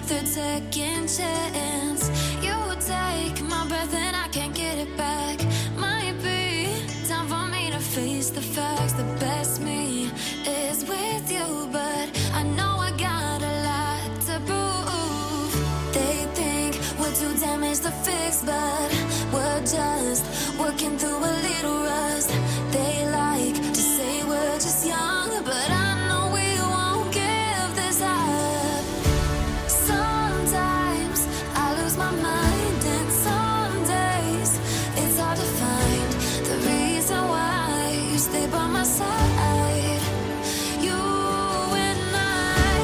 third second chance. You take my breath and I can't get it back. Might be time for me to face the facts. The best me is with you, but I know I got a lot to prove. They think we're too damaged to fix, but we're just working through a little rust. They like to say we're just young, but I know we won't give this up. Sometimes I lose my mind, and some days it's hard to find the reason why you stay by my side. You and I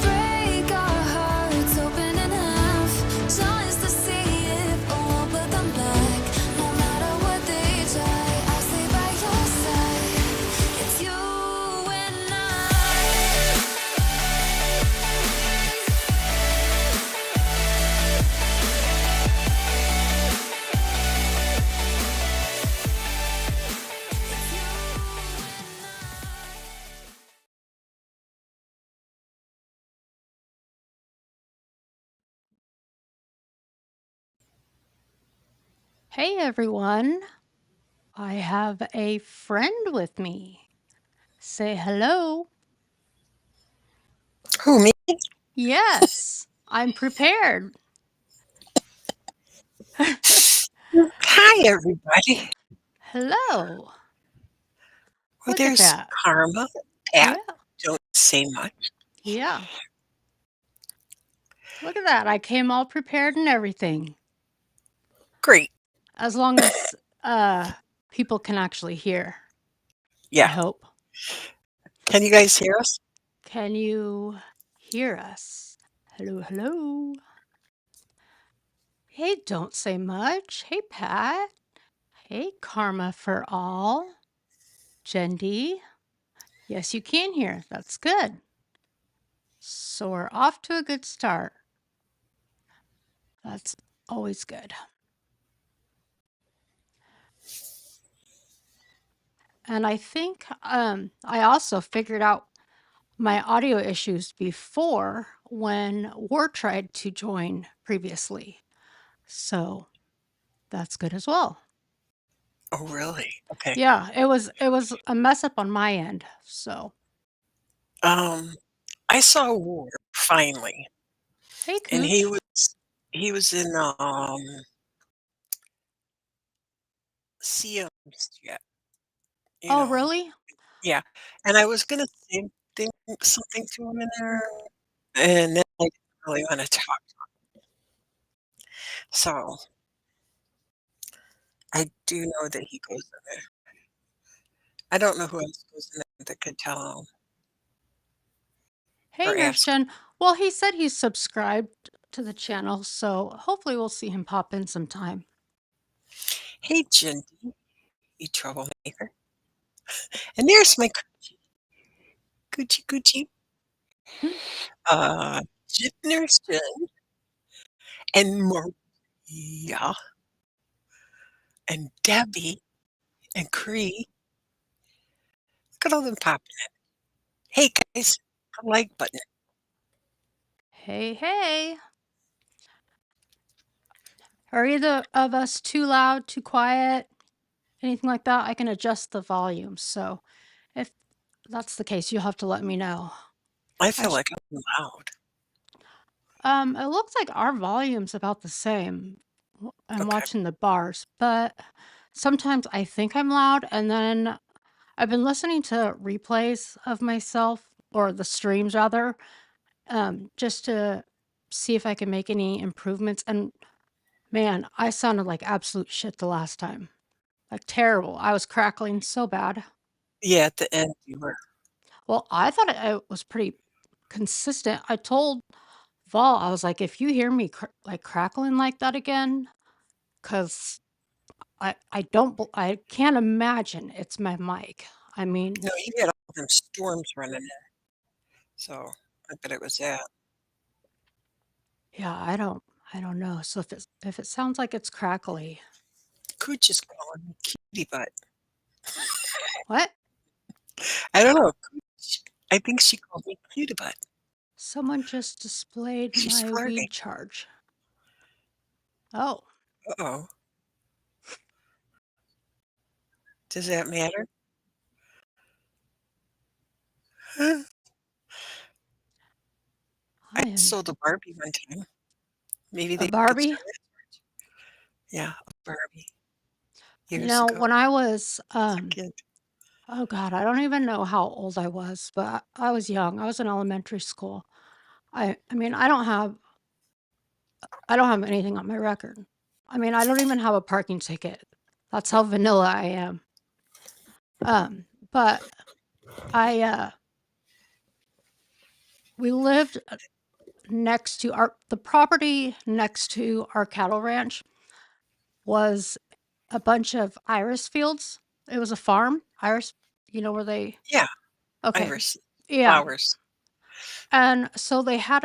break our hearts open in half just to see if we'll put them back. No matter what they try, I'll stay by your side. It's you and I. Hey everyone, I have a friend with me. Say hello. Who, me? Yes, I'm prepared. Hi, everybody. Hello. Well, Look at there's that. Karma. Pat, Yeah, don't say much. yeah. Look at that. I came all prepared and everything. Great. As long as people can actually hear, I Yeah. hope. Can you guys hear us? Can you hear us? Hello, hello. Hey, don't say much. Hey, Pat. Hey, Karma for all. Jendi. Yes, you can hear. That's good. So we're off to a good start. That's always good. And I think I also figured out my audio issues before when War tried to join previously. So that's good as well. Oh, really? Okay. Yeah, it was a mess up on my end. So, Um, I saw War finally, hey and Cooch. he was in CM's yet. You Oh, know, really? yeah. And I was gonna say something to him in there, and then I didn't really want to talk. So I do know that he goes in there. I don't know who else goes in there that could tell him Hey or Nurse ask. Jen. Well, he said he's subscribed to the channel, so hopefully we'll see him pop in sometime. Hey, Jindy, you troublemaker. And there's my Gucci Gucci. Nurse Jen and Maria and Debbie and Cree. Look at all them popping in. Hey, guys, the like button. Hey, hey. Are either of us too loud, too quiet, anything like that? I can adjust the volume. So if that's the case, you'll have to let me know. I I feel sh- like I'm loud. it looks like our volume's about the same. I'm Okay. watching the bars, but sometimes I think I'm loud, and then I've been listening to replays of myself or the streams rather, just to see if I can make any improvements. And man, I sounded like absolute shit the last time. Like terrible. I was crackling so bad. Yeah, at the end you were. Well, I thought it was pretty consistent. I told Vol, I was like, if you hear me like crackling like that again, because I don't, I can't imagine it's my mic. I mean, No, you had all them storms running in. So I bet it was that. yeah, I don't know. So if it sounds like it's crackly, Cooch is calling me cutie butt. what? I don't know. Cooch, I think she called me cutie butt. Someone just displayed She's my flirting. weed charge. Oh, Uh-oh. Does that matter? I I am sold a Barbie one time. Maybe a they could Barbie. sell it. Yeah, a Barbie You years know, ago when I was, as a kid. oh God, I don't even know how old I was, but I was young. I was in elementary school. I mean, I don't have anything on my record. I mean, I don't even have a parking ticket. That's how vanilla I am. But I we lived next to the property next to our cattle ranch was a bunch of iris fields. It was a farm, iris, where they Yeah, okay. iris Yeah. flowers. And so they had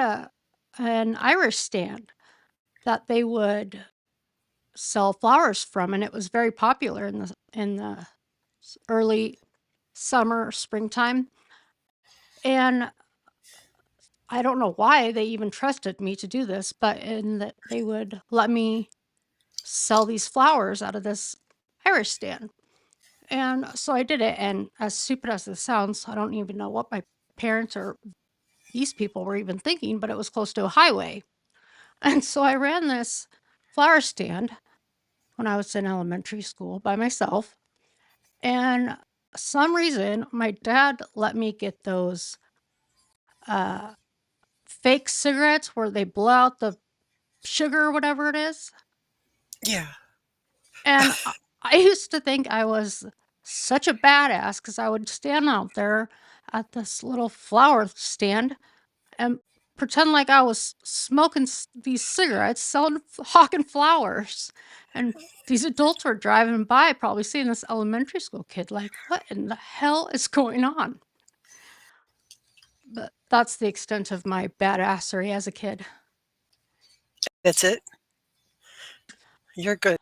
an iris stand that they would sell flowers from, and it was very popular in the early summer, springtime. And I don't know why they even trusted me to do this, but in that they would let me sell these flowers out of this iris stand. And so I did it. And as stupid as this sounds, I don't even know what my parents or these people were even thinking, but it was close to a highway. And so I ran this flower stand when I was in elementary school by myself. And some reason, my dad let me get those uh, fake cigarettes where they blow out the sugar or whatever it is. Yeah. And I used to think I was such a badass because I would stand out there at this little flower stand and pretend like I was smoking these cigarettes, selling, hawking flowers. And these adults were driving by, probably seeing this elementary school kid, like, what in the hell is going on? But that's the extent of my badassery as a kid. That's it? You're good.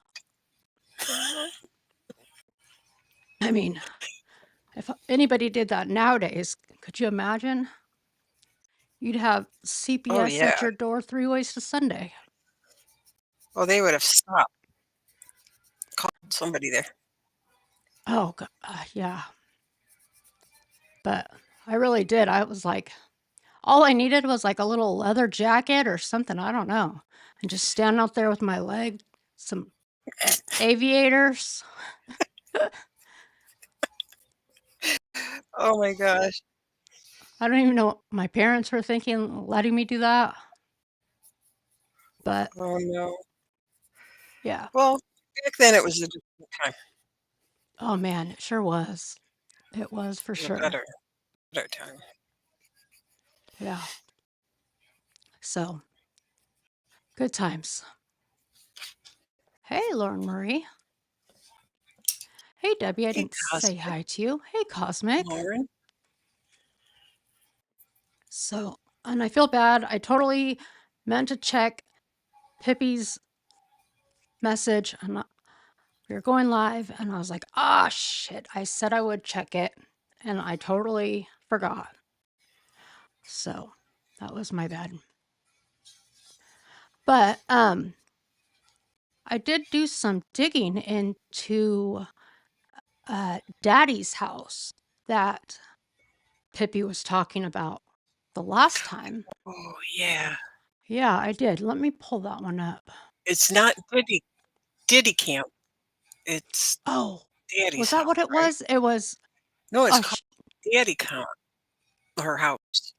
I mean, if anybody did that nowadays, could you imagine? You'd have Oh, CPS yeah. at your door 3 ways to Sunday. Well, they would have stopped, called somebody there. Oh, yeah. But I really did. I was like, all I needed was like a little leather jacket or something. I don't know. And just stand out there with my leg, some aviators. Oh my gosh. I don't even know what my parents were thinking, letting me do that. But Oh, no. yeah. Well, back then it was a different time. Oh man, it sure was. It was for It was a sure. better time. Yeah. So good times. Hey, Lauren Marie. Hey, Debbie. I Hey, didn't say Cosmic hi to you. Hey, Cosmic. Lauren. So, and I feel bad. I totally meant to check Pippi's message and we were going live and I was like, ah, shit. I said I would check it and I totally forgot. So that was my bad. But I did do some digging into Daddy's house that Pippi was talking about the last time. Oh, yeah. Yeah, I did. Let me pull that one up. It's not Diddy Camp. It's Oh, was Daddy's that house, what it right? was? It was, No, it's oh, called Daddy Camp, her house.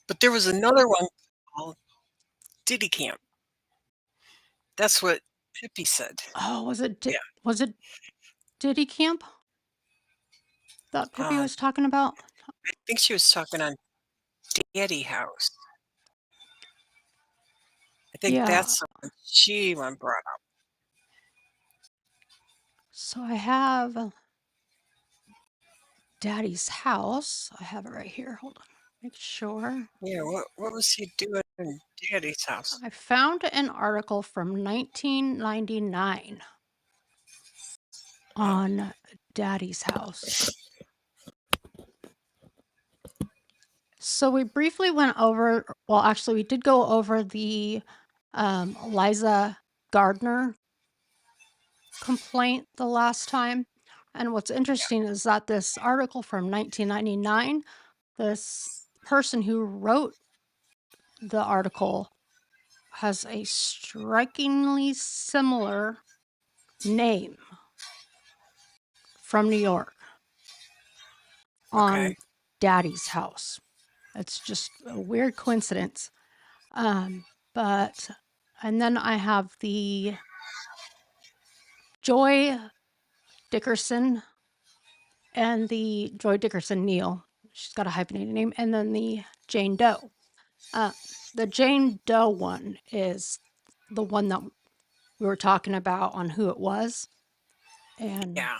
But there was another one called Diddy Camp. That's what Pippi said. oh, Yeah. Was it Diddy Camp that Pippi I was talking about? think she was talking on Daddy House. I think Yeah. that's the one she one brought up. So I have Daddy's house. I have it right here. Hold on. Make sure. Yeah, what was he doing in Daddy's house? I found an article from 1999 Oh, on Daddy's house. So we briefly went over, well, actually, we did go over the Liza Gardner complaint the last time. And what's interesting is that this article from 1999, this person who wrote the article has a strikingly similar name from New York Okay. on Daddy's house. It's just a weird coincidence. But, and then I have the Joy Dickerson and the Joy Dickerson-Neal. She's got a hyphenated name. And then the Jane Doe. The Jane Doe one is the one that we were talking about on who it was. And Yeah.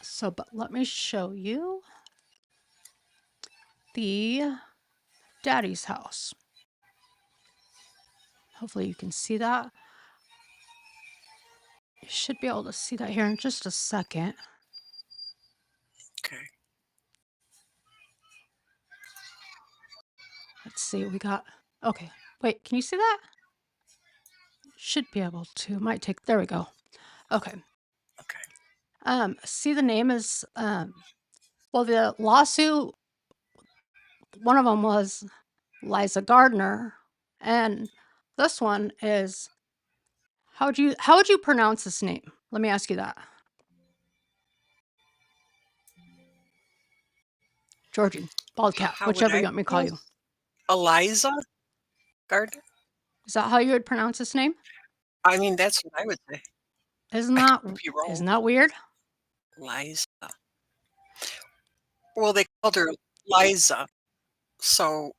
so, but let me show you the Daddy's house. Hopefully you can see that. You should be able to see that here in just a second. Okay. Let's see, we got, okay, wait, can you see that? Should be able to, might take, there we go. Okay. Okay. See the name is, well, the lawsuit, one of them was Liza Gardner, and this one is, how would you pronounce this name? Let me ask you that. Georgie, bald cat, How would whichever I you want me to call you. pronounce Eliza Gardner? Is that how you would pronounce this name? I mean, that's what I would say. Isn't I that could be wrong. isn't that weird? Liza. Well, they called her Liza, so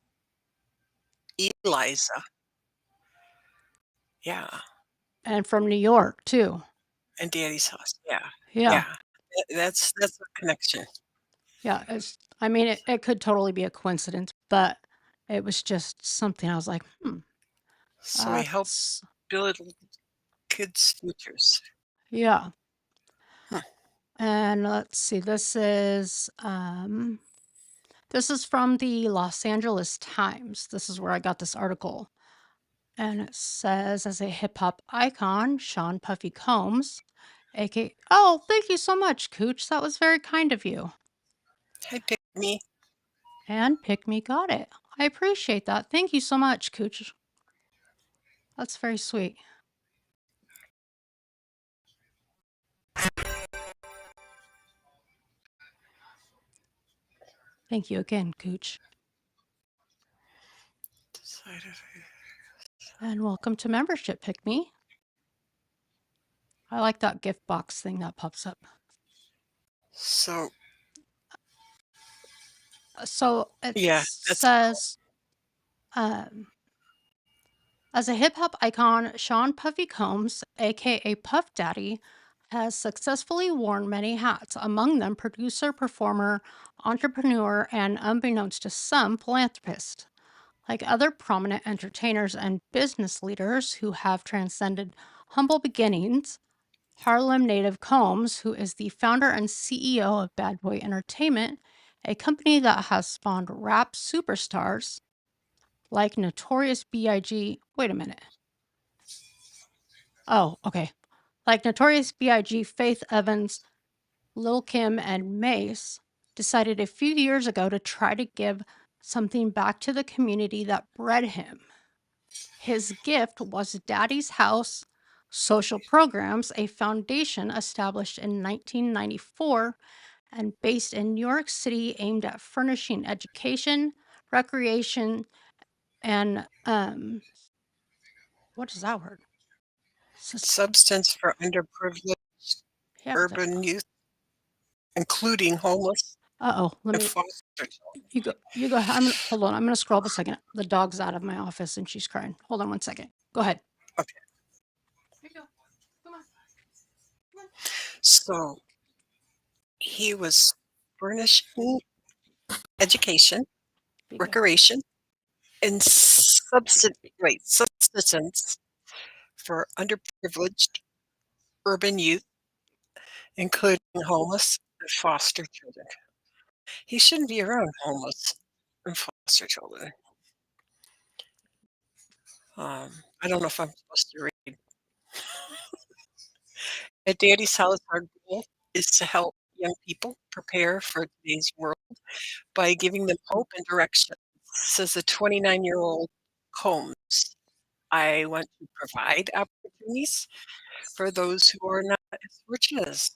Eliza. Yeah. And from New York too. And Daddy's house. Yeah. Yeah. Yeah. That's a connection. Yeah. I mean, it could totally be a coincidence, but it was just something I was like, So he helps build kids' futures. Yeah. Huh. And let's see, this is from the Los Angeles Times. This is where I got this article. And it says, as a hip hop icon, Sean Puffy Combs, aka, oh, thank you so much, Cooch. That was very kind of you. Hey, pick me. And Pick Me got it. I appreciate that. Thank you so much, Cooch. That's very sweet. Thank you again, Cooch. And welcome to membership, Pick Me. I like that gift box thing that pops up. So It yeah, says, as a hip hop icon, Sean Puffy Combs, aka Puff Daddy, has successfully worn many hats, among them producer, performer, entrepreneur, and unbeknownst to some, philanthropist. Like other prominent entertainers and business leaders who have transcended humble beginnings, Harlem native Combs, who is the founder and CEO of Bad Boy Entertainment, a company that has spawned rap superstars like Notorious B.I.G. Wait a minute. Oh, okay. Like Notorious B.I.G., Faith Evans, Lil Kim, and Mace decided a few years ago to try to give something back to the community that bred him. His gift was Daddy's House Social Programs, a foundation established in 1994 and based in New York City aimed at furnishing education, recreation, and what is that word? substance for underprivileged Yeah, urban youth, including homeless let and me. foster children. You go. Hold on. I'm gonna scroll up a second. The dog's out of my office and she's crying. Hold on one second. Go ahead. Okay. Here you go. Come on. So he was furnishing education, recreation, and subsistence for underprivileged urban youth, including homeless and foster children. He shouldn't be around homeless. and foster children. I don't know if I'm supposed to read. At Daddy's House, our goal is to help young people prepare for today's world by giving them hope and direction, says the 29-year-old Combs. I want to provide opportunities for those who are not as fortunate as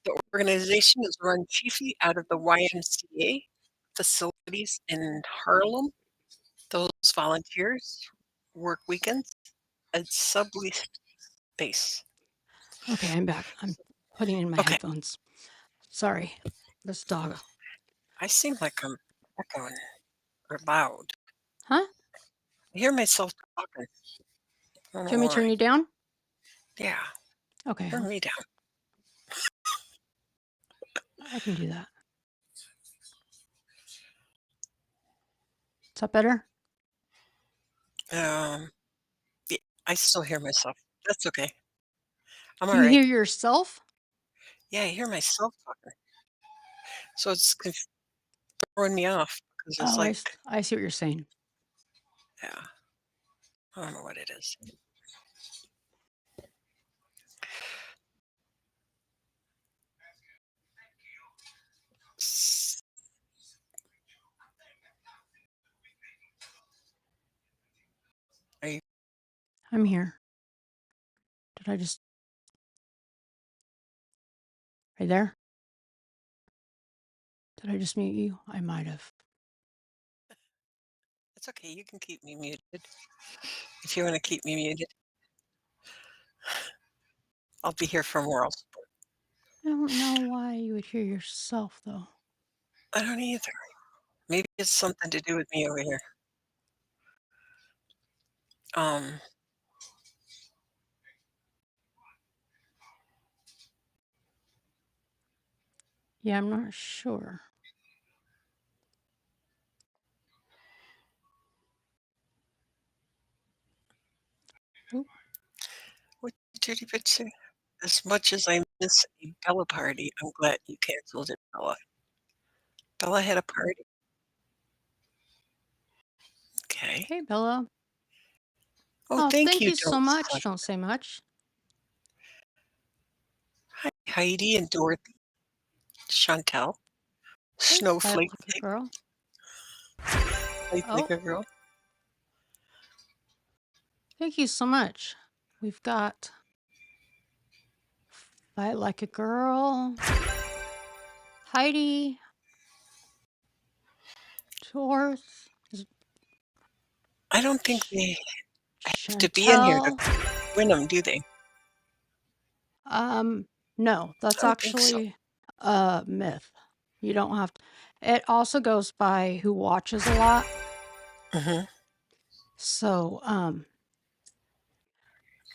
the organization is run chiefly out of the YMCA facilities in Harlem. Those volunteers work weekends at subleased space. Okay, I'm back. I'm putting in my Okay, headphones. Sorry, this dog. I seem like I'm echoing or loud. Huh? I hear myself talking. I don't Do know you want me to turn why. you down? Yeah, Okay, turn me down. I can do that. Is that better? Yeah, I still hear myself. That's okay. I'm all You right. hear yourself? Yeah, I hear myself talking. So it's throwing me off because it's Oh, like, I see what you're saying. yeah, I don't know what it is. S- Are you, I'm here. Did I just... Right there? Did I just mute you? I might have. it's okay. You can keep me muted if you want to keep me muted. I'll be here for moral support. I don't know why you would hear yourself, though. I don't either. Maybe it's something to do with me over here. Um, Yeah, I'm not sure. Oop. what did you say? As much as I miss a Bella party, I'm glad you canceled it, Bella. Bella had a party. Okay. Hey, Bella. Oh, Oh, thank thank you. you so Don't much. suck. Don't say much. Hi, Heidi and Dorothy, Chantel, Hey, fight Snowflake, like a girl. Flake like Oh, a girl. thank you so much. We've got Fight Like a Girl, Heidi, Torth, I don't think Ch- they have to be in here to Chantel. win them, do they? No, I that's don't think so. actually a myth. You don't have to. It also goes by who watches a lot. Hmm. So,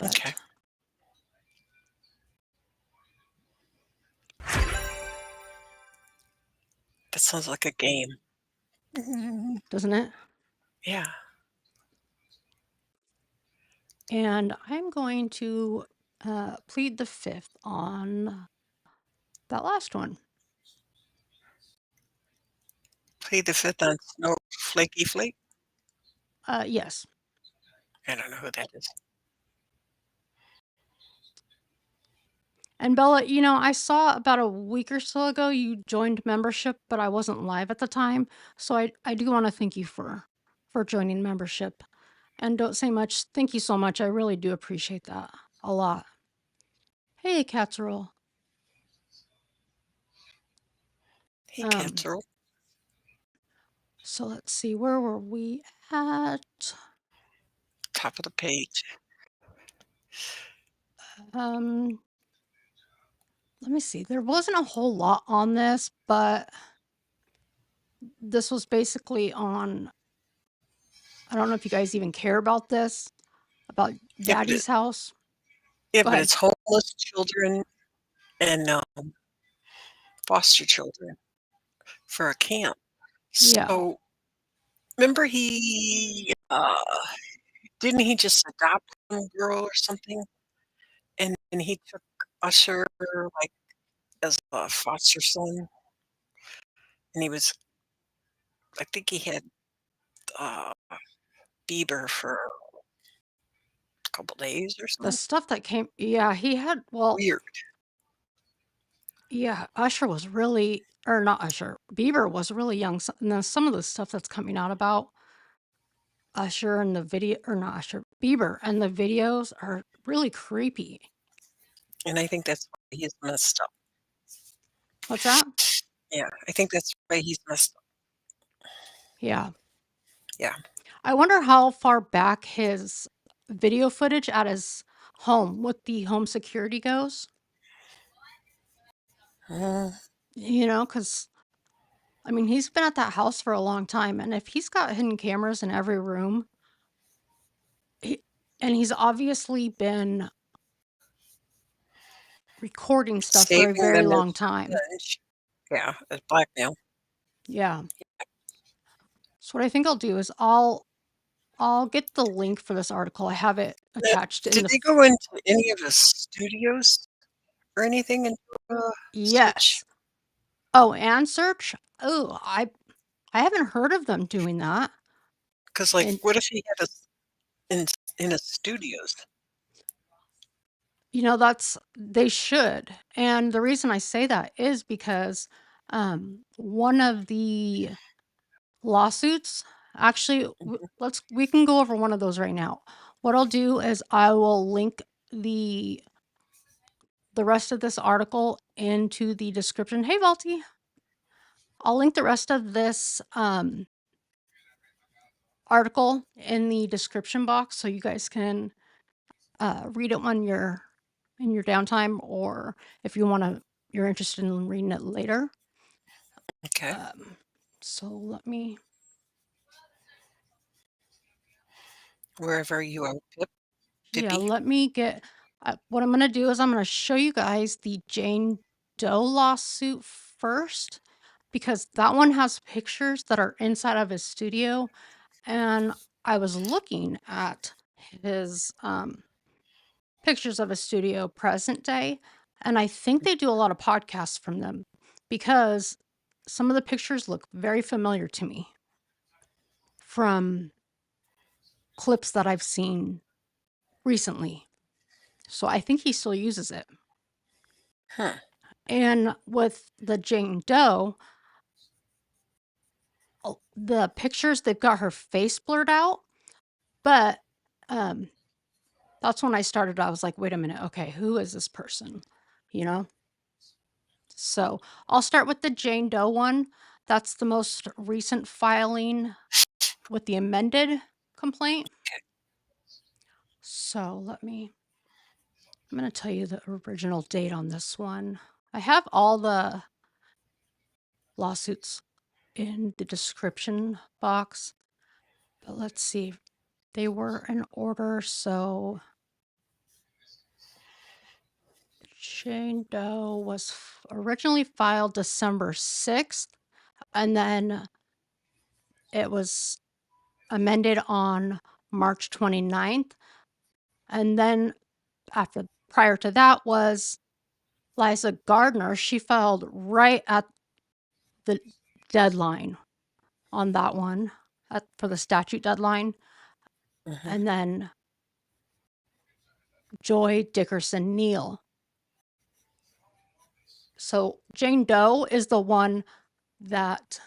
Okay. but That sounds like a game. doesn't it? Yeah. And I'm going to plead the fifth on that last one. Play the fifth on Snowflakey Flake. Yes. I don't know who that is. And Bella, I saw about a week or so ago you joined membership, but I wasn't live at the time. So I do want to thank you for joining membership. And don't say much. Thank you so much. I really do appreciate that a lot. Hey, Casserole. Hey, Um, Casserole. so let's see, where were we at? Top of the page. Um, let me see. There wasn't a whole lot on this, but this was basically on, I don't know if you guys even care about this, about Yeah, Daddy's house. Go but ahead. it's homeless children and foster children for a camp. Yeah. So remember didn't he just adopt some girl or something? And he took Usher like as a foster son, and he was I think he had uh, Bieber for a couple days or The something. stuff that came yeah, he had well, Weird. yeah, Usher was really or not Usher, Bieber was really young, and then some of the stuff that's coming out about Usher and the video or not Usher, Bieber and the videos are really creepy. And I think that's why he's messed up. What's that? Yeah, I think that's why he's messed up. Yeah. Yeah. I wonder how far back his video footage at his home with the home security goes, Mm, because I mean, he's been at that house for a long time, and if he's got hidden cameras in every room, he and he's obviously been recording stuff for a saving very them long as time. revenge. Yeah, as blackmail. Yeah. So what I think I'll do is I'll get the link for this article. I have it Now, attached in did the they go into any of his studios or anything and do a search? yes. Oh, and search? Oh, I haven't heard of them doing that. Because, like, And what if he had us in his studios? that's they should. And the reason I say that is because one of the lawsuits actually we can go over one of those right now. What I'll do is I will link the rest of this article into the description. Hey Valty, I'll link the rest of this article in the description box so you guys can read it when you're in your downtime, or if you're interested in reading it later. Okay. So let me Wherever you are, Yeah, Pippi. let me get what I'm gonna do is I'm gonna show you guys the Jane Doe lawsuit first, because that one has pictures that are inside of his studio, and I was looking at his pictures of his studio present day, and I think they do a lot of podcasts from them because some of the pictures look very familiar to me from clips that I've seen recently. So I think he still uses it. Huh. And with the Jane Doe, the pictures, they've got her face blurred out, but um, that's when I started. I was like, wait a minute. Okay, who is this person? You know? So I'll start with the Jane Doe one. That's the most recent filing with the amended complaint. So I'm going to tell you the original date on this one. I have all the lawsuits in the description box, but let's see. They were in order, so Jane Doe was originally filed December 6th, and then it was amended on March 29th. And then prior to that was Liza Gardner. She filed right at the deadline on that one for the statute deadline. Mhm. And then Joy Dickerson-Neal. So Jane Doe is the one that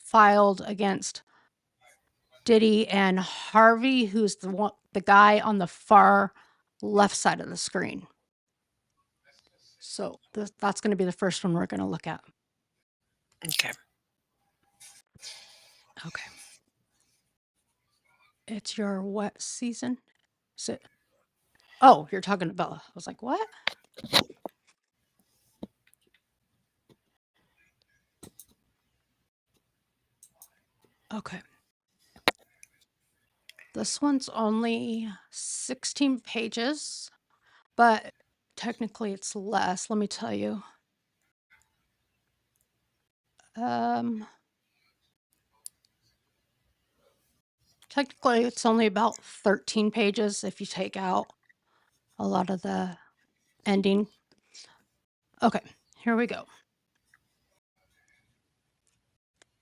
filed against Diddy and Harvey, who's the guy on the far left side of the screen. So that's going to be the first one we're going to look at. Okay. Okay. It's your wet season. Oh, you're talking to Bella. I was like, what? Okay. This one's only 16 pages, but technically it's less. Let me tell you. Technically it's only about 13 pages if you take out a lot of the ending. Okay, here we go.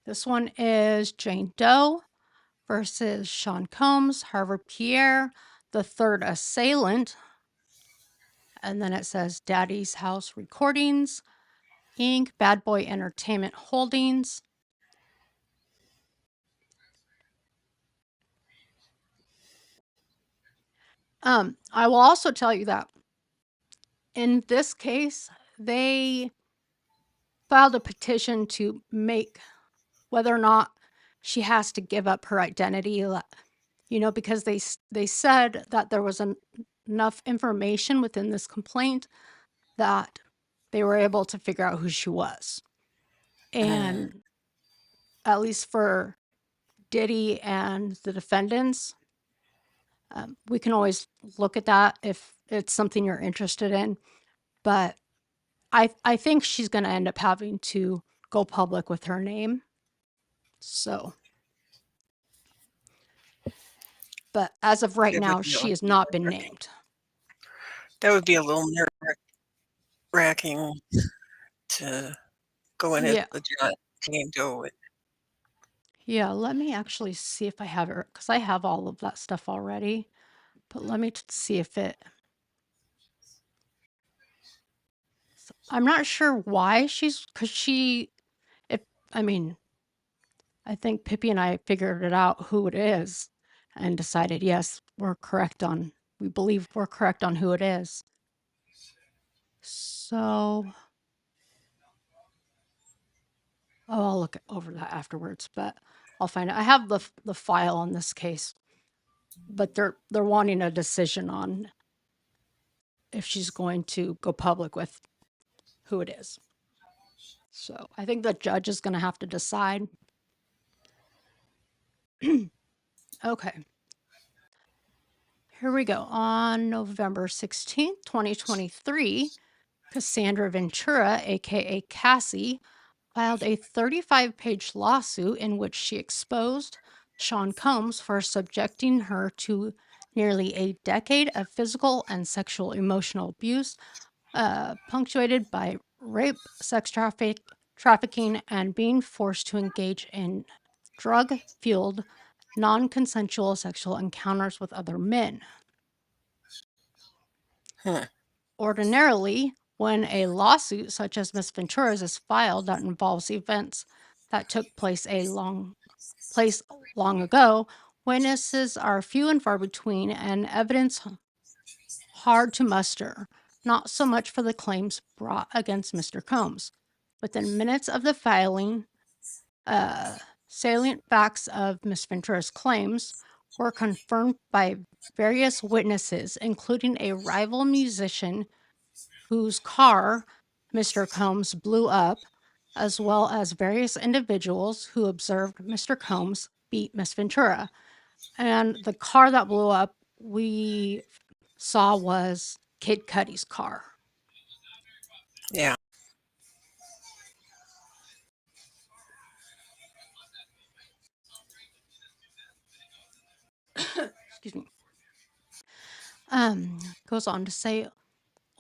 This one is Jane Doe versus Sean Combs, Harve Pierre, the third assailant. And then it says Daddy's House Recordings, Inc., Bad Boy Entertainment Holdings. I will also tell you that in this case, they filed a petition to make whether or not she has to give up her identity, because they said that there was enough information within this complaint that they were able to figure out who she was. And at least for Diddy and the defendants, we can always look at that if it's something you're interested in. But I think she's going to end up having to go public with her name. So, but as of right It now, would be a she has little not been nerve-wracking. named. That would be a little nerve-wracking to go in as Yeah. the Jane Doe. Yeah, let me actually see if I have it, because I have all of that stuff already. But let me see if it. I'm not sure why because I think Pippi and I figured it out who it is and decided, yes, we believe we're correct on who it is. So, I'll look over that afterwards, but I'll find it. I have the file on this case, but they're wanting a decision on if she's going to go public with who it is. So I think the judge is going to have to decide. Okay. Here we go. On November 16th, 2023, Cassandra Ventura, aka Cassie, filed a 35-page lawsuit in which she exposed Sean Combs for subjecting her to nearly a decade of physical and sexual emotional abuse, punctuated by rape, sex trafficking, and being forced to engage in drug-fueled, non-consensual sexual encounters with other men. Ordinarily, when a lawsuit such as Miss Ventura's is filed that involves events that took place long ago, witnesses are few and far between and evidence hard to muster, not so much for the claims brought against Mr. Combs. Within minutes of the filing, salient facts of Miss Ventura's claims were confirmed by various witnesses, including a rival musician whose car Mr. Combs blew up, as well as various individuals who observed Mr. Combs beat Miss Ventura. And the car that blew up we saw was Kid Cudi's car. Yeah. Excuse me. Goes on to say,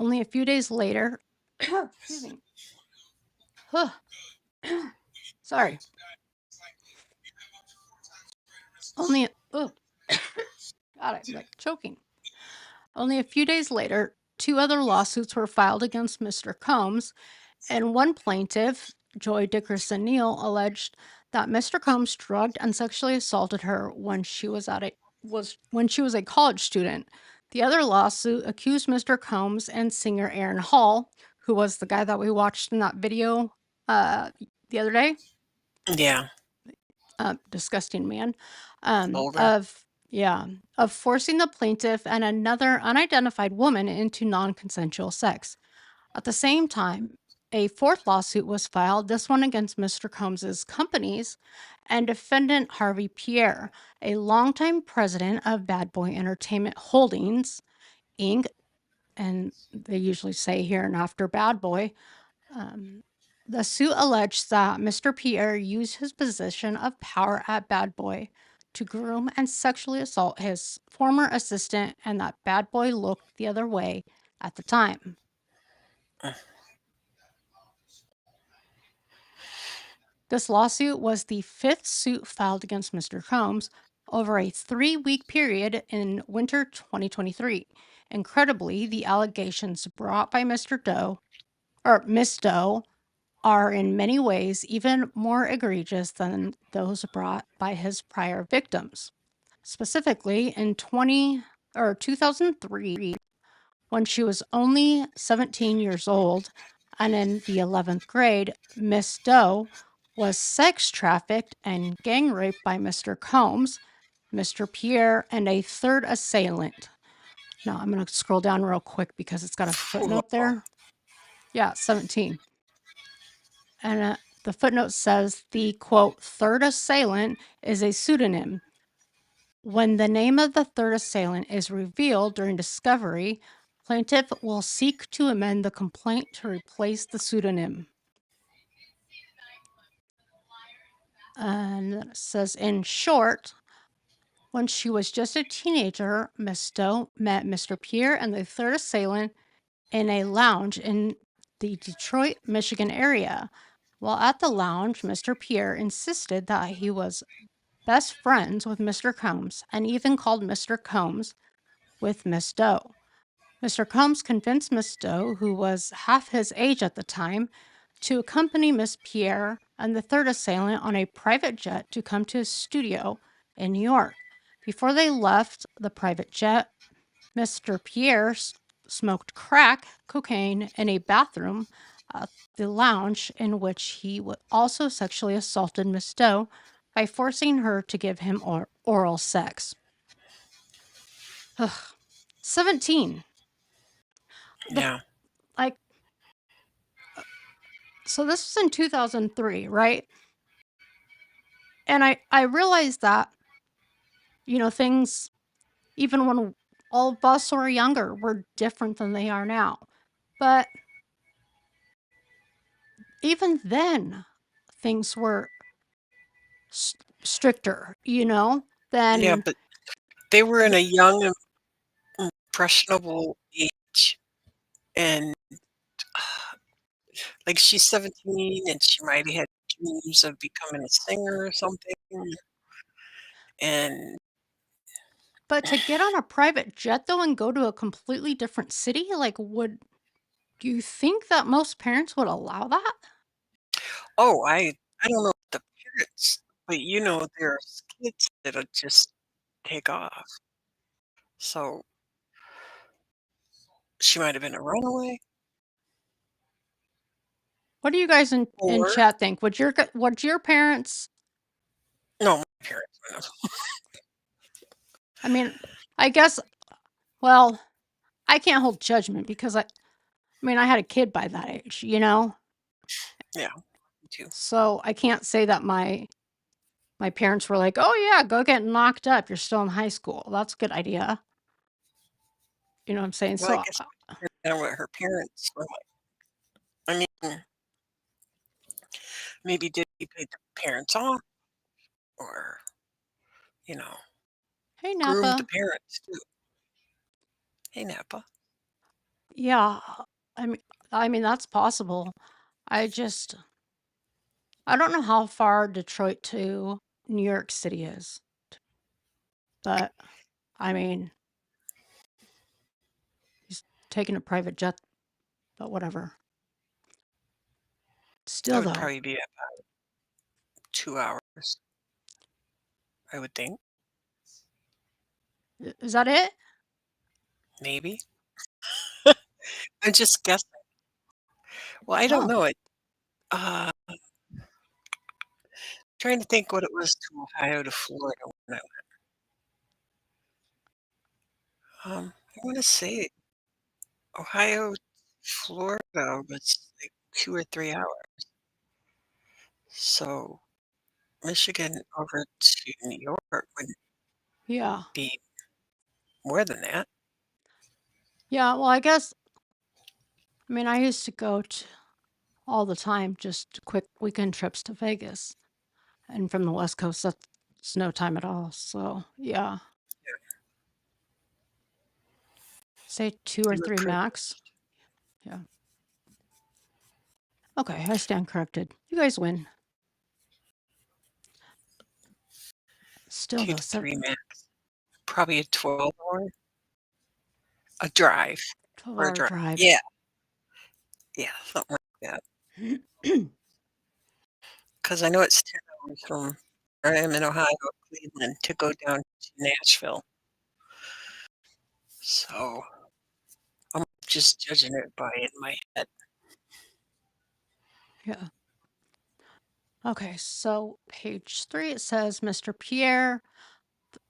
only a few days later, excuse me. Sorry. God, I'm like choking. Only a few days later, 2 other lawsuits were filed against Mr. Combs, and one plaintiff, Joy Dickerson-Neal, alleged that Mr. Combs drugged and sexually assaulted her when she was a college student. The other lawsuit accused Mr. Combs and singer Aaron Hall, who was the guy that we watched in that video the other day. Yeah. Disgusting man. Older. Of forcing the plaintiff and another unidentified woman into non-consensual sex. At the same time, a 4th lawsuit was filed, this one against Mr. Combs's companies and defendant Harve Pierre, a longtime president of Bad Boy Entertainment Holdings, Inc., and they usually say here and after Bad Boy. The suit alleged that Mr. Pierre used his position of power at Bad Boy to groom and sexually assault his former assistant, and that Bad Boy looked the other way at the time. This lawsuit was the 5th suit filed against Mr. Combs over a 3-week period in winter 2023. Incredibly, the allegations brought by Miss Doe are in many ways even more egregious than those brought by his prior victims. Specifically, in 2003, when she was only 17 years old and in the 11th grade, Miss Doe was sex trafficked and gang raped by Mr. Combs, Mr. Pierre, and a third assailant. Now, I'm going to scroll down real quick because it's got a footnote there. Yeah, 17. And the footnote says the, quote, third assailant is a pseudonym. When the name of the third assailant is revealed during discovery, plaintiff will seek to amend the complaint to replace the pseudonym. And then it says, in short, when she was just a teenager, Miss Doe met Mr. Pierre and the third assailant in a lounge in the Detroit, Michigan area. While at the lounge, Mr. Pierre insisted that he was best friends with Mr. Combs and even called Mr. Combs with Miss Doe. Mr. Combs convinced Miss Doe, who was half his age at the time, to accompany Miss Pierre and the third assailant on a private jet to come to his studio in New York. Before they left the private jet, Mr. Pierre smoked crack cocaine in a bathroom at the lounge, in which he also sexually assaulted Miss Doe by forcing her to give him oral sex. Ugh. 17. Yeah. So this was in 2003, right? And I realized that, things, even when all of us were younger, were different than they are now. But even then, things were stricter, than... Yeah, but they were in a young and impressionable age, and like she's 17 and she might have had dreams of becoming a singer or something. And But to get on a private jet, though, and go to a completely different city, do you think that most parents would allow that? oh, I don't know the parents, but there's kids that'll just take off. So she might have been a runaway, What do you guys in or chat think? Would your parents... no, my parents would have. I mean, I guess, well, I can't hold judgment because I had a kid by that age, Yeah, me too. So I can't say that my parents were like, "Oh yeah, go get knocked up. You're still in high school. That's a good idea." You know what I'm saying? Well, I So guess it depends on what her parents were like. I mean, maybe did he pay the parents off, or you know, hey groomed the Napa. parents too. Hey, Napa. Yeah, I mean that's possible. I don't know how far Detroit to New York City is, but I mean, he's taking a private jet, but whatever. That Still would though, probably be about 2 hours, I would think. is that it? Maybe. I'm just guessing. Well, I don't Oh, know it. Trying to think what it was to Ohio to Florida when I want to say Ohio, Florida was like 2 or 3 hours. So Michigan over to New York would yeah. be more than that. Yeah, well, I guess, I used to go to all the time, just quick weekend trips to Vegas. And from the West Coast, that's no time at all. So, yeah. Say 2 or You were 3 max. privileged. Yeah. Okay, I stand corrected. You guys win. Still 2 though, to 3 max. Probably a 12 hour drive, 12 for a hour drive. drive. Yeah, yeah, something like that. 'Cause I know it's 10 hours from where I am in Ohio, Cleveland, to go down to Nashville. So, I'm just judging it by in my head. Yeah. Okay, so page 3, it says Mr. Pierre,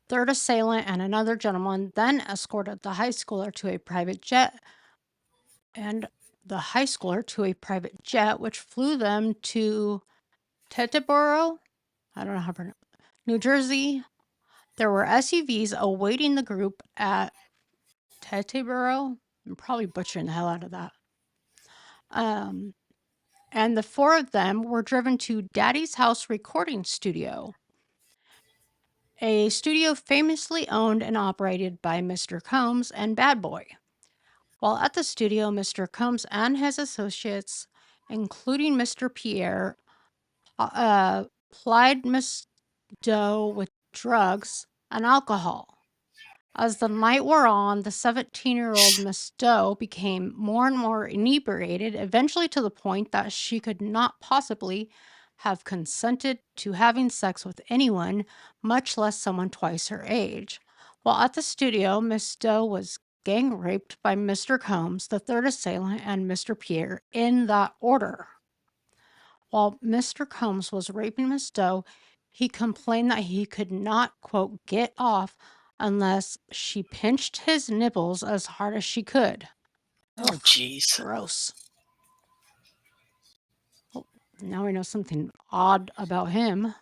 third assailant, and another gentleman then escorted the high schooler to a private jet which flew them to Teterboro. I don't know how to pronounce New Jersey. There were SUVs awaiting the group at Teterboro. I'm probably butchering the hell out of that. And the 4 of them were driven to Daddy's House Recording Studio, a studio famously owned and operated by Mr. Combs and Bad Boy. While at the studio, Mr. Combs and his associates, including Mr. Pierre, plied Miss Doe with drugs and alcohol. As the night wore on, the 17-year-old Miss Doe became more and more inebriated, eventually to the point that she could not possibly have consented to having sex with anyone, much less someone twice her age. While at the studio, Miss Doe was gang raped by Mr. Combs, the third assailant, and Mr. Pierre in that order. While Mr. Combs was raping Miss Doe, he complained that he could not, quote, get off unless she pinched his nipples as hard as she could. Oh, Ugh, jeez. gross. Oh, now we know something odd about him.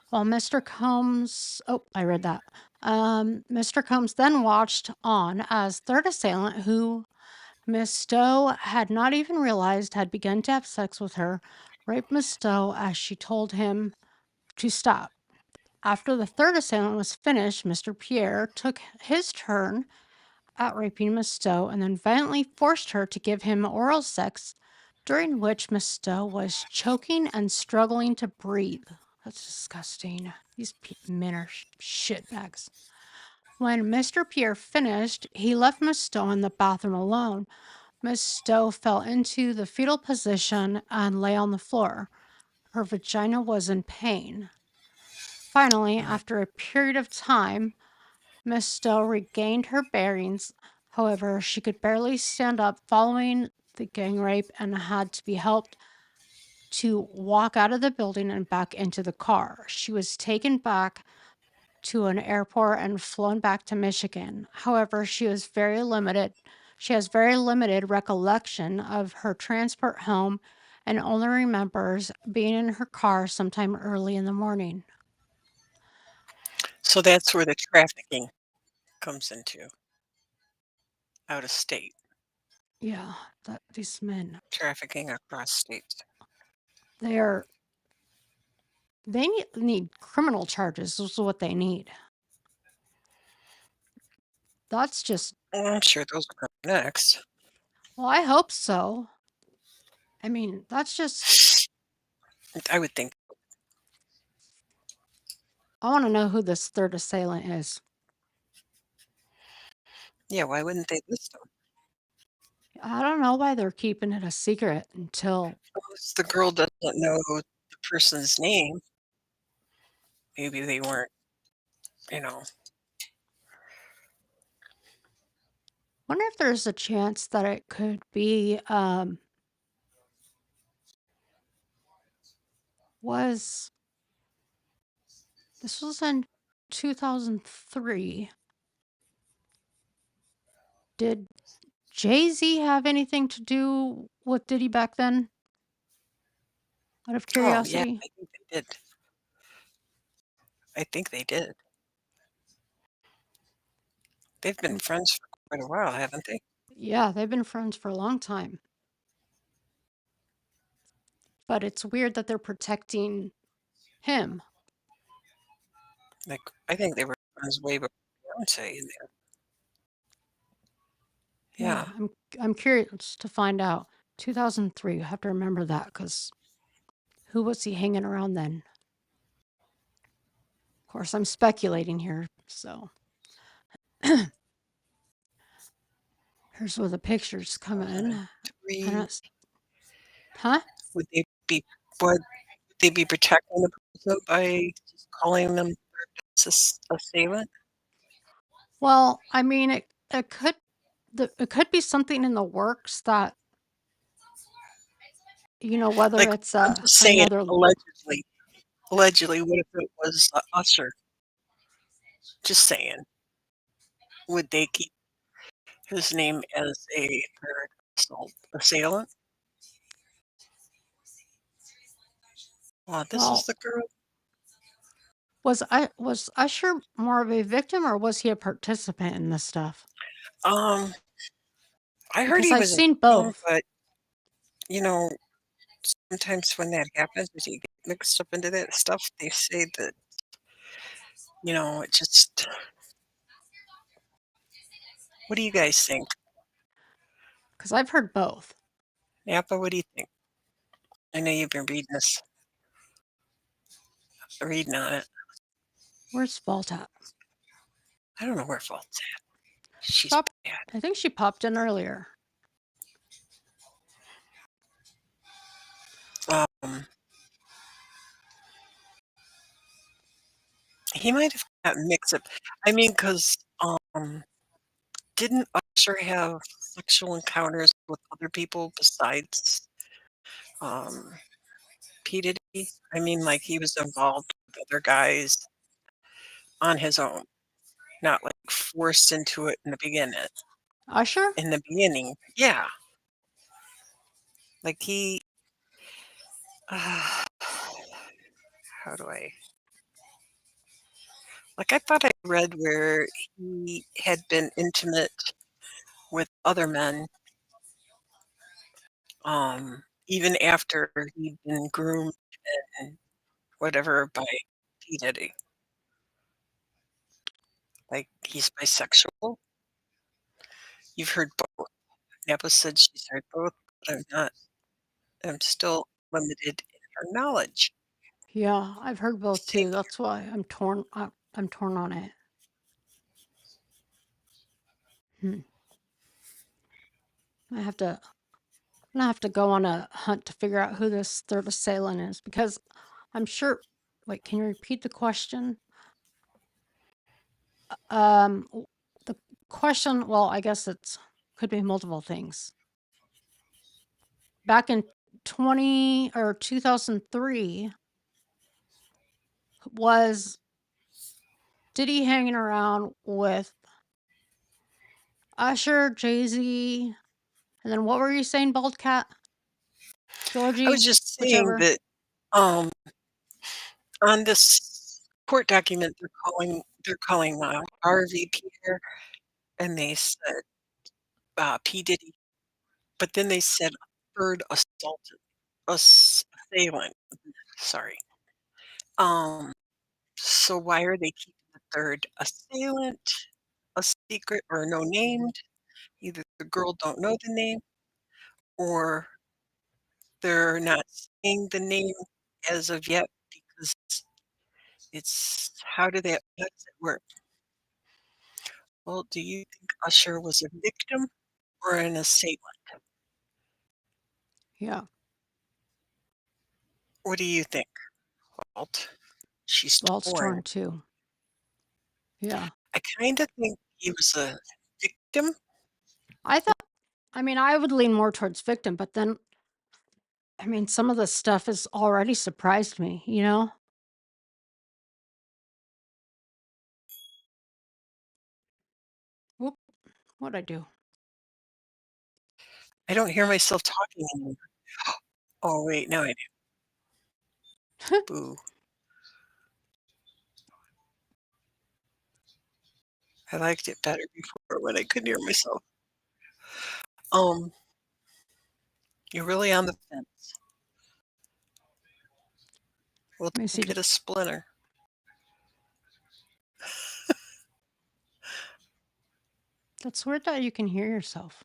While Mr. Combs, I read that. Mr. Combs then watched on as third assailant, who Miss Stowe had not even realized had begun to have sex with her, raped Miss Stowe as she told him to stop. After the third assailant was finished, Mr. Pierre took his turn at raping Miss Stowe and then violently forced her to give him oral sex, during which Miss Stowe was choking and struggling to breathe. That's disgusting. These men are shitbags. When Mr. Pierre finished, he left Miss Stowe in the bathroom alone. Miss Stowe fell into the fetal position and lay on the floor. Her vagina was in pain. Finally, after a period of time, Miss Stowe regained her bearings. However, she could barely stand up following the gang rape and had to be helped to walk out of the building and back into the car. She was taken back to an airport and flown back to Michigan. However, she has very limited recollection of her transport home and only remembers being in her car sometime early in the morning. So that's where the trafficking comes into, out of state, Yeah, that these men, trafficking across states. they are they need criminal charges. This is what they need. That's just, Well, I'm sure those will come next. well, I hope so. I mean, that's just, I would think. I want to know who this third assailant is. Yeah, why wouldn't they list them? I don't know why they're keeping it a secret until, Suppose the girl doesn't know the person's name. Maybe they weren't, you know. wonder if there's a chance that it could be, was, this was in 2003. Did Jay-Z have anything to do with Diddy back then? Out of Oh, yeah, curiosity? I think they did. I think they did. They've been friends for quite a while, haven't they? Yeah, they've been friends for a long time. But it's weird that they're protecting him. Like, I think they were friends way before Beyonce in there. Yeah, Yeah. I'm curious to find out. 2003, I have to remember that because who was he hanging around then? Of course, I'm speculating here, so here's where the pictures come in. And Three. it's, huh? Would they be protecting the person by just calling them assailant? Well, I mean, it could it could be something in the works that whether Like, it's I'm just saying, another. allegedly. Allegedly, what if it was Usher? Just saying. Would they keep his name as a third assailant? This is Well, the girl. was Usher more of a victim or was he a participant in this stuff? Um, I heard Because he I've was a seen victim, both. but you know, sometimes when that happens, when you get mixed up into that stuff, they say that it just. What do you guys think? Because I've heard both. Napa, what do you think? I know you've been reading on it. Where's Vault at? I don't know where Fault's at. She's Pop. bad. I think she popped in earlier. Um, he might have gotten mixed up. I mean, because didn't Usher have sexual encounters with other people besides um, P. Diddy? I mean, like he was involved with other guys on his own, not like forced into it Usher? In the beginning, yeah. Like he, how do I? Like I thought I read where he had been intimate with other men, even after he'd been groomed and whatever by P. Diddy. Like he's bisexual. You've heard both. Napa said she's heard both, but I'm not. I'm still limited in her knowledge. Yeah, I've heard both Same. too. That's why I'm torn. I'm torn on it. Hmm. I have to. I'm gonna have to go on a hunt to figure out who this third assailant is because I'm sure. Wait, can you repeat the question? The question. Well, I guess it's could be multiple things. Back in 2003, was Diddy hanging around with Usher, Jay-Z, and then what were you saying, Bald Cat? I was Georgie, just saying whichever. that um, on this court document, they're calling Harve Pierre, and they said P Diddy, but then they said third assailant. Sorry. Um, so why are they keeping the third assailant a secret or no named? Either the girl don't know the name or they're not saying the name as of yet because how does it work? Well, do you think Usher was a victim or an assailant? Yeah, What do you think, Walt? She's Balt's torn torn. too. Yeah. I kind of think he was a victim. I thought, I mean, I would lean more towards victim, but then, I mean, some of the stuff has already surprised me, you know? Whoop, what'd I do? I don't hear myself talking anymore. Oh, wait, now I do. Boo. I liked it better before when I couldn't hear myself. Um, you're really on the fence. Well, Let me don't see. get a splinter. That's weird that you can hear yourself.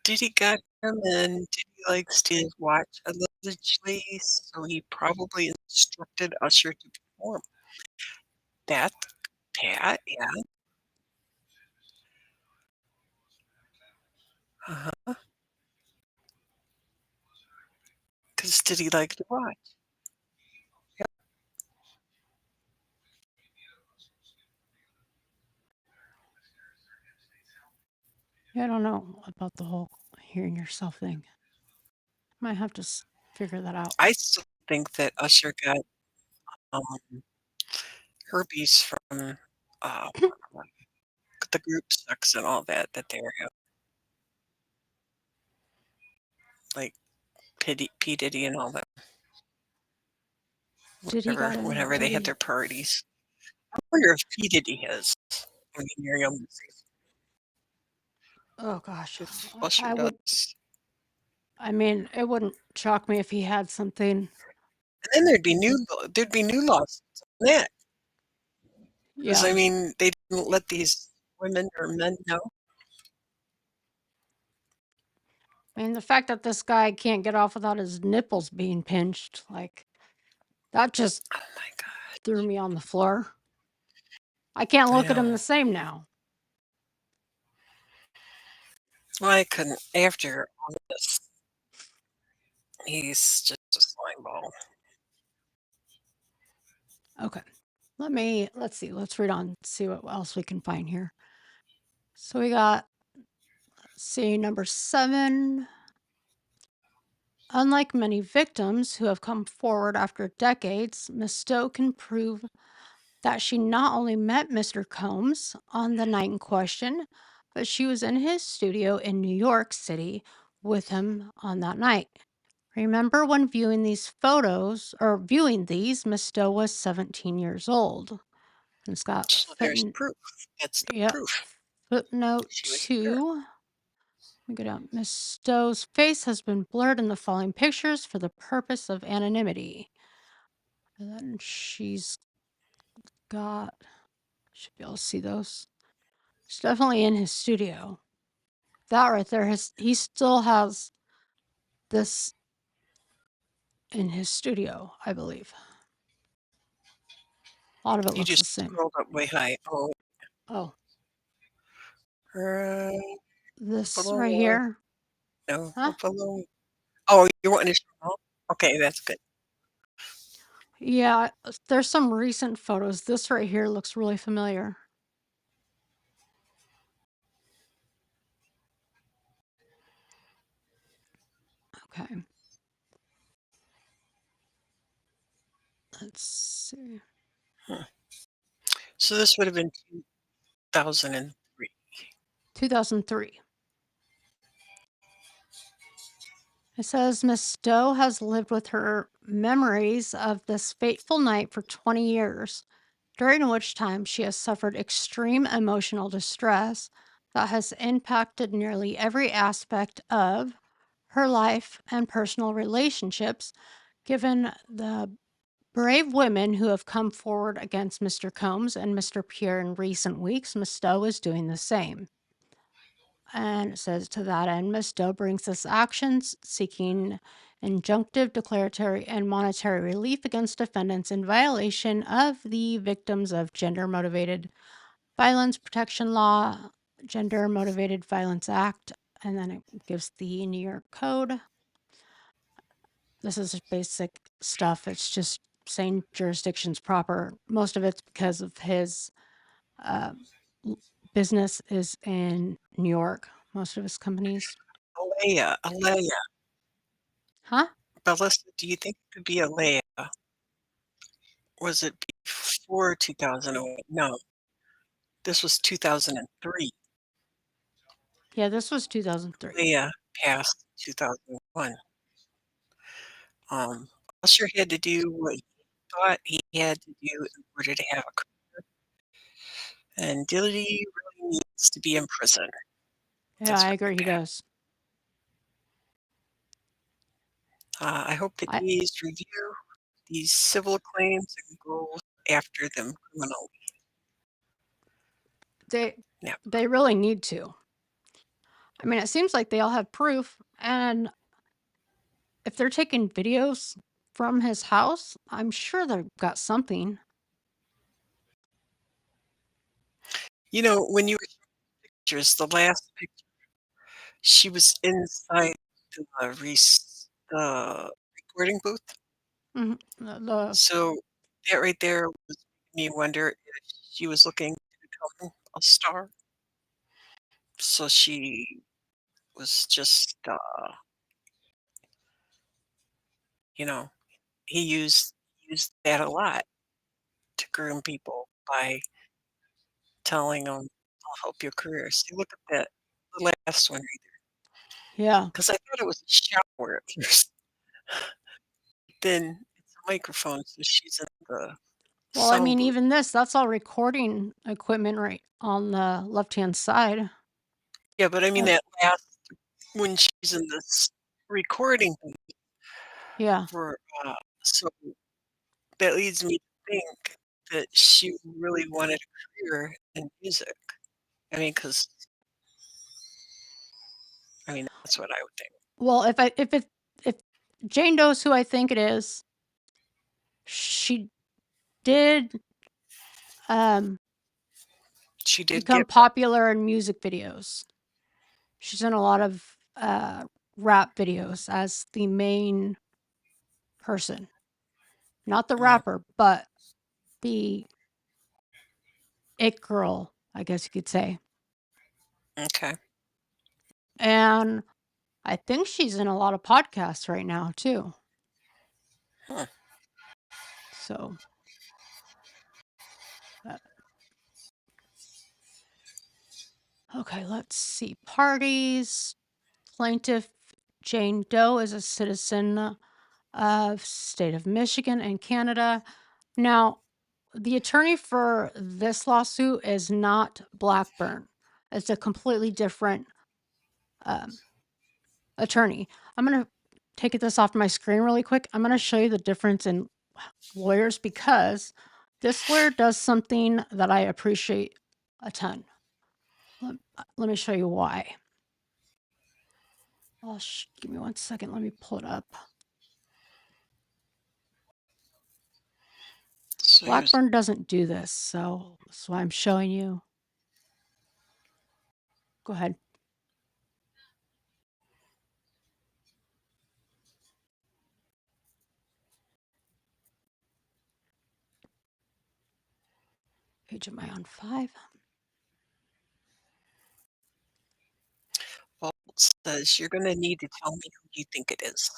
Diddy got him, and Diddy likes to watch allegedly, so he probably instructed Usher to perform. That Pat, yeah. Uh-huh. 'Cause did he like to watch? Yep. Yeah, I don't know about the whole hearing yourself thing. Might have to figure that out. I still think that Usher got, um, herpes from, uh, the group sex and all that they were having, like, P. Diddy and all that, Diddy got it whenever they had already. their parties. I wonder if P. Diddy has when you hear him, Oh gosh, if Usher I would. does. I mean, it wouldn't shock me if he had something. And then there'd be new lawsuits on that, 'cause, Yeah, I mean, they didn't let these women or men know. I mean the fact that this guy can't get off without his nipples being pinched, like that just Oh my god. threw me on the floor. I can't I look at him know. the same now. Well, I couldn't after all this, he's just a slime ball. Okay. Let's see. Let's read on, see what else we can find here. So we got, let's see, number 7. Unlike many victims who have come forward after decades, Miss Stowe can prove that she not only met Mr. Combs on the night in question, but she was in his studio in New York City with him on that night. Remember when viewing these, Miss Stowe was 17 years old. And it's got So there's proof. That's the yep, proof. footnote She was there. 2. We go down. Miss Stowe's face has been blurred in the following pictures for the purpose of anonymity. And then she's got, should be able to see those. It's definitely in his studio. That right there, he still has this in his studio, I believe. A lot of it You looks the just same. scrolled up way high. Oh, Oh, right this below right one. here. No, Huh? up below. Oh, you're wanting to scroll? Okay, that's good. Yeah, there's some recent photos. This right here looks really familiar. Okay. Let's see. Hmm. So this would have been 2003. 2003. It says Miss Stowe has lived with her memories of this fateful night for 20 years, during which time she has suffered extreme emotional distress that has impacted nearly every aspect of her life and personal relationships, given the brave women who have come forward against Mr. Combs and Mr. Pierre in recent weeks. Miss Stowe is doing the same. And it says, to that end, Ms. Doe brings this actions seeking injunctive, declaratory, and monetary relief against defendants in violation of the Victims of Gender Motivated Violence Protection Law, Gender Motivated Violence Act, and then it gives the New York Code. This is basic stuff. It's just saying jurisdiction's proper. Most of it's because of his uh, business is in New York, most of his companies. Alea. Huh? Ballista, do you think it could be Alea? Was it before 2008? No, this was 2003. Yeah, this was 2003. Alea passed 2001. Um, Usher had to do what he thought he had to do in order to have a career, and Diddy really needs to be in prison. Yeah, That's I really agree he bad. does. I hope that I these review these civil claims and go after them criminally. they Yeah. they really need to. I mean, it seems like they all have proof, and if they're taking videos from his house, I'm sure they've got something. When you were pictures, the last picture, she was inside the recording booth. Mhm. The So that right there was making me wonder if she was looking to become a star. So she was just, you know, he used that a lot to groom people by telling them, "I'll help your career." See, look at that, the last one right there. Yeah. 'Cause I thought it was a shower at first. Then it's a microphone, so she's in the Well, I sound mean, booth. even this, that's all recording equipment right on the left-hand side. Yeah, but I mean Uh, that last when she's in this recording booth yeah. for, so that leads me to think that she really wanted a career in music. I mean, 'cause that's what I would think. Well, if Jane Doe's who I think it is, she did, um, She did become get what? popular in music videos. She's in a lot of, rap videos as the main person. Not the Mm, rapper, but the it girl, I guess you could say. okay. And I think she's in a lot of podcasts right now too. Huh. So, uh, okay, let's see. Parties. Plaintiff Jane Doe is a citizen of state of Michigan and Canada. Now, the attorney for this lawsuit is not Blackburn. It's a completely different um, attorney. I'm going to take this off my screen really quick. I'm going to show you the difference in lawyers because this lawyer does something that I appreciate a ton. Let me show you why. Give me 1 second. Let me pull it up. So here's Blackburn doesn't do this, so that's why I'm showing you. Go ahead. Page am I on 5? Well, it says you're gonna need to tell me who you think it is.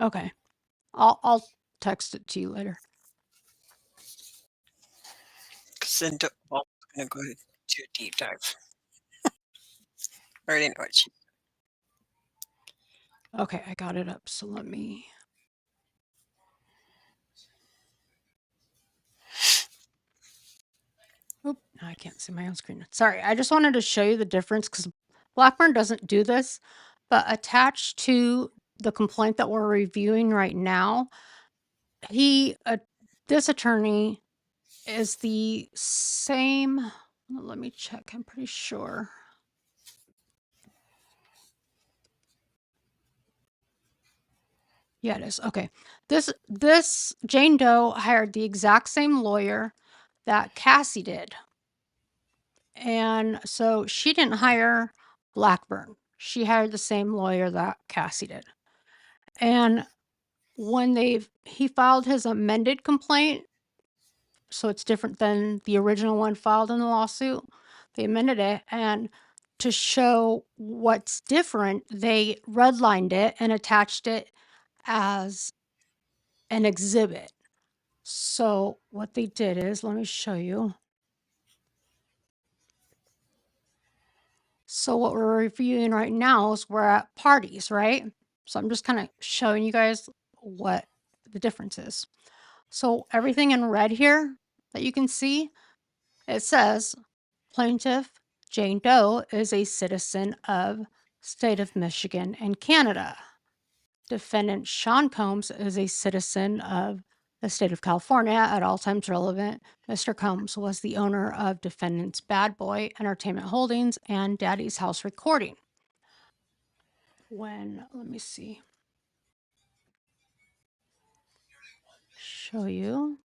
Okay. I'll text it to you later. 'Cause then well, I'm gonna go to a deep dive. I already know what she Okay, I got it up. So let me. Oop, now I can't see my own screen. Sorry, I just wanted to show you the difference because Blackburn doesn't do this, but attached to the complaint that we're reviewing right now, he, this attorney is the same. Let me check. I'm pretty sure. Yeah, it is. Okay. This Jane Doe hired the exact same lawyer that Cassie did. And so she didn't hire Blackburn. She hired the same lawyer that Cassie did. And when he filed his amended complaint, so it's different than the original one filed in the lawsuit. They amended it and to show what's different, they redlined it and attached it as an exhibit. So what they did is, let me show you. So what we're reviewing right now is we're at parties, right? So I'm just kind of showing you guys what the difference is. So everything in red here that you can see, it says plaintiff Jane Doe is a citizen of state of Michigan and Canada. Defendant Sean Combs is a citizen of the state of California at all times relevant. Mr. Combs was the owner of defendant's Bad Boy Entertainment Holdings and Daddy's House Recording. Let me see. Show you.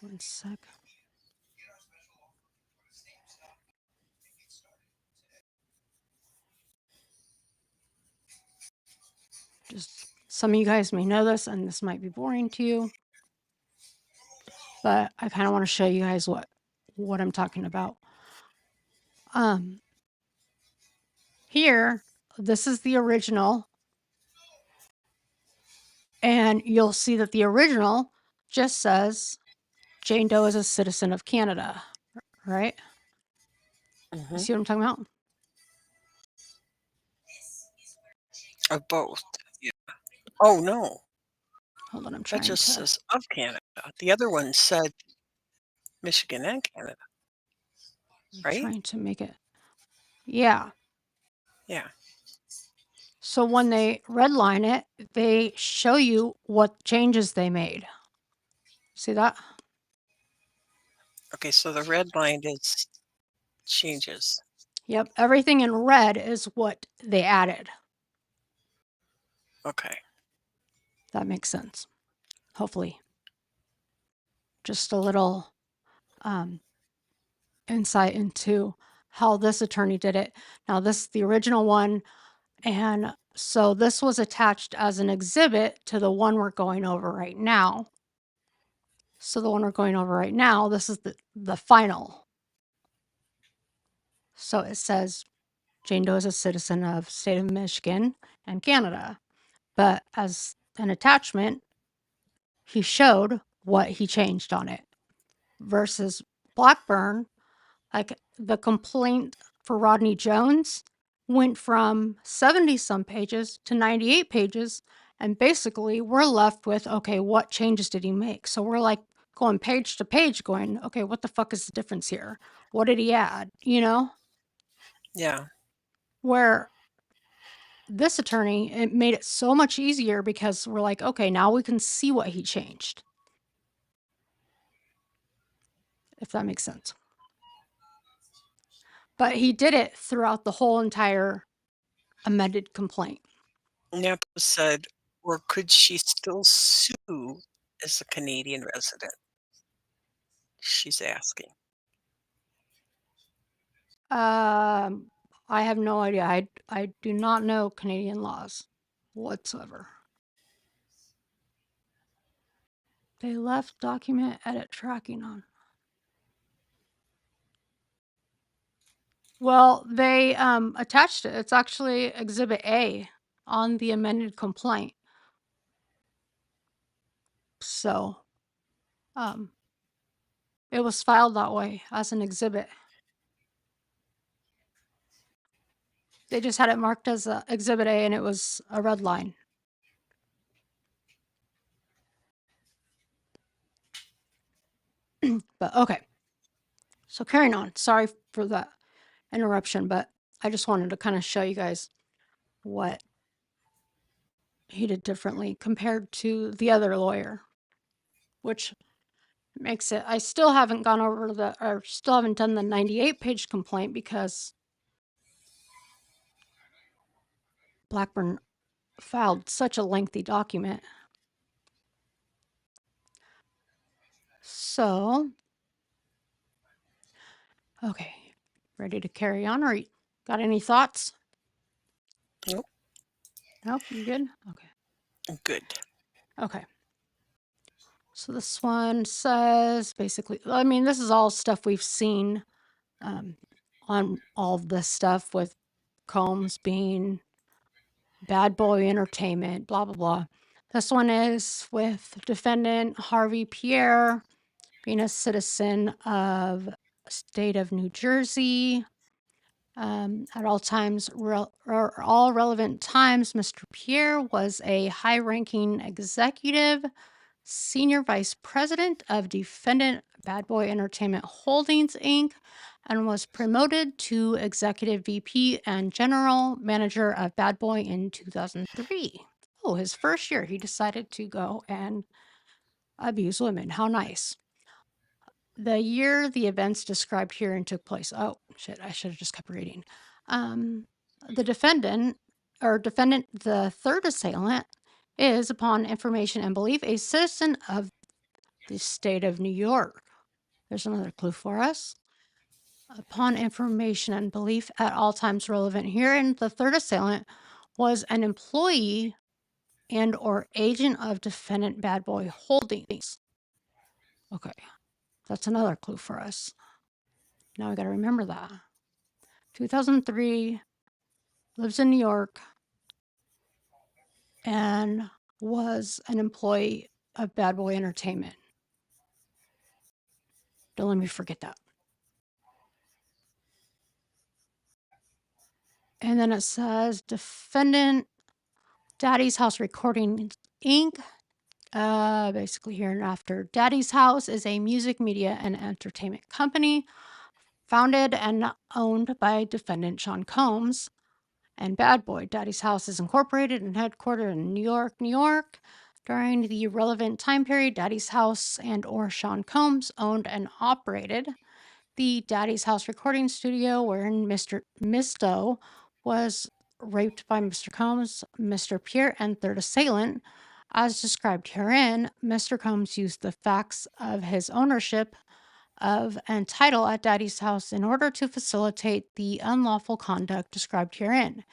1 sec. Just some of you guys may know this, and this might be boring to you, but I kind of want to show you guys what I'm talking about. Here, this is the original, and you'll see that the original just says Jane Doe is a citizen of Canada, right? You see what I'm talking about? Of both. Yeah. Oh, no. Hold on, I'm That trying just to. says of Canada. The other one said Michigan and Canada, I'm right? trying to make it. Yeah. Yeah. So when they redline it, they show you what changes they made. See that? Okay, so the red line is changes. Yep. Everything in red is what they added. Okay. That makes sense. Hopefully. Just a little insight into how this attorney did it. Now, this is the original one. And so this was attached as an exhibit to the one we're going over right now. So the one we're going over right now, this is the final. So it says Jane Doe is a citizen of state of Michigan and Canada. But as an attachment, he showed what he changed on it versus Blackburn. Like the complaint for Rodney Jones went from 70 some pages to 98 pages. And basically, we're left with, okay, what changes did he make? So we're like going page to page, going, okay, what the fuck is the difference here? What did he add? You know? Yeah. Where this attorney, it made it so much easier because we're like, okay, now we can see what he changed. If that makes sense. But he did it throughout the whole entire amended complaint. Napa said, or could she still sue as a Canadian resident? She's asking. I have no idea. I do not know Canadian laws whatsoever. They left document edit tracking on. Well, they attached it. It's actually Exhibit A on the amended complaint. So, it was filed that way as an exhibit. They just had it marked as Exhibit A, and it was a red line. But okay. So carrying on. Sorry for that interruption, but I just wanted to kind of show you guys what he did differently compared to the other lawyer, which makes it. I still haven't gone over or still haven't done the 98-page complaint because Blackburn filed such a lengthy document. So, okay, ready to carry on, or you got any thoughts? Nope. Nope, you good? Okay. Good. Okay. So this one says basically, I mean, this is all stuff we've seen on all of this stuff with Combs being bad boy entertainment, blah, blah, blah. This one is with defendant Harve Pierre being a citizen of state of New Jersey. At all times, or all relevant times, Mr. Pierre was a high-ranking executive, senior vice president of defendant Bad Boy Entertainment Holdings, Inc., and was promoted to executive VP and general manager of Bad Boy in 2003. Oh, his first year, he decided to go and abuse women. How nice. The year the events described herein took place. Oh, shit, I should have just kept reading. The defendant, the third assailant, is, upon information and belief, a citizen of the state of New York. There's another clue for us. Upon information and belief at all times relevant herein, the third assailant was an employee and or agent of defendant Bad Boy Holdings. Okay, that's another clue for us. Now we got to remember that. 2003, lives in New York, and was an employee of Bad Boy Entertainment. Don't let me forget that. And then it says defendant Daddy's House Recordings Inc. Basically here and after. Daddy's House is a music, media, and entertainment company founded and owned by defendant Sean Combs. And Bad Boy, Daddy's House is incorporated and headquartered in New York, New York. During the relevant time period, Daddy's House and or Sean Combs owned and operated the Daddy's House recording studio wherein Mr. Misto was raped by Mr. Combs, Mr. Pierre, and third assailant. As described herein, Mr. Combs used the facts of his ownership of and title at Daddy's House in order to facilitate the unlawful conduct described herein.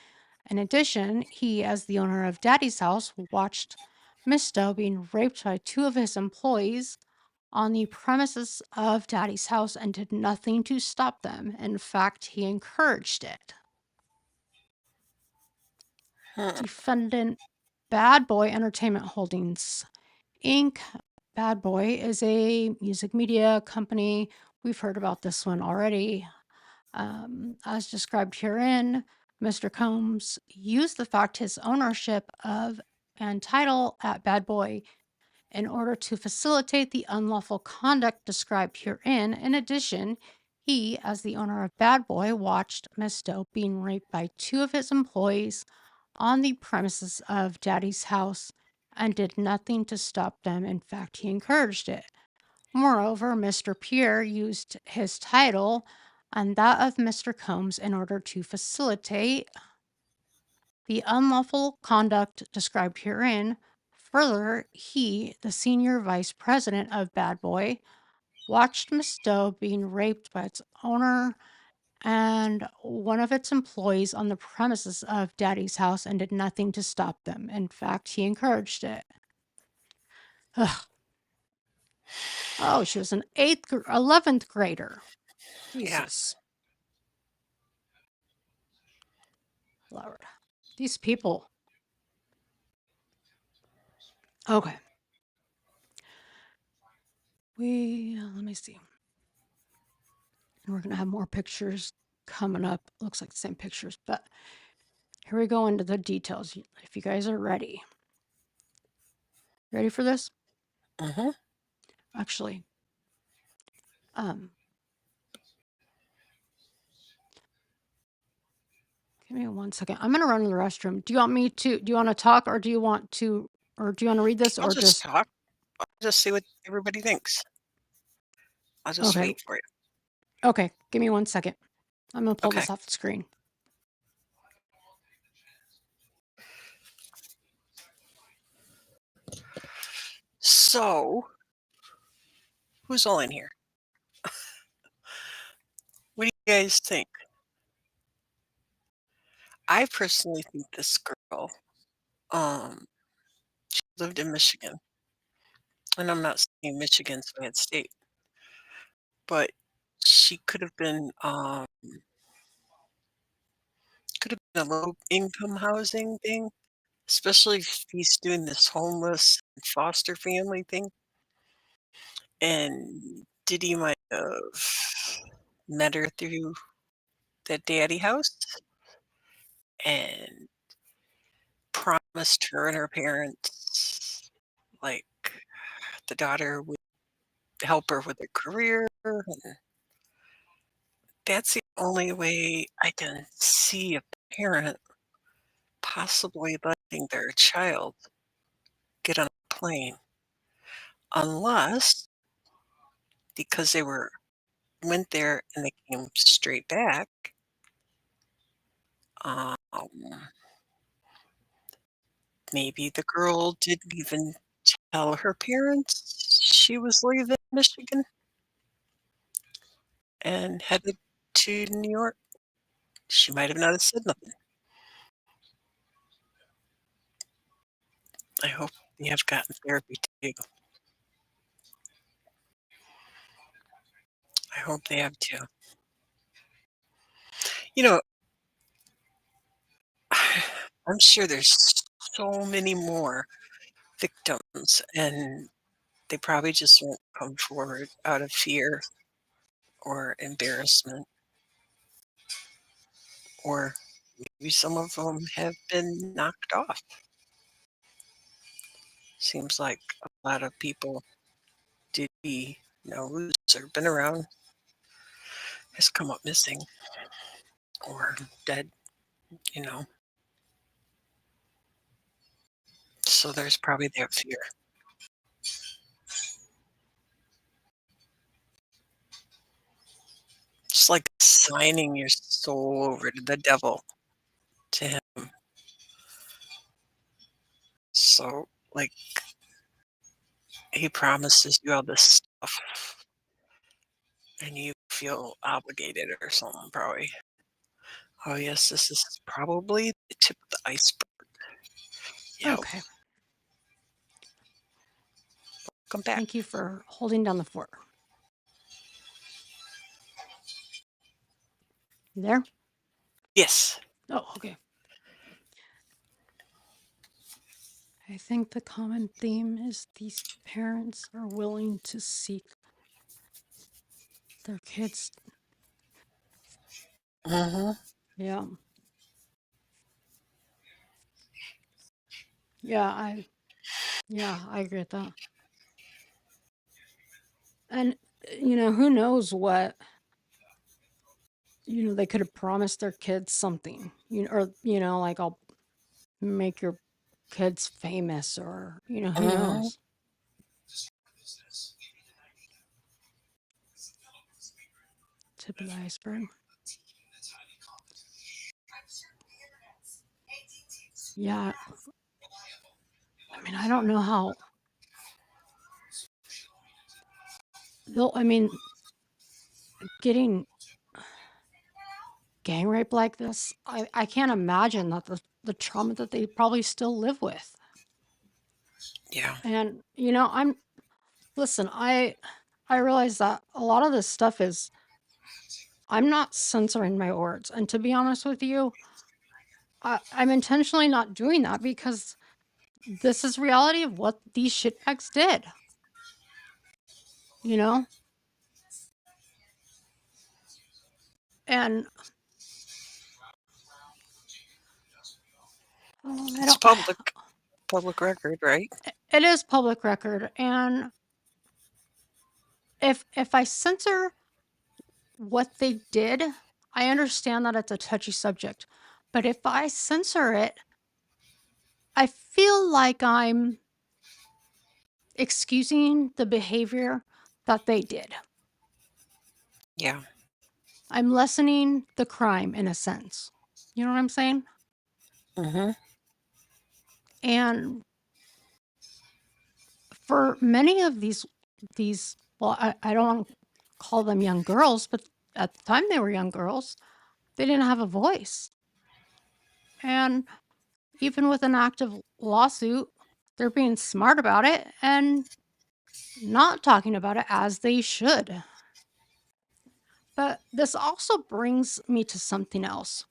In addition, he, as the owner of Daddy's House, watched Misto being raped by two of his employees on the premises of Daddy's House and did nothing to stop them. In fact, he encouraged it. Defendant Bad Boy Entertainment Holdings Inc. Bad Boy is a music media company. We've heard about this one already. As described herein, Mr. Combs used the fact his ownership of and title at Bad Boy in order to facilitate the unlawful conduct described herein. In addition, he, as the owner of Bad Boy, watched Misto being raped by two of his employees on the premises of Daddy's House and did nothing to stop them. In fact, he encouraged it. Moreover, Mr. Pierre used his title and that of Mr. Combs in order to facilitate the unlawful conduct described herein. Further, he, the senior vice president of Bad Boy, watched Misto being raped by its owner and one of its employees on the premises of Daddy's House and did nothing to stop them. In fact, he encouraged it. Ugh. Oh, she was an 11th grader. Jesus. Lord. These people. Okay. Let me see. And we're going to have more pictures coming up. Looks like the same pictures, but here we go into the details. If you guys are ready. Ready for this? Mm-hmm. Actually, give me 1 second. I'm going to run to the restroom. Do you want to talk or do you want to read this I'll or just talk. I'll just see what everybody thinks. I'll just Okay. wait for you. Okay. Give me 1 second. I'm going to pull Okay. this off the screen. So, who's all in here? What do you guys think? I personally think this girl, she lived in Michigan. And I'm not saying Michigan's a bad state, but she could have been a low income housing thing, especially if he's doing this homeless and foster family thing. And Diddy might have met her through that daddy house and promised her and her parents, like, the daughter would help her with her career. And that's the only way I can see a parent possibly letting their child get on a plane, unless because they went there and they came straight back. Um, maybe the girl didn't even tell her parents she was leaving Michigan and headed to New York. She might have not have said nothing. I hope they have gotten therapy too. I hope they have too. You know, I'm sure there's so many more victims, and they probably just won't come forward out of fear or embarrassment, or maybe some of them have been knocked off. Seems like a lot of people Diddy knows or been around has come up missing or dead, you know. So there's probably that fear. It's like signing your soul over to the devil, to him. So, like, he promises you all this stuff, and you feel obligated or something, probably. Oh, yes, this is probably the tip of the iceberg. Yep. Okay. Come back. Thank you for holding down the fort. You there? Yes. Oh, okay. I think the common theme is these parents are willing to seek their kids. Mm-hmm. Yeah. I agree with that. And who knows what, they could have promised their kids something, or like, I'll make your kids famous, or who Mm-hmm. knows. Tip of the iceberg. Yeah. I mean, I don't know how getting gang rape like this, I can't imagine that the trauma that they probably still live with. Yeah. And listen, I realize that a lot of this stuff is, I'm not censoring my words, and to be honest with you, I'm intentionally not doing that because this is reality of what these shitbags did. And I It's don't. public record, right? It is public record, and if I censor what they did, I understand that it's a touchy subject. But if I censor it, I feel like I'm excusing the behavior that they did. Yeah. I'm lessening the crime in a sense. You know what I'm saying? Mm-hmm. And for many of these, well, I don't want to call them young girls, but at the time they were young girls, they didn't have a voice. And even with an active lawsuit, they're being smart about it and not talking about it as they should. But this also brings me to something else.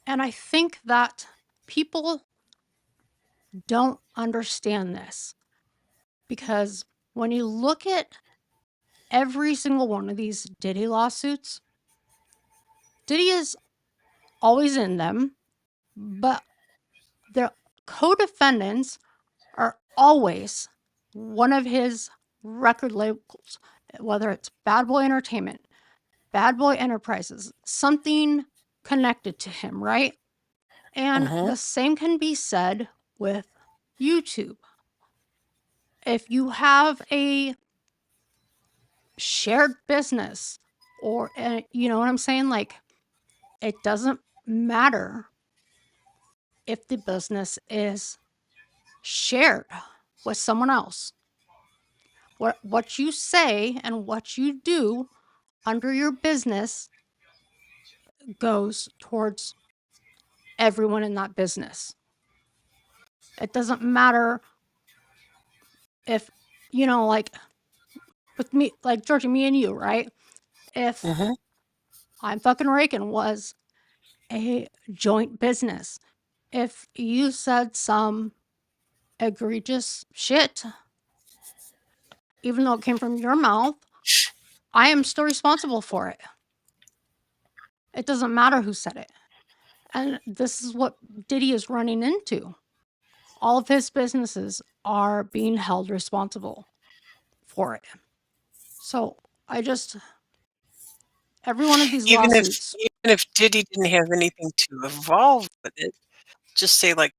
And I think that people don't understand this because when you look at every single one of these Diddy lawsuits, Diddy is always in them, but the co-defendants are always one of his record labels, whether it's Bad Boy Entertainment, Bad Boy Enterprises, something connected to him, right? And Mm-hmm. the same can be said with YouTube. If you have a shared business, or, you know what I'm saying? Like, it doesn't matter if the business is shared with someone else. What you say and what you do under your business goes towards everyone in that business. It doesn't matter if, like with me, like Georgie, me and you, right? If Mhm. I'm fucking raking was a joint business, if you said some egregious shit, even though it came from your mouth, I am still responsible for it. It doesn't matter who said it. And this is what Diddy is running into. All of his businesses are being held responsible for it. So every one of these Even if lawsuits, even if Diddy didn't have anything to evolve with it, just say like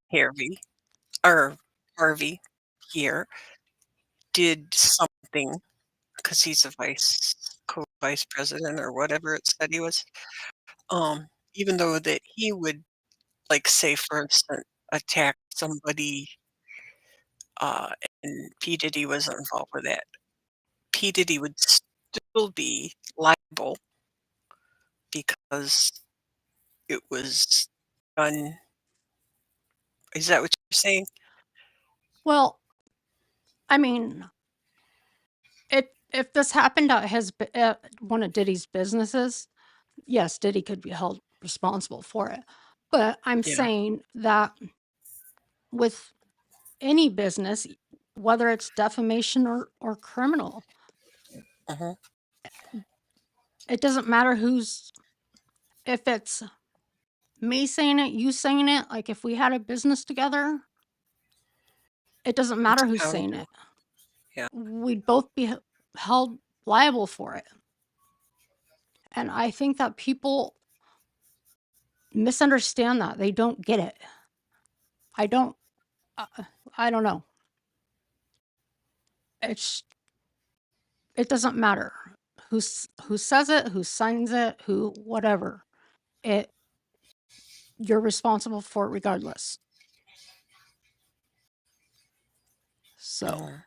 Harvey Pierre did something because he's a co-vice president or whatever it said he was. Even though that he would, like, say, for instance, attack somebody, uh, and P. Diddy was involved with that, P. Diddy would still be liable because it was done. Is that what you're saying? well, I mean, if this happened at one of Diddy's businesses, yes, Diddy could be held responsible for it. But I'm Yeah. saying that with any business, whether it's defamation or criminal, Mhm. it doesn't matter if it's me saying it, you saying it, like if we had a business together, it doesn't It's matter who's saying accountable. it. Yeah. We'd both be held liable for it. And I think that people misunderstand that. They don't get it. I don't uh, I don't know. It doesn't matter who says it, who signs it, who whatever. It You're responsible for it regardless. So, Mhm.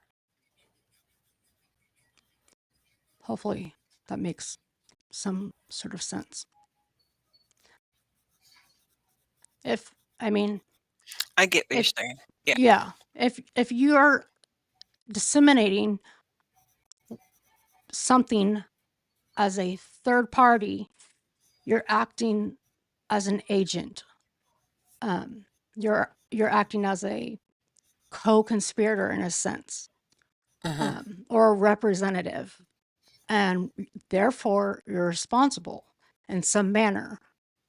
hopefully that makes some sort of sense. If I mean, I get what you're if saying. Yeah. yeah, if you're disseminating something as a third party, you're acting as an agent. You're acting as a co-conspirator in a sense, Mhm. or a representative, and therefore you're responsible in some manner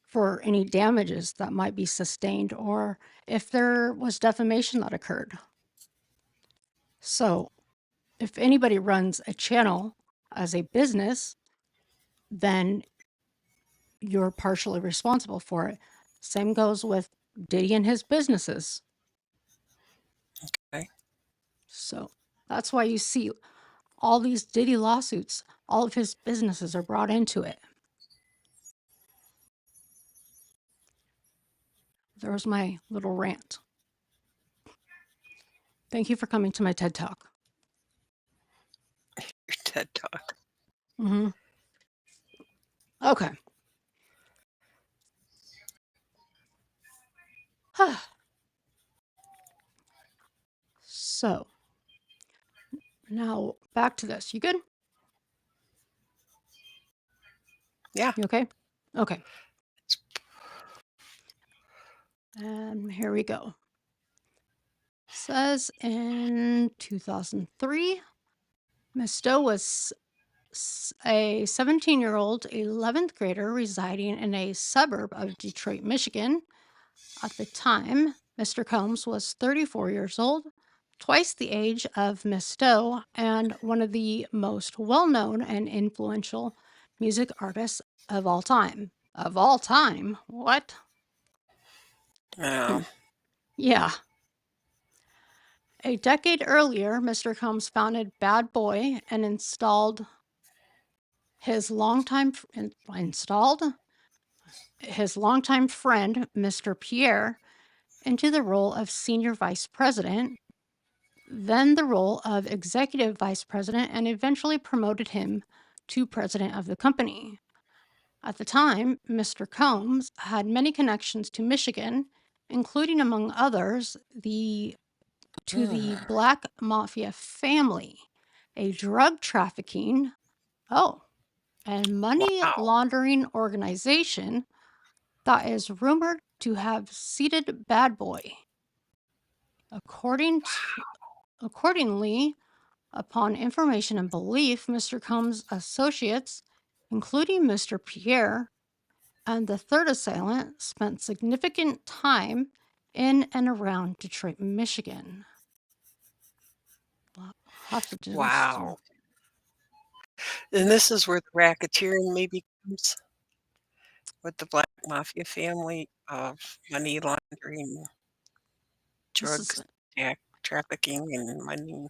for any damages that might be sustained or if there was defamation that occurred. So, if anybody runs a channel as a business, then you're partially responsible for it. Same goes with Diddy and his businesses. Okay. So, that's why you see all these Diddy lawsuits, all of his businesses are brought into it. There was my little rant. Thank you for coming to my TED Talk. Your TED Talk. Hmm. Okay. So, now back to this. You good? Yeah. You okay? Okay. Here we go. Says in 2003, Misto was a 17-year-old 11th grader residing in a suburb of Detroit, Michigan. At the time, Mr. Combs was 34 years old, twice the age of Misto, and one of the most well-known and influential music artists of all time. Of all time? What? Yeah. Yeah. A decade earlier, Mr. Combs founded Bad Boy and his longtime installed his longtime friend, Mr. Pierre, into the role of senior vice president, then the role of executive vice president, and eventually promoted him to president of the company. At the time, Mr. Combs had many connections to Michigan, including, among others, the Mm, Black Mafia family, a drug trafficking, oh, and money wow. laundering organization that is rumored to have seeded Bad Boy. Accordingly, upon information and belief, Mr. Combs' associates, including Mr. Pierre and the third assailant, spent significant time in and around Detroit, Michigan. I'll have to do some. Wow. And this is where the racketeering maybe comes with the Black Mafia family of money laundering, This is, drugs, trafficking, and money.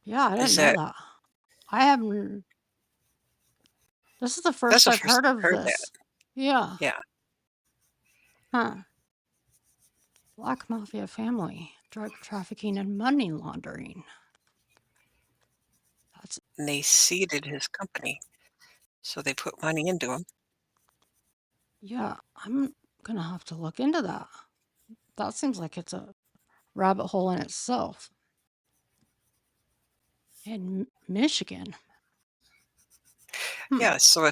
yeah, I Is didn't know that that. I haven't, this is the that's first the I've first heard I've of heard that. this. Yeah, Yeah, huh. Black Mafia family, drug trafficking and money laundering. That's, and they seeded his company, so they put money into him. yeah, I'm gonna have to look into that. That seems like it's a rabbit hole in itself. In Michigan. Hmm. Yeah, so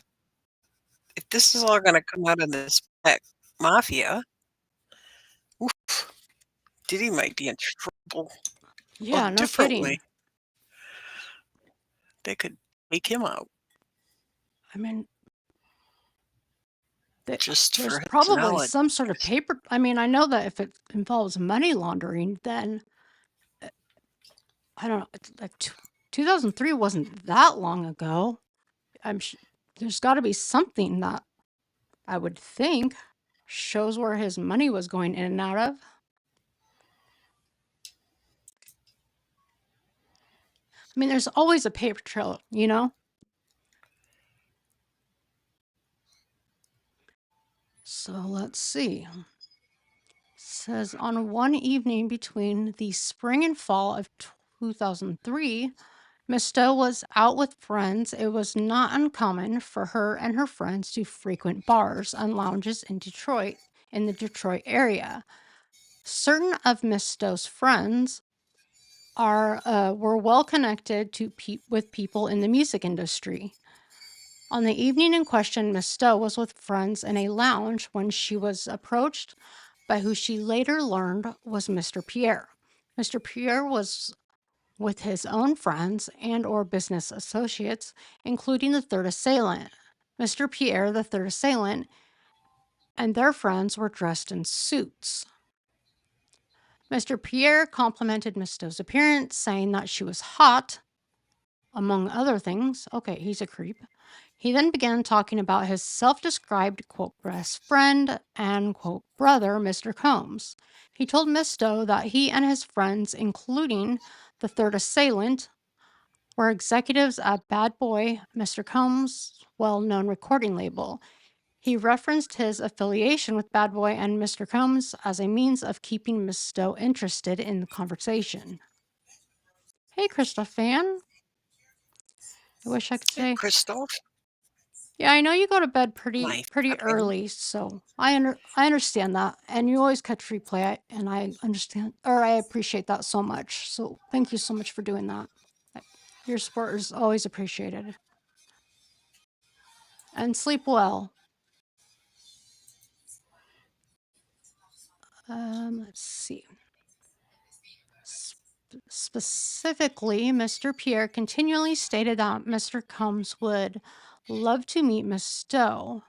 if this is all gonna come out of this Black Mafia, oof, Diddy might be in trouble a Yeah, no different kidding. way. They could take him out I mean, th just there's for his probably knowledge. some sort of paper. I mean, I know that if it involves money laundering, then uh, I don't know. It's like 2003 wasn't that long ago. There's got to be something that I would think shows where his money was going in and out of. I mean, there's always a paper trail, you know? So let's see. Says on one evening between the spring and fall of 2003, Miss Stowe was out with friends. It was not uncommon for her and her friends to frequent bars and lounges in the Detroit area. Certain of Miss Stowe's friends were well connected with people in the music industry. On the evening in question, Miss Stowe was with friends in a lounge when she was approached by who she later learned was Mr. Pierre. Mr. Pierre was with his own friends and or business associates, including the third assailant. Mr. Pierre, the third assailant, and their friends were dressed in suits. Mr. Pierre complimented Miss Stowe's appearance, saying that she was hot, among other things. Okay, he's a creep. He then began talking about his self-described, quote, best friend and, quote, brother, Mr. Combs. He told Miss Stowe that he and his friends, including the third assailant, were executives at Bad Boy, Mr. Combs' well-known recording label. He referenced his affiliation with Bad Boy and Mr. Combs as a means of keeping Miss Stowe interested in the conversation. Hey, Krista fan. I wish I could Hey, say. Christoph, Yeah, I know you go to bed pretty my pretty friend. early, so I understand that, and you always catch replay, and I understand or I appreciate that so much. So thank you so much for doing that. Your support is always appreciated. And sleep well. Let's see. Specifically, Mr. Pierre continually stated that Mr. Combs would love to meet Miss Stowe.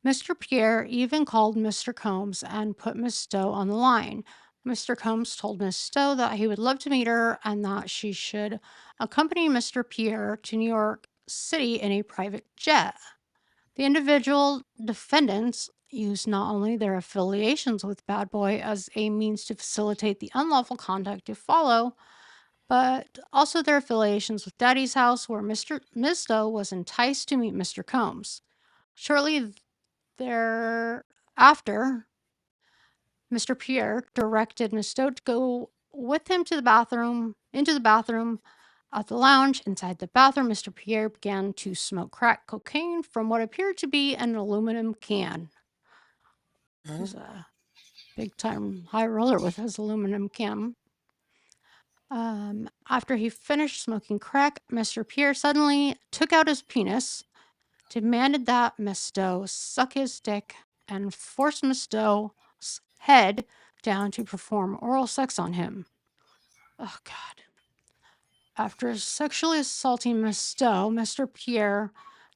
Mr. Pierre even called Mr. Combs and put Miss Stowe on the line. Mr. Combs told Miss Stowe that he would love to meet her and that she should accompany Mr. Pierre to New York City in a private jet. The individual defendants used not only their affiliations with Bad Boy as a means to facilitate the unlawful conduct to follow, but also their affiliations with Daddy's House, where Ms. Stowe was enticed to meet Mr. Combs. Shortly thereafter, Mr. Pierre directed Miss Stowe to go with him into the bathroom. At the lounge inside the bathroom, Mr. Pierre began to smoke crack cocaine from what appeared to be an aluminum can. He's Mhm. a big time high roller with his aluminum can. After he finished smoking crack, Mr. Pierre suddenly took out his penis, demanded that Miss Doe suck his dick, and forced Miss Doe's head down to perform oral sex on him. Oh, God. After sexually assaulting Miss Doe, Mr. Pierre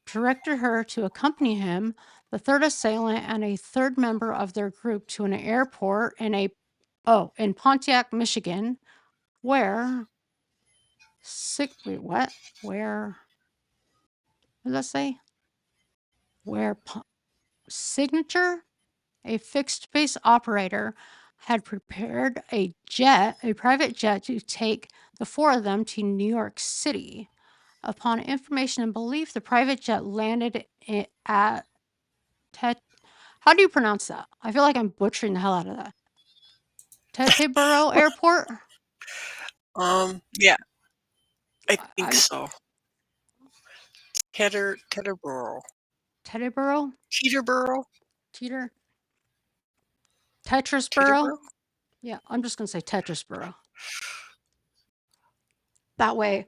directed her to accompany him, the third assailant, and a third member of their group to an airport in Pontiac, Michigan, where wait, what? Where what does that say? Where Signature, a fixed base operator, had prepared a private jet to take the four of them to New York City. Upon information and belief, the private jet landed at how do you pronounce that? I feel like I'm butchering the hell out of that. Teterboro Airport? Yeah, I I, think I'm so. Teterboro. Teterboro? Teterboro? Teeter? Tetrisboro? Teterboro? Yeah, I'm just going to say Tetrisboro. That way,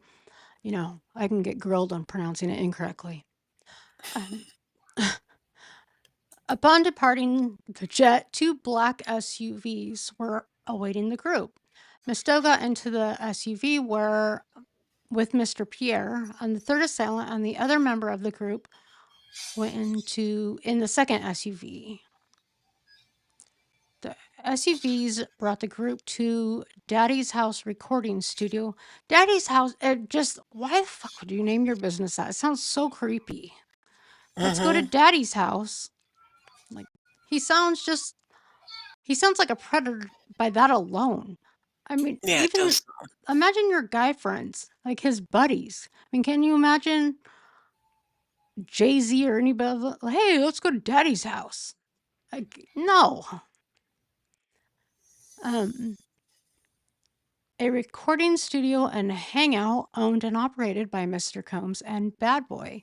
I can get grilled on pronouncing it incorrectly. Um, Upon departing the jet, two black SUVs were awaiting the group. Miss Doe got into the SUV with Mr. Pierre, and the third assailant and the other member of the group went in the second SUV. The SUVs brought the group to Daddy's House recording studio. Daddy's House, why the fuck would you name your business that? It sounds so creepy. Let's go to Mhm. Daddy's house. Like, he sounds like a predator by that alone. I mean, Yeah, it even does. imagine your guy friends, like his buddies. I mean, can you imagine Jay-Z or anybody? Hey, let's go to Daddy's house. Like, no. Um, a recording studio and hangout owned and operated by Mr. Combs and Bad Boy.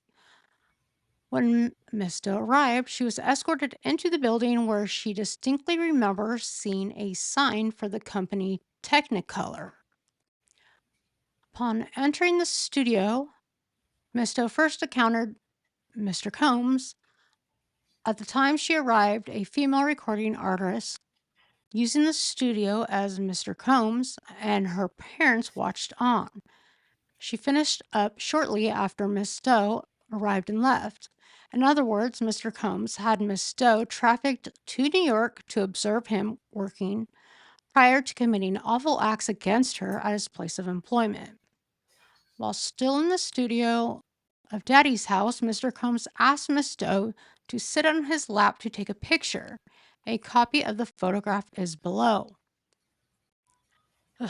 When Miss Doe arrived, she was escorted into the building where she distinctly remembers seeing a sign for the company Technicolor. Upon entering the studio, Miss Doe first encountered Mr. Combs. At the time she arrived, a female recording artist using the studio as Mr. Combs and her parents watched on. She finished up shortly after Miss Doe arrived and left. In other words, Mr. Combs had Miss Doe trafficked to New York to observe him working prior to committing awful acts against her at his place of employment. While still in the studio of Daddy's house, Mr. Combs asked Miss Doe to sit on his lap to take a picture. A copy of the photograph is below. Ugh.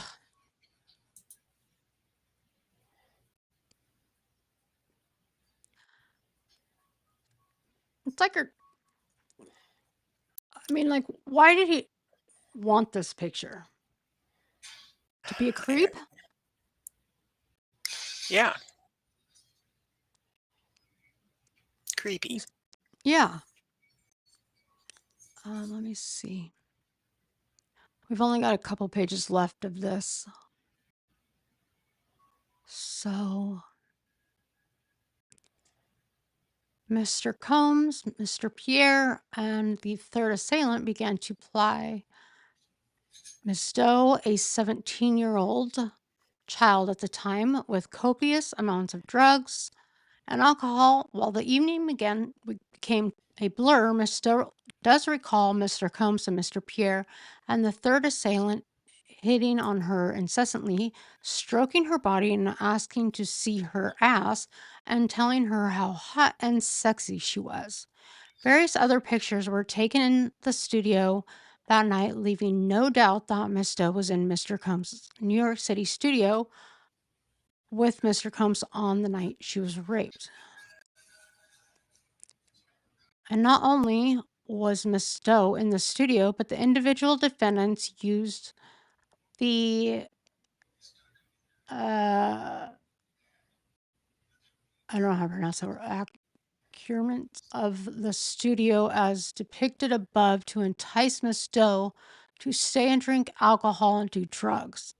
It's like why did he want this picture? To be a creep? Yeah, creepy. Yeah. Let me see. We've only got a couple pages left of this. So, Mr. Combs, Mr. Pierre, and the third assailant began to ply Miss Doe, a 17-year-old child at the time, with copious amounts of drugs and alcohol. While the evening became a blur, Miss Doe does recall Mr. Combs and Mr. Pierre and the third assailant hitting on her incessantly, stroking her body and asking to see her ass, and telling her how hot and sexy she was. Various other pictures were taken in the studio that night, leaving no doubt that Miss Doe was in Mr. Combs' New York City studio with Mr. Combs on the night she was raped. And not only was Miss Doe in the studio, but the individual defendants used the uh, I don't know how to pronounce that word, accoutrements of the studio as depicted above to entice Miss Doe to stay and drink alcohol and do drugs.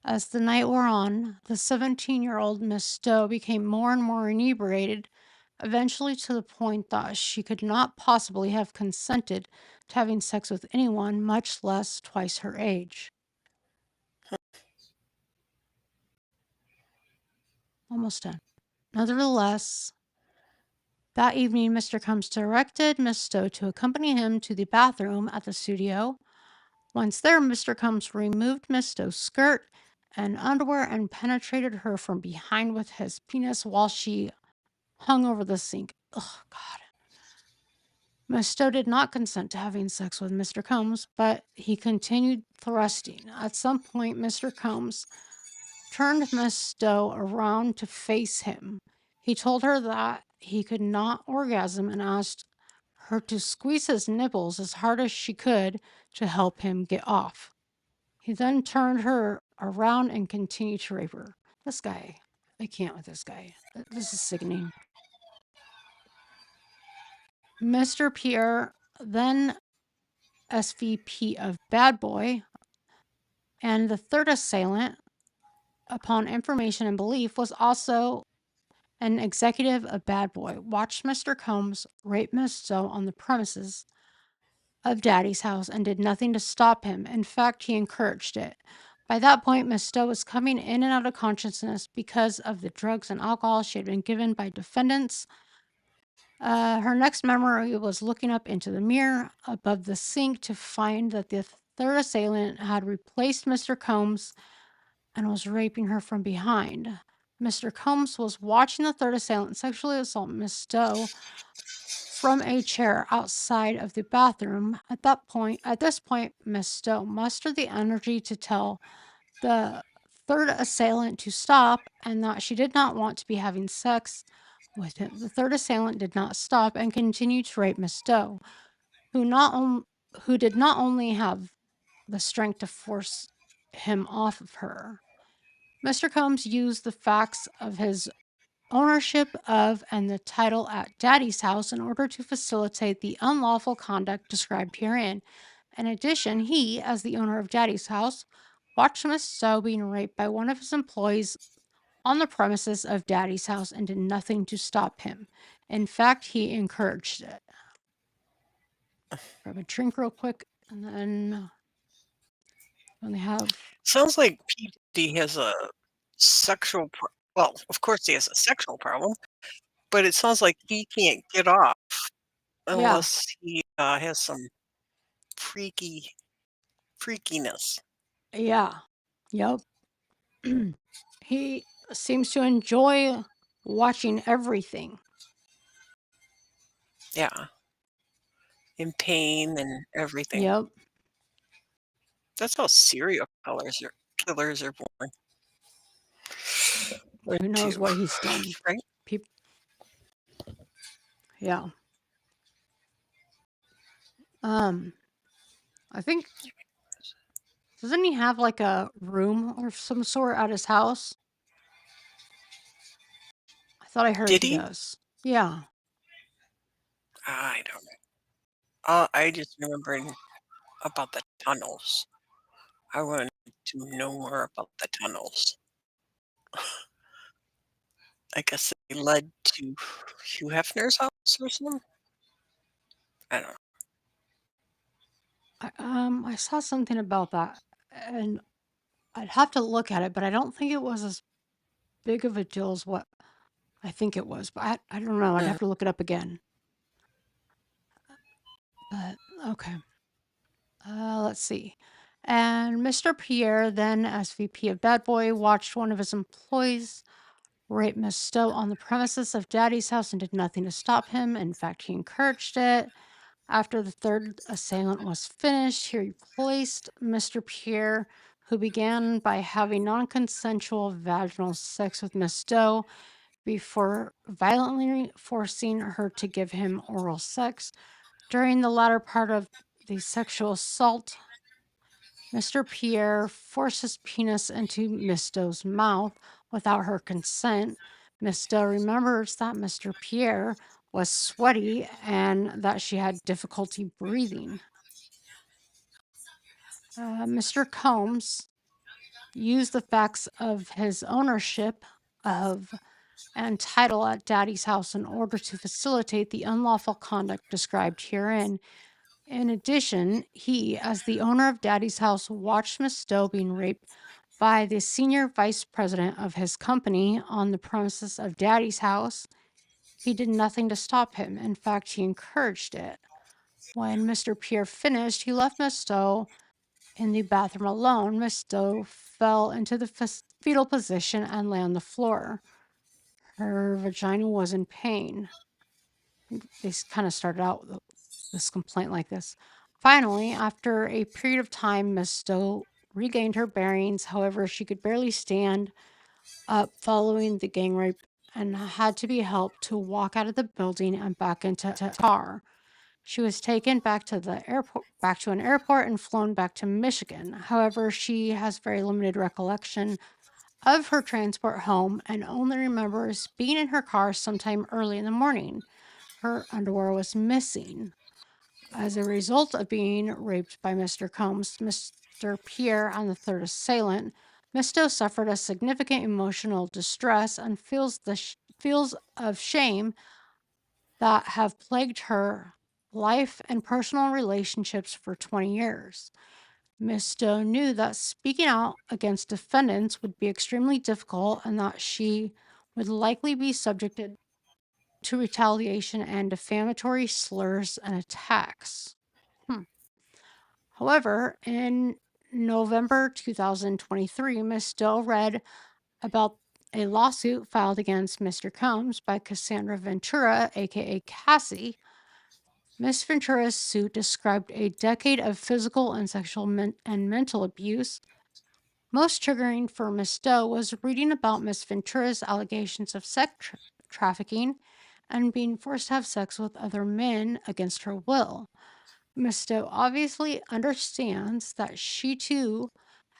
As the night wore on, the 17-year-old Miss Doe became more and more inebriated, eventually to the point that she could not possibly have consented to having sex with anyone, much less twice her age. Almost done. Nevertheless, that evening, Mr. Combs directed Miss Stowe to accompany him to the bathroom at the studio. Once there, Mr. Combs removed Miss Stowe's skirt and underwear and penetrated her from behind with his penis while she hung over the sink. Oh, God. Miss Stowe did not consent to having sex with Mr. Combs, but he continued thrusting. At some point, Mr. Combs turned Miss Stowe around to face him. He told her that he could not orgasm and asked her to squeeze his nipples as hard as she could to help him get off. He then turned her around and continued to rape her. This guy, I can't with this guy. This is sickening. Mr. Pierre, then SVP of Bad Boy, and the third assailant, upon information and belief, was also an executive of Bad Boy, watched Mr. Combs rape Miss Stowe on the premises of Daddy's house and did nothing to stop him. In fact, he encouraged it. By that point, Miss Stowe was coming in and out of consciousness because of the drugs and alcohol she had been given by defendants. Her next memory was looking up into the mirror above the sink to find that the third assailant had replaced Mr. Combs and was raping her from behind. Mr. Combs was watching the third assailant sexually assault Miss Stowe from a chair outside of the bathroom. At this point, Miss Stowe mustered the energy to tell the third assailant to stop and that she did not want to be having sex with him. The third assailant did not stop and continued to rape Miss Stowe, who did not only have the strength to force him off of her. Mr. Combs used the facts of his ownership of and the title at Daddy's house in order to facilitate the unlawful conduct described herein. In addition, he, as the owner of Daddy's house, watched Miss Stowe being raped by one of his employees on the premises of Daddy's house and did nothing to stop him. In fact, he encouraged it. Grab a drink real quick, and then when they have... Sounds like PD has a sexual well, of course he has a sexual problem, but it sounds like he can't get off unless he has some freakiness. Yeah. Yep. He seems to enjoy watching everything. Yeah. In pain and everything. Yep. That's how serial killers are born. Who knows what he's done? Right? Yeah. I think, doesn't he have like a room or some sort at his house? I thought I heard Did he he? does. Yeah. I don't know. I just remembered about the tunnels. I wanted to know more about the tunnels. I guess they led to Hugh Hefner's house or something. I don't know. I saw something about that, and I'd have to look at it, but I don't think it was as big of a deal as what I think it was. But I don't know. I'd have to look it up again. But okay. Let's see. And Mr. Pierre, then SVP of Bad Boy, watched one of his employees rape Miss Stowe on the premises of Daddy's house and did nothing to stop him. In fact, he encouraged it. After the third assailant was finished, he replaced Mr. Pierre, who began by having non-consensual vaginal sex with Miss Stowe before violently forcing her to give him oral sex. During the latter part of the sexual assault, Mr. Pierre forced his penis into Miss Doe's mouth without her consent. Miss Doe remembers that Mr. Pierre was sweaty and that she had difficulty breathing. Mr. Combs used the facts of his ownership of and title at Daddy's house in order to facilitate the unlawful conduct described herein. In addition, he, as the owner of Daddy's house, watched Miss Doe being raped by the senior vice president of his company on the premises of Daddy's house. He did nothing to stop him. In fact, he encouraged it. When Mr. Pierre finished, he left Miss Doe in the bathroom alone. Miss Doe fell into the fetal position and lay on the floor. Her vagina was in pain. They kind of started out with this complaint like this. Finally, after a period of time, Miss Doe regained her bearings. However, she could barely stand up following the gang rape and had to be helped to walk out of the building and back into a car. She was taken back to an airport and flown back to Michigan. However, she has very limited recollection of her transport home and only remembers being in her car sometime early in the morning. Her underwear was missing. As a result of being raped by Mr. Combs, Mr. Pierre, and the third assailant, Miss Doe suffered a significant emotional distress and feels of shame that have plagued her life and personal relationships for 20 years. Miss Doe knew that speaking out against defendants would be extremely difficult and that she would likely be subjected to retaliation and defamatory slurs and attacks. However, in November 2023, Miss Doe read about a lawsuit filed against Mr. Combs by Cassandra Ventura, aka Cassie. Miss Ventura's suit described a decade of physical and sexual and mental abuse. Most triggering for Miss Doe was reading about Miss Ventura's allegations of sex trafficking and being forced to have sex with other men against her will. Miss Doe obviously understands that she too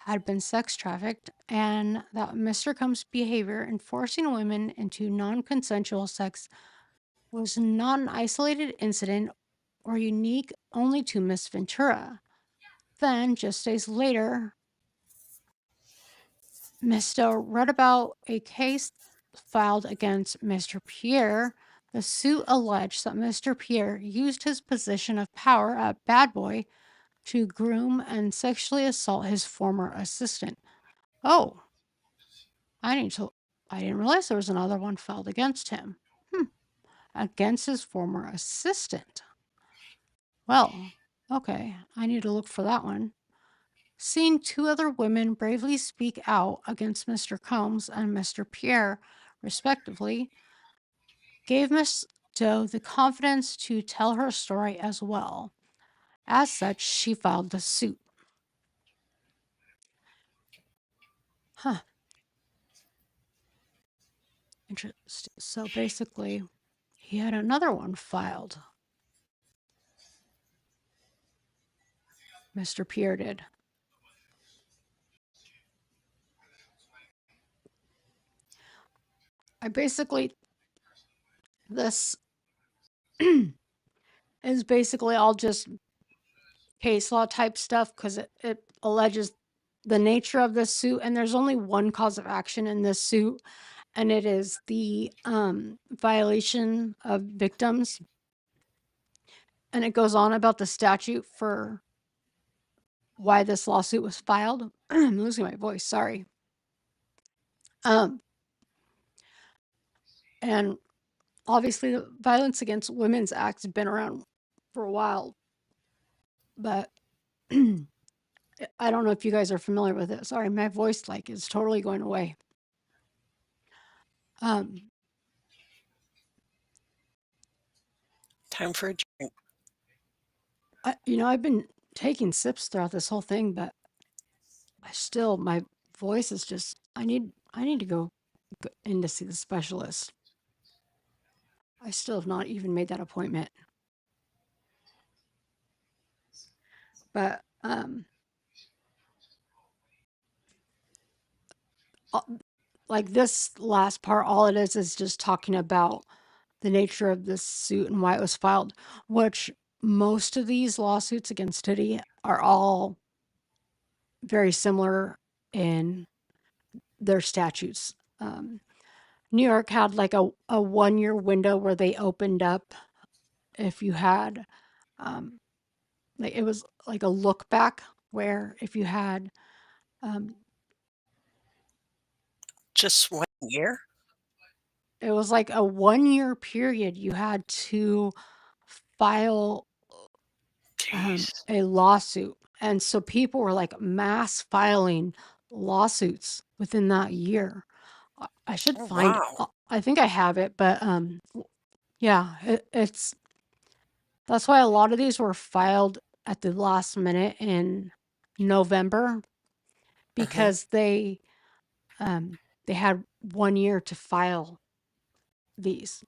had been sex trafficked and that Mr. Combs' behavior in forcing women into non consensual sex was not an isolated incident or unique only to Miss Ventura. Then, just days later, Miss Doe read about a case filed against Mr. Pierre. The suit alleged that Mr. Pierre used his position of power at Bad Boy to groom and sexually assault his former assistant. Oh, I didn't realize there was another one filed against him. Against his former assistant. Well, okay, I need to look for that one. Seeing two other women bravely speak out against Mr. Combs and Mr. Pierre, respectively, gave Miss Doe the confidence to tell her story as well. As such, she filed the suit. Interesting. So basically, he had another one filed. Mr. Pierre did. This is basically all just case law type stuff because it alleges the nature of this suit, and there's only one cause of action in this suit, and it is the violation of victims. And it goes on about the statute for why this lawsuit was filed. I'm losing my voice, sorry. And obviously, the Violence Against Women's Act has been around for a while, but I don't know if you guys are familiar with it. Sorry, my voice is totally going away. Time for a drink. I've been taking sips throughout this whole thing, but my voice is just. I need to go in to see the specialist. I still have not even made that appointment. But like this last part, all it is just talking about the nature of this suit and why it was filed, which most of these lawsuits against Diddy are all very similar in their statutes. New York had like a 1 year window where they opened up if you had, um, like it was like a look back where if you had, um, Just 1 year? it was like a 1 year period you had to file Jeez. a lawsuit. And so people were like mass filing lawsuits within that year. I should Oh, find, wow. I think I have it, but yeah, that's why a lot of these were filed at the last minute in November Mhm. because they had 1 year to file these.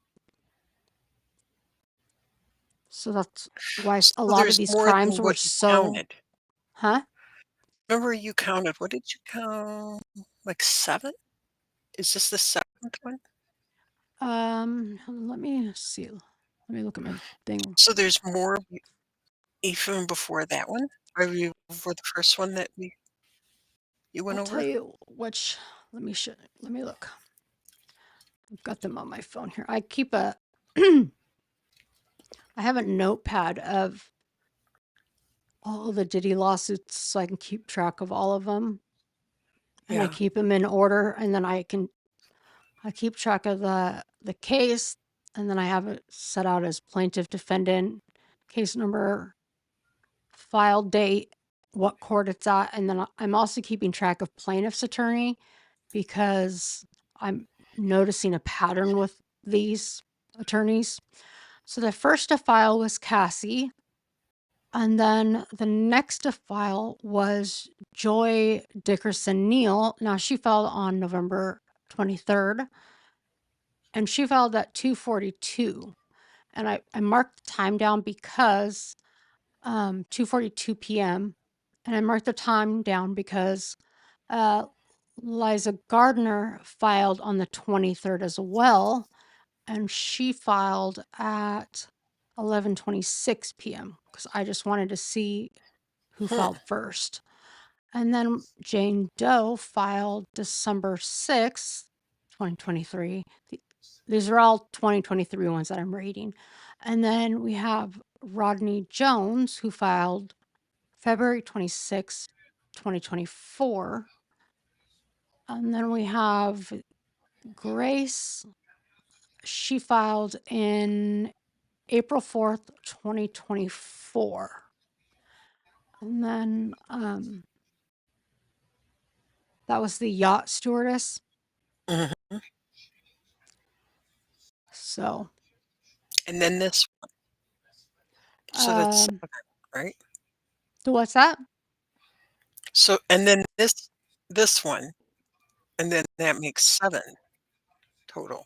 So that's why a So lot of there's these more crimes than were what you so, counted. huh? Remember you counted, what did you count? Like 7? Is this the 7th one? Let me see. Let me look at my thing. So there's more even before that one? Are you before the first one that you I'll went tell over? you which. Let me look. I've got them on my phone here. I keep a I have a notepad of all the Diddy lawsuits so I can keep track of all of them, and I Yeah. keep them in order, and then I keep track of the case, and then I have it set out as plaintiff defendant, case number, file date, what court it's at, and then I'm also keeping track of plaintiff's attorney because I'm noticing a pattern with these attorneys. So the first to file was Cassie, and then the next to file was Joy Dickerson-Neal. Now she filed on November 23rd, and she filed at 2:42. And I marked the time down because 2:42 p.m. And I marked the time down because uh, Liza Gardner filed on the 23rd as well, and she filed at 11:26 p.m. because I just wanted to see who Hmm. filed first. And then Jane Doe filed December 6th, 2023. These are all 2023 ones that I'm reading. And then we have Rodney Jones, who filed February 26th, 2024. And then we have Grace. She filed in April 4th, 2024. And then that was the yacht stewardess. Mhm. So, And then this one. So that's um, 7, right? what's that? So and then this one, and then that makes 7 total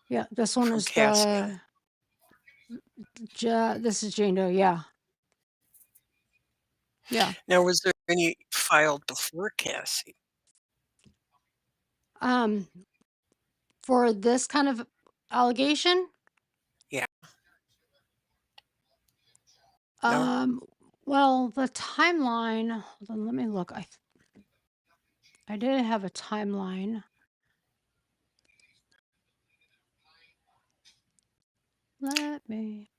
Yeah, this one from is Cassie. this is Jane Doe. Yeah, yeah. Now was there any filed before Cassie? Um, for this kind of allegation, Yeah. No? um, well, the timeline. Hold on, let me look. I did have a timeline. Let me.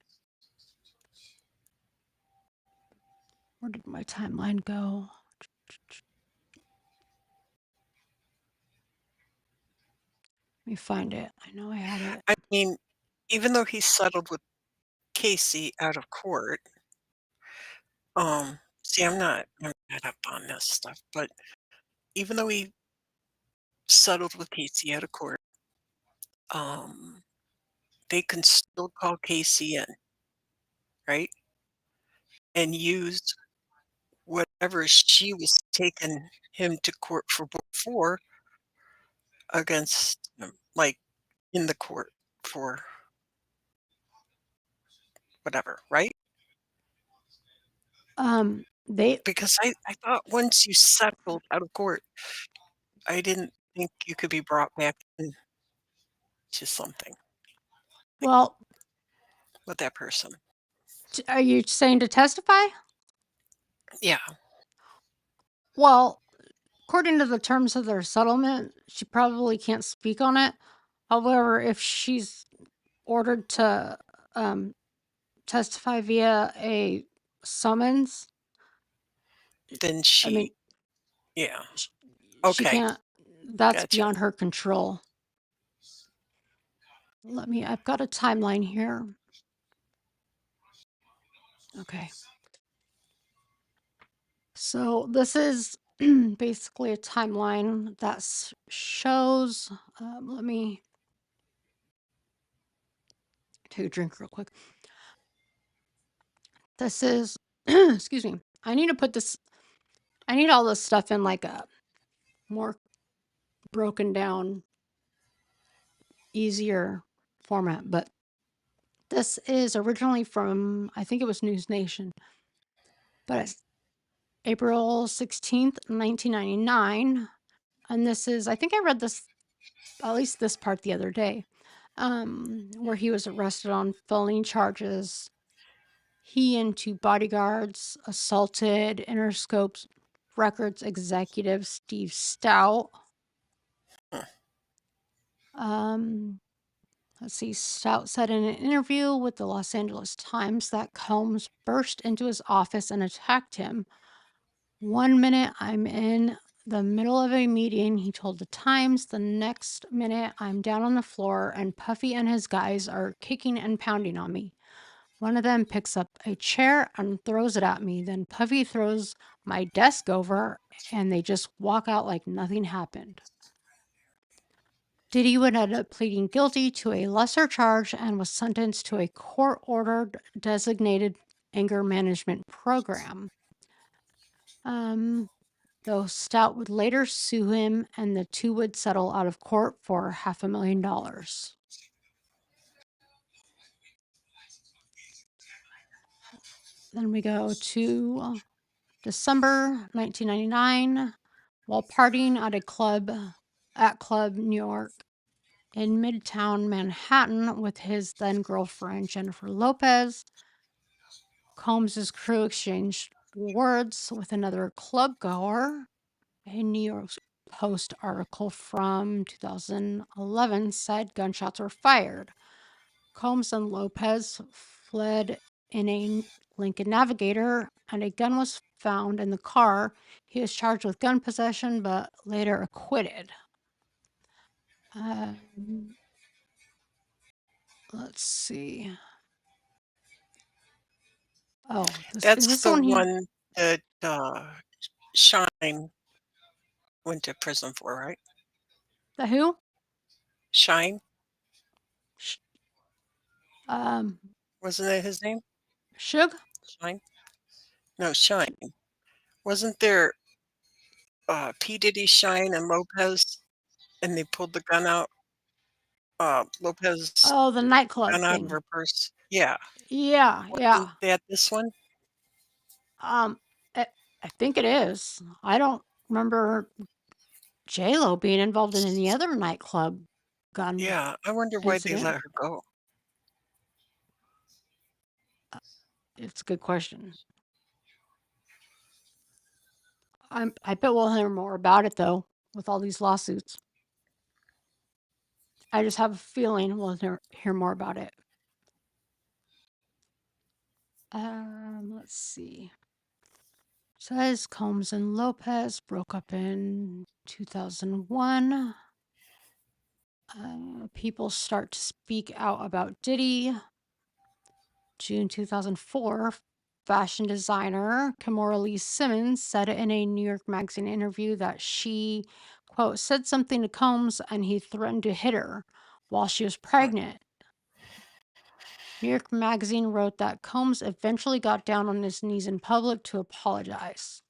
Where did my timeline go? Let me find it. I know I had it. I mean, even though he settled with Casey out of court, see, I'm not up on this stuff, but even though he settled with Casey out of court, um, they can still call Casey in, right? And use whatever she was taking him to court for before against him, like, in the court for whatever, right? They Because I thought once you settled out of court, I didn't think you could be brought back into something Well, with that person. are you saying to testify? Yeah, Well, according to the terms of their settlement, she probably can't speak on it. However, if she's ordered to um, testify via a summons, then I mean, yeah. sh- she Okay, can't, that's gotcha. beyond her control. I've got a timeline here. Okay. So this is basically a timeline that shows, let me take a drink real quick. This is, excuse me, I need all this stuff in like a more broken down, easier format, but this is originally from, I think it was News Nation, but it's April 16th, 1999. And this is, I think I read this, at least this part the other day, where he was arrested on felony charges. He and two bodyguards assaulted Interscope's Records executive Steve Stout. Um, let's see, Stout said in an interview with the Los Angeles Times that Combs burst into his office and attacked him. 1 minute I'm in the middle of a meeting, he told the Times. The next minute I'm down on the floor and Puffy and his guys are kicking and pounding on me. One of them picks up a chair and throws it at me. Then Puffy throws my desk over and they just walk out like nothing happened. Diddy would end up pleading guilty to a lesser charge and was sentenced to a court-ordered designated anger management program. Though Stout would later sue him and the two would settle out of court for $500,000. Then we go to December 1999. While partying at Club New York in Midtown Manhattan with his then girlfriend Jennifer Lopez, Combs's crew exchanged words with another club goer. A New York Post article from 2011 said gunshots were fired. Combs and Lopez fled in a Lincoln Navigator, and a gun was found in the car. He was charged with gun possession, but later acquitted. Let's see. Oh, is That's this the the one he? one that Shine went to prison for, right? The who? Shine, Sh- Um, wasn't that his name? Suge? Shine? No, Shine. Wasn't there P Diddy, Shine, and Lopez, and they pulled the gun out? Lopez Oh, the nightclub gun out of thing. her purse. Yeah, Yeah, wasn't yeah. that this one? Um, I think it is. I don't remember J-Lo being involved in any other nightclub gun Yeah, I wonder why they incident. let her go. It's a good question. I bet we'll hear more about it though with all these lawsuits. I just have a feeling we'll hear more about it. Let's see. Says Combs and Lopez broke up in 2001. People start to speak out about Diddy. June 2004, fashion designer Kimora Lee Simmons said in a New York Magazine interview that she, quote, said something to Combs and he threatened to hit her while she was pregnant. New York Magazine wrote that Combs eventually got down on his knees in public to apologize.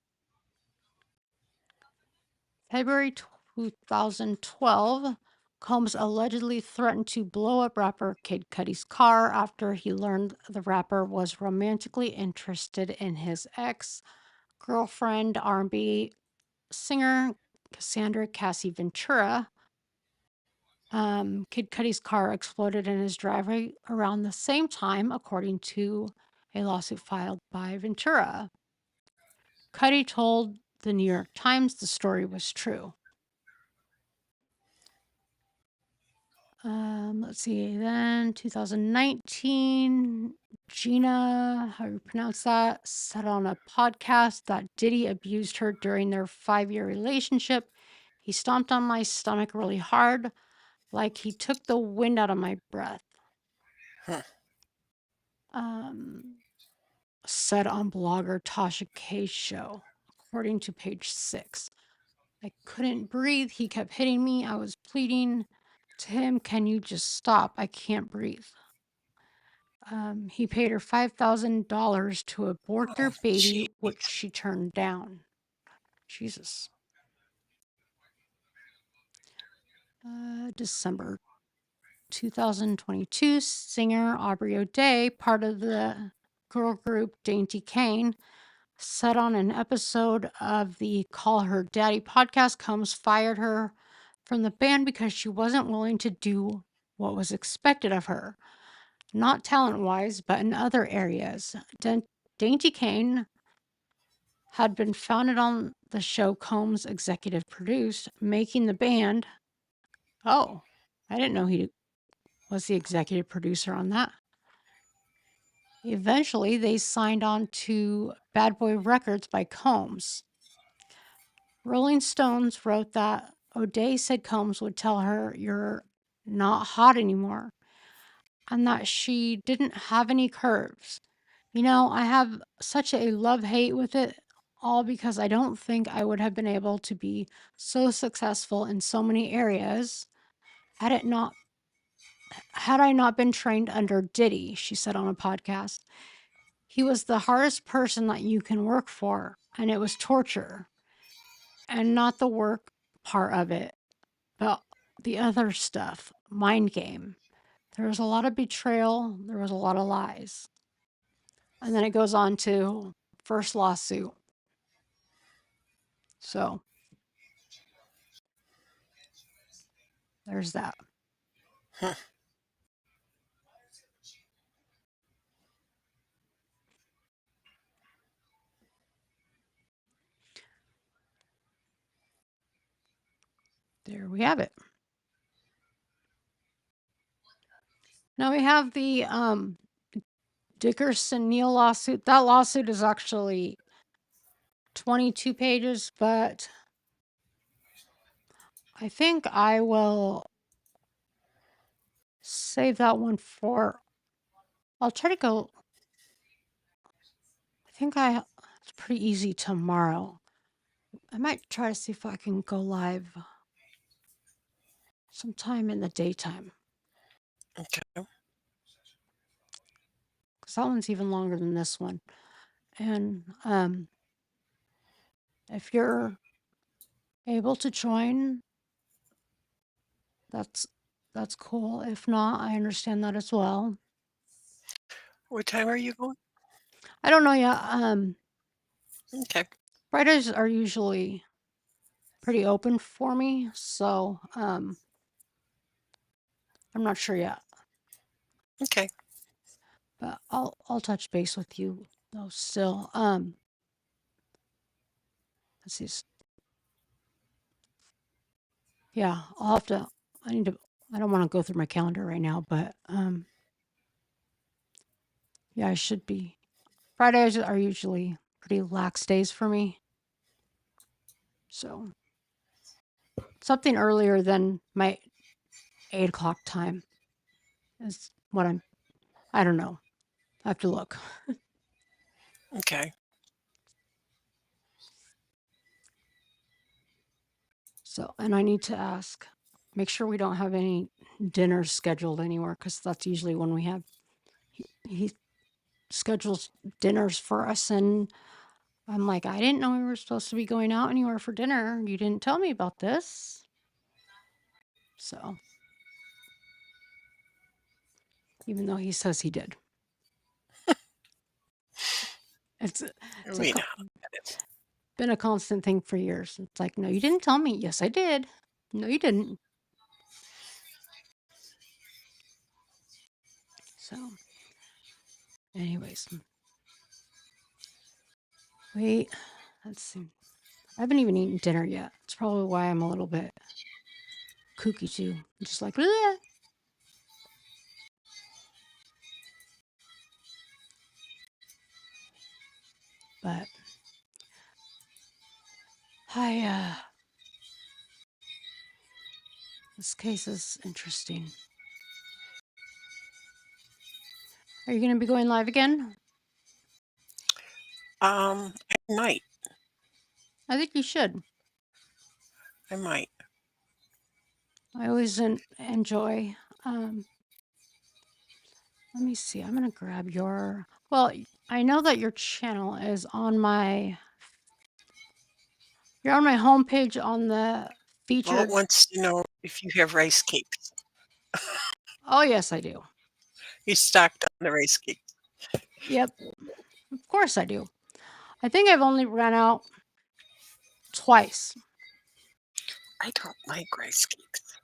February 2012, Combs allegedly threatened to blow up rapper Kid Cudi's car after he learned the rapper was romantically interested in his ex-girlfriend, R&B singer Cassandra Cassie Ventura. Kid Cudi's car exploded in his driveway around the same time, according to a lawsuit filed by Ventura. Cudi told the New York Times the story was true. Let's see. Then 2019, Gina, how do you pronounce that, said on a podcast that Diddy abused her during their 5-year relationship. He stomped on my stomach really hard, like he took the wind out of my breath. Huh. Said on blogger Tasha K's show, according to page 6. I couldn't breathe. He kept hitting me. I was pleading to him, can you just stop? I can't breathe. He paid her $5,000 to abort their Oh, baby, gee. which she turned down. Jesus. December 2022, singer Aubrey O'Day, part of the girl group Dainty Kane, said on an episode of the Call Her Daddy podcast, Combs fired her from the band because she wasn't willing to do what was expected of her. Not talent-wise, but in other areas. Dainty Kane had been founded on the show Combs executive produced, making the band. Oh, I didn't know he was the executive producer on that. Eventually, they signed on to Bad Boy Records by Combs. Rolling Stones wrote that O'Day said Combs would tell her, "You're not hot anymore," and that she didn't have any curves. You know, I have such a love-hate with it all because I don't think I would have been able to be so successful in so many areas had I not been trained under Diddy, she said on a podcast. He was the hardest person that you can work for, and it was torture. And not the work part of it, but the other stuff, mind game. There was a lot of betrayal, there was a lot of lies. And then it goes on to first lawsuit. So there's that. Huh. There we have it. Now we have the Dickerson-Neal lawsuit. That lawsuit is actually 22 pages, but I think I will save that one for. I'll try to go. I think it's pretty easy tomorrow. I might try to see if I can go live sometime in the daytime. Okay. Because that one's even longer than this one. And if you're able to join, that's cool. If not, I understand that as well. What time are you going? I don't know yet. Okay. Fridays are usually pretty open for me, so I'm not sure yet. Okay. But I'll touch base with you though still. Let's see. Yeah, I'll have to. I don't want to go through my calendar right now, but yeah, I should be. Fridays are usually pretty lax days for me. So something earlier than my 8 o'clock time is what I don't know. I have to look. Okay. So, and I need to make sure we don't have any dinners scheduled anywhere, because that's usually when we have, he schedules dinners for us. And I'm like, I didn't know we were supposed to be going out anywhere for dinner. You didn't tell me about this. So, even though he says he did. It's We know how to get it. been a constant thing for years. It's like, no, you didn't tell me. Yes, I did. No, you didn't. So, anyways, wait, let's see. I haven't even eaten dinner yet. It's probably why I'm a little bit kooky too. I'm just like, "Bleh." But this case is interesting. Are you going to be going live again? I might. I think you should. I might. I always enjoy. Let me see. I'm going to grab your. Well, I know that your channel is on my. You're on my homepage on the Well, it featured. wants to know if you have rice cakes. Oh, yes, I do. You stocked on the rice cakes. Yep. Of course I do. I think I've only run out twice. I don't like rice cakes.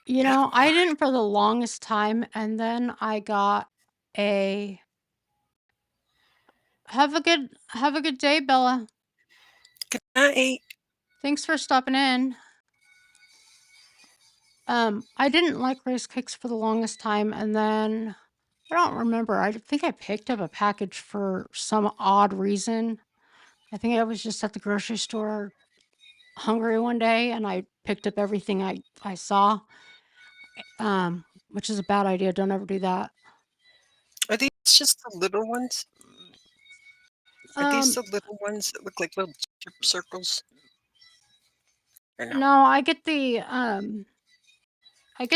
You At know, I all. didn't for the longest time, and then I got a have a good day, Bella. Good night. Thanks for stopping in. I didn't like rice cakes for the longest time, and then I don't remember. I think I picked up a package for some odd reason. I think I was just at the grocery store hungry one day, and I picked up everything I saw. Which is a bad idea. Don't ever do that. Are these just the little ones? Are these Um, the little ones that look like little chip circles? Or no? no, I get the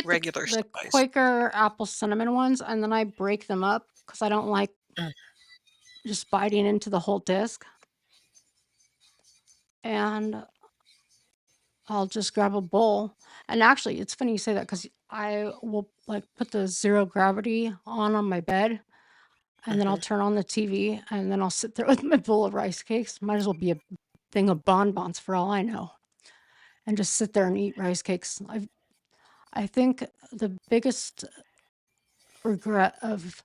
Regular the size. Quaker apple cinnamon ones, and then I break them up because I don't like Mm. just biting into the whole disc. And I'll just grab a bowl. And actually, it's funny you say that because I will like put the zero gravity on my bed, and then I'll Mhm. turn on the TV, and then I'll sit there with my bowl of rice cakes. Might as well be a thing of bonbons for all I know, and just sit there and eat rice cakes. I think the biggest regret of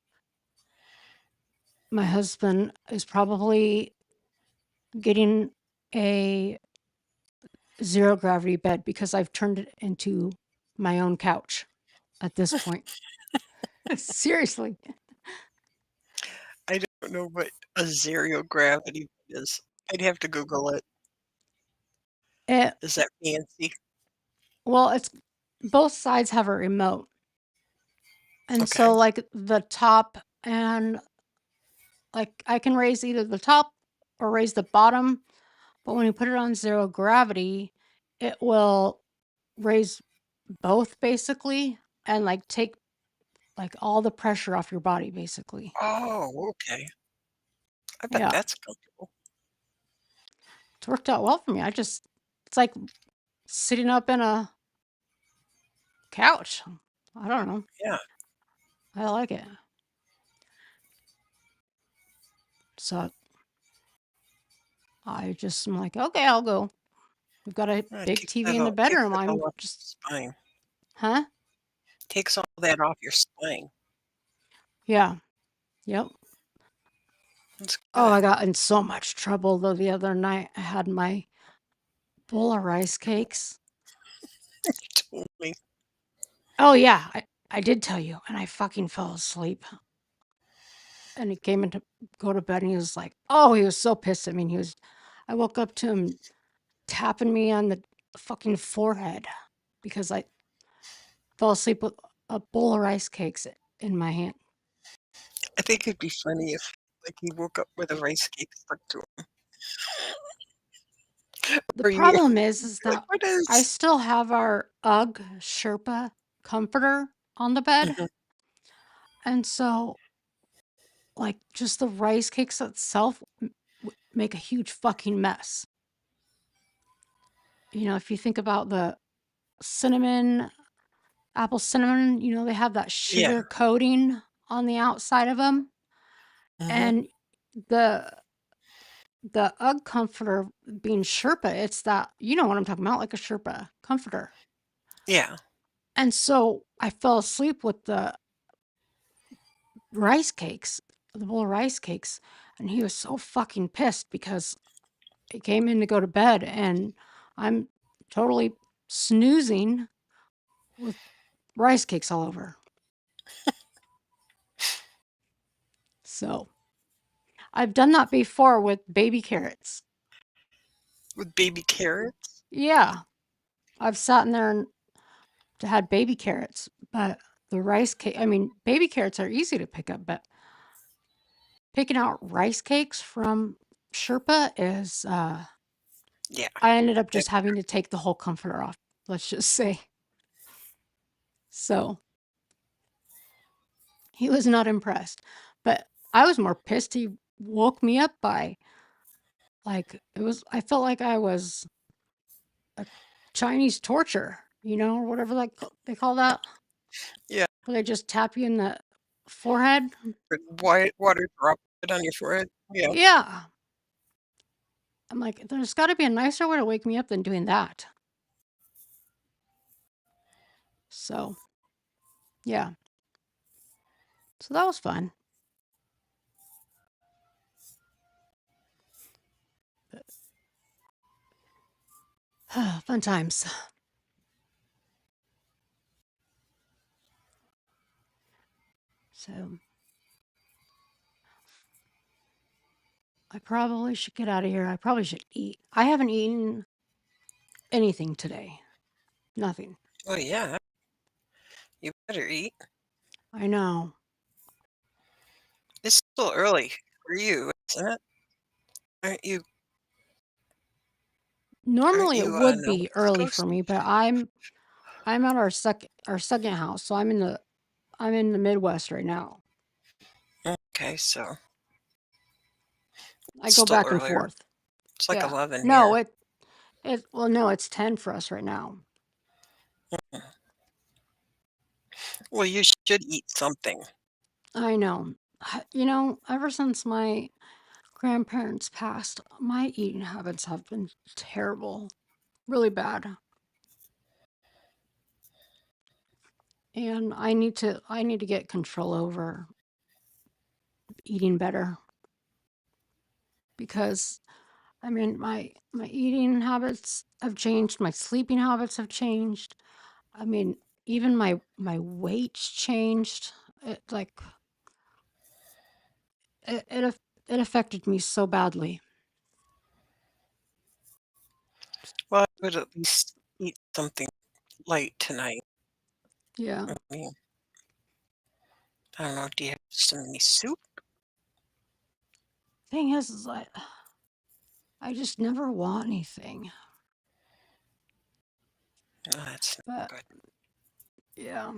my husband is probably getting a zero gravity bed because I've turned it into my own couch at this point. Seriously. I don't know what a zero gravity is. I'd have to Google it. It, Is that fancy? well, it's both sides have a remote. And so Okay. like the top and like I can raise either the top or raise the bottom, but when you put it on zero gravity, it will raise both basically and like take like all the pressure off your body basically. Oh, okay. I bet Yeah. that's comfortable. It's worked out well for me. It's like sitting up in a couch. I don't know. Yeah. I like it. So I just am like, okay, I'll go. We've got a big TV in the Takes bedroom. that I'm all off just, your spine. huh? Takes all that off your spine. Yeah. Yep. That's Oh, good. I got in so much trouble though the other night. I had my bowl of rice cakes. You told me. Oh yeah, I did tell you, and I fucking fell asleep. And he came in to go to bed, and he was like, "Oh, he was so pissed at me." And I woke up to him tapping me on the fucking forehead because I fell asleep with a bowl of rice cakes in my hand. I think it'd be funny if, like, he woke up with a rice cake stuck to him. The Or you problem is like, that "What I is" still have our UGG Sherpa comforter on the bed, Mhm. and so like just the rice cakes itself make a huge fucking mess. You know, if you think about the cinnamon, apple cinnamon, you know, they have that Yeah. sugar coating on the outside of them. Mhm. And the the UGG comforter being Sherpa, it's that, you know what I'm talking about, like a Sherpa comforter. Yeah. And so I fell asleep with the rice cakes, the bowl of rice cakes, and he was so fucking pissed because I came in to go to bed and I'm totally snoozing with rice cakes all over. So I've done that before with baby carrots. With baby carrots? Yeah, I've sat in there and had baby carrots, but the rice cake, I mean, baby carrots are easy to pick up, but picking out rice cakes from Sherpa is, Yeah. I ended up Yep. just having to take the whole comforter off, let's just say. So he was not impressed, but I was more pissed he woke me up by, like, I felt like I was a Chinese torture, you know, or whatever they call that, Yeah. where they just tap you in the forehead. White water droplet on your forehead. Yeah. Yeah. I'm like, there's got to be a nicer way to wake me up than doing that. So, yeah. So that was fun. Fun times. So, I probably should get out of here. I probably should eat. I haven't eaten anything today. Nothing. Oh, yeah. You better eat. I know. It's still early for you, isn't it? Aren't you aren't Normally it you on would the be West early for Coast? me, but I'm at our second house, so I'm in the Midwest right now. Okay, so I it's go still back and earlier. forth. It's like Yeah. 11 No, here. well, no, it's 10 for us right now. Well, you should eat something. I know. You know, ever since my grandparents passed, my eating habits have been terrible, really bad. And I need to get control over eating better because I mean my eating habits have changed, my sleeping habits have changed. I mean, even my weight's changed. It like it affected me so badly. Well, I would at least eat something light tonight. Yeah. I mean, I don't know, do you have some soup? Thing is I just never want anything. No, that's not But good. yeah.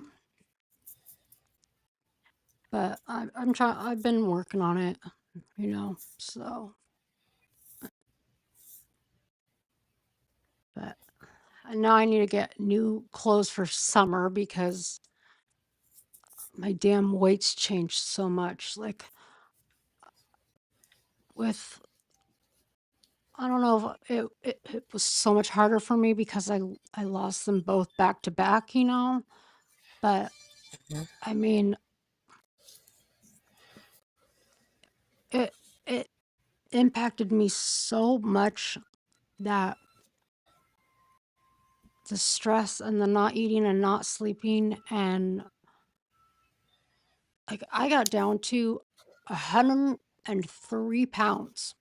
But I'm trying. I've been working on it, you know. So, but now I need to get new clothes for summer because my damn weight's changed so much. Like with, I don't know if it was so much harder for me because I lost them both back to back, you know. But Mhm. I mean, it it impacted me so much that the stress and the not eating and not sleeping and like I got down to 103 pounds,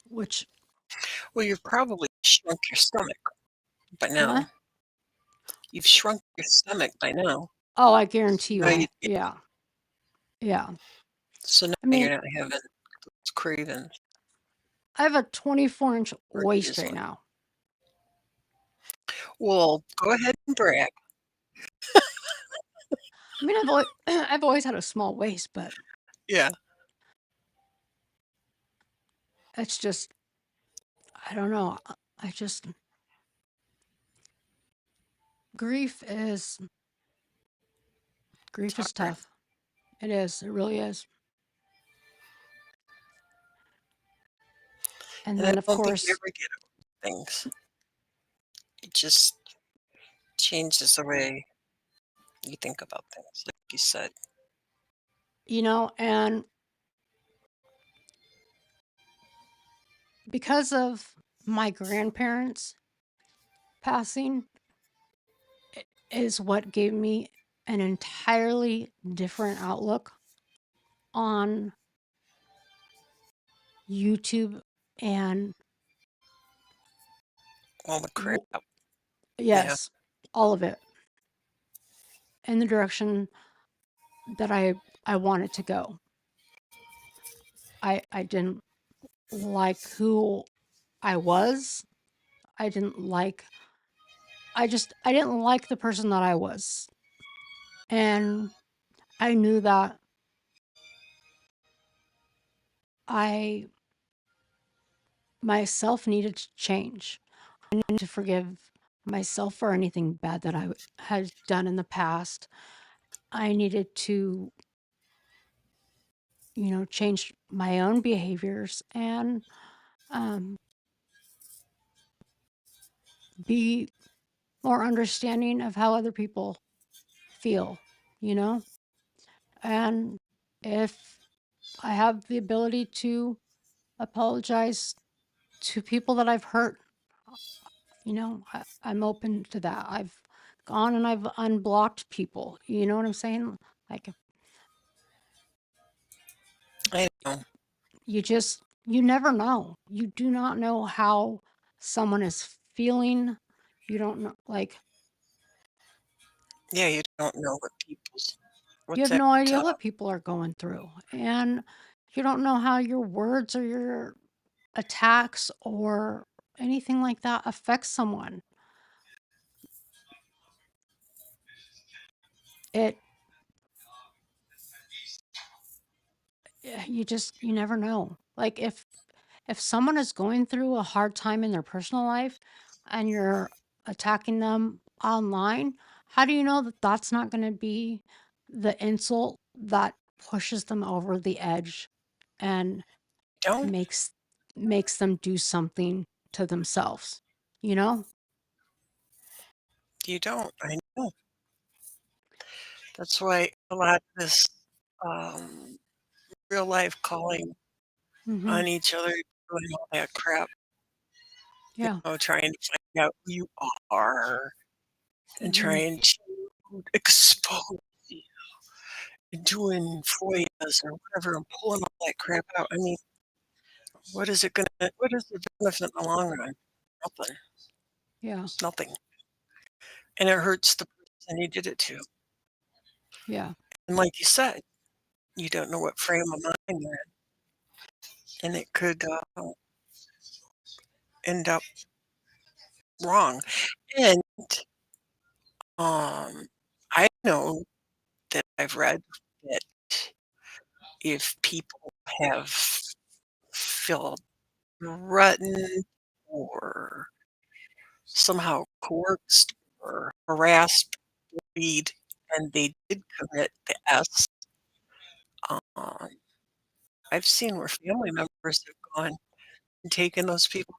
which Well, you've probably shrunk your stomach by what? now. You've shrunk your stomach by now. Oh, I guarantee you Now you yeah. Yeah. so now I mean, you're not having those cravings I have a 24-inch or waist right easily. now. Well, go ahead and brag. I mean, I've always had a small waist, but Yeah. it's just I don't know. I just grief is It's grief is hard. tough. It is. It really is. And And I then, of don't think you course, ever get over things. It just changes the way you think about things, like you said. and because of my grandparents passing, is what gave me an entirely different outlook on YouTube and All the crap. Yeah. yes, all of it in the direction that I wanted to go. I didn't like who I was. I didn't like I didn't like the person that I was. And I knew that I myself needed to change. I needed to forgive myself for anything bad that I had done in the past. I needed to, change my own behaviors and um, be more understanding of how other people feel, you know? And if I have the ability to apologize to people that I've hurt, I'm open to that. I've gone and I've unblocked people. You know what I'm saying? Like, I know. you never know. You do not know how someone is feeling. You don't know, like, Yeah, you don't know what you what's have that, no idea what people are going through. And you don't know how your words or your attacks or anything like that affects someone. It, you never know. Like, if someone is going through a hard time in their personal life and you're attacking them online, how do you know that that's not going to be the insult that pushes them over the edge and don't makes makes them do something to themselves, you know? you don't. I know. That's why a lot of this, um, real life calling Mhm. on each other, doing all that crap, Yeah. trying to find out who you are and Mhm. trying to expose you and doing FOIAs or whatever and pulling all that crap out. I mean, what is the benefit in the long run? Nothing. Yeah. Nothing. And it hurts the person you did it to. Yeah. And like you said, you don't know what frame of mind you're in, and it could end up wrong. And um, I know that I've read that if people have felt threatened or somehow coerced or harassed, bullied, and they did commit the S, um, I've seen where family members have gone and taken those people.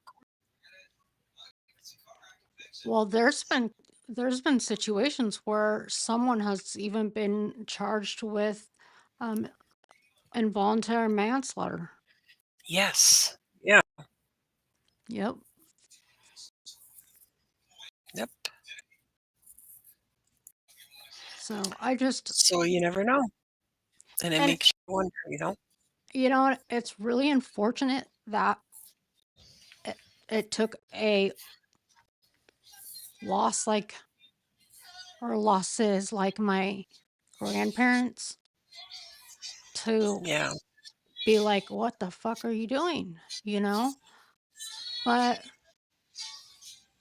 Well, there's been situations where someone has even been charged with um, involuntary manslaughter. Yes. Yeah. Yep. Yep. So I just, So you never know. And it and makes you wonder. it's really unfortunate that it, it took a loss or losses like my grandparents to Yeah. be like, what the fuck are you doing? You know? But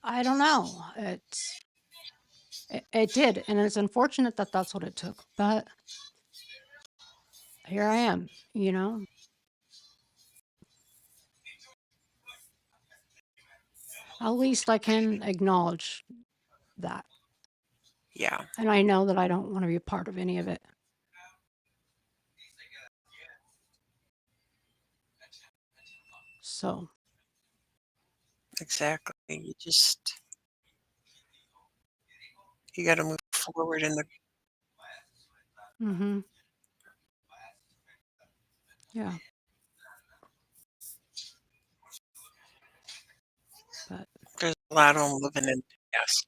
I don't know. It did. And it's unfortunate that that's what it took. But here I am, you know? At least I can acknowledge that. Yeah. And I know that I don't want to be a part of any of it. So exactly. You gotta move forward in the Mhm. Yeah, but there's a lot of them living in the past,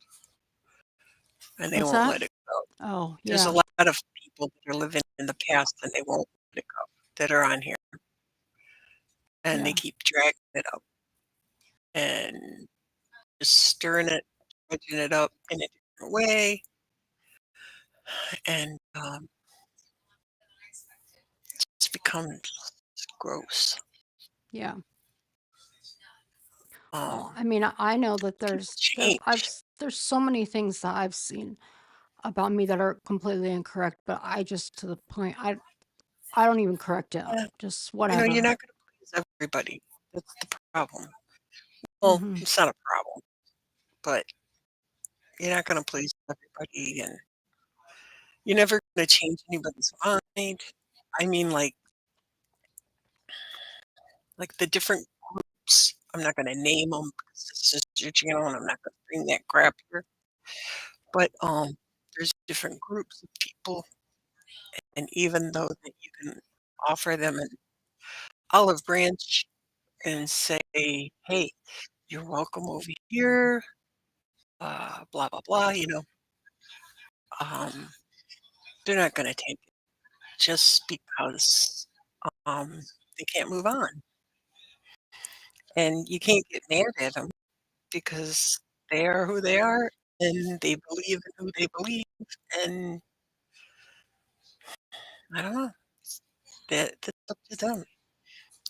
and they what's won't that? let it go. Oh, There's a yeah, lot of people that are living in the past, and they won't let it go, that are on here, and they yeah, keep dragging it up and just stirring it, dredging it up in a different way, and, it's become gross. yeah. Well, Um, I mean, I know that People I've change. there's so many things that I've seen about me that are completely incorrect, but I just to the point I don't even correct it. Yeah, Just you're whatever. not gonna please everybody. That's the problem. Well, Mhm. it's not a problem, but you're not gonna please everybody, and you're never gonna change anybody's mind. I mean, like the different groups. I'm not gonna name them because this is your channel, and I'm not gonna bring that crap here. But there's different groups of people, and even though that you can offer them an olive branch and say, "Hey, you're welcome over here," blah blah blah. Um, they're not gonna take it just because um they can't move on, and you can't get mad at them because they are who they are, and they believe in who they believe, and I don't know. That's up to them.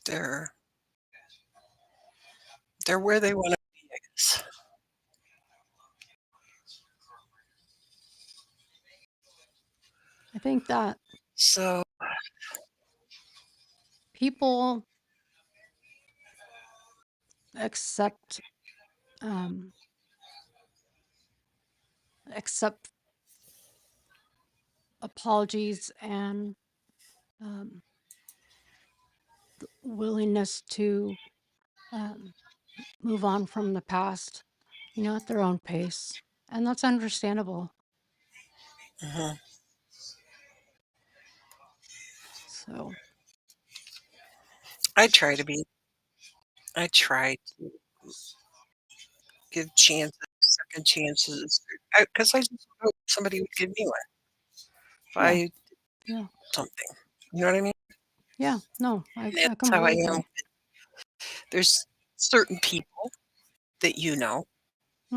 They're they're where they wanna be, I guess. I think that So, people accept um accept apologies and um willingness to um move on from the past, at their own pace. And that's understandable. mhm, So, I try to be I try to give chances, second chances, because I just hope somebody would give me one if yeah, I yeah, something, you know what I mean? yeah. No, And I that's how I completely am. agree. There's certain people that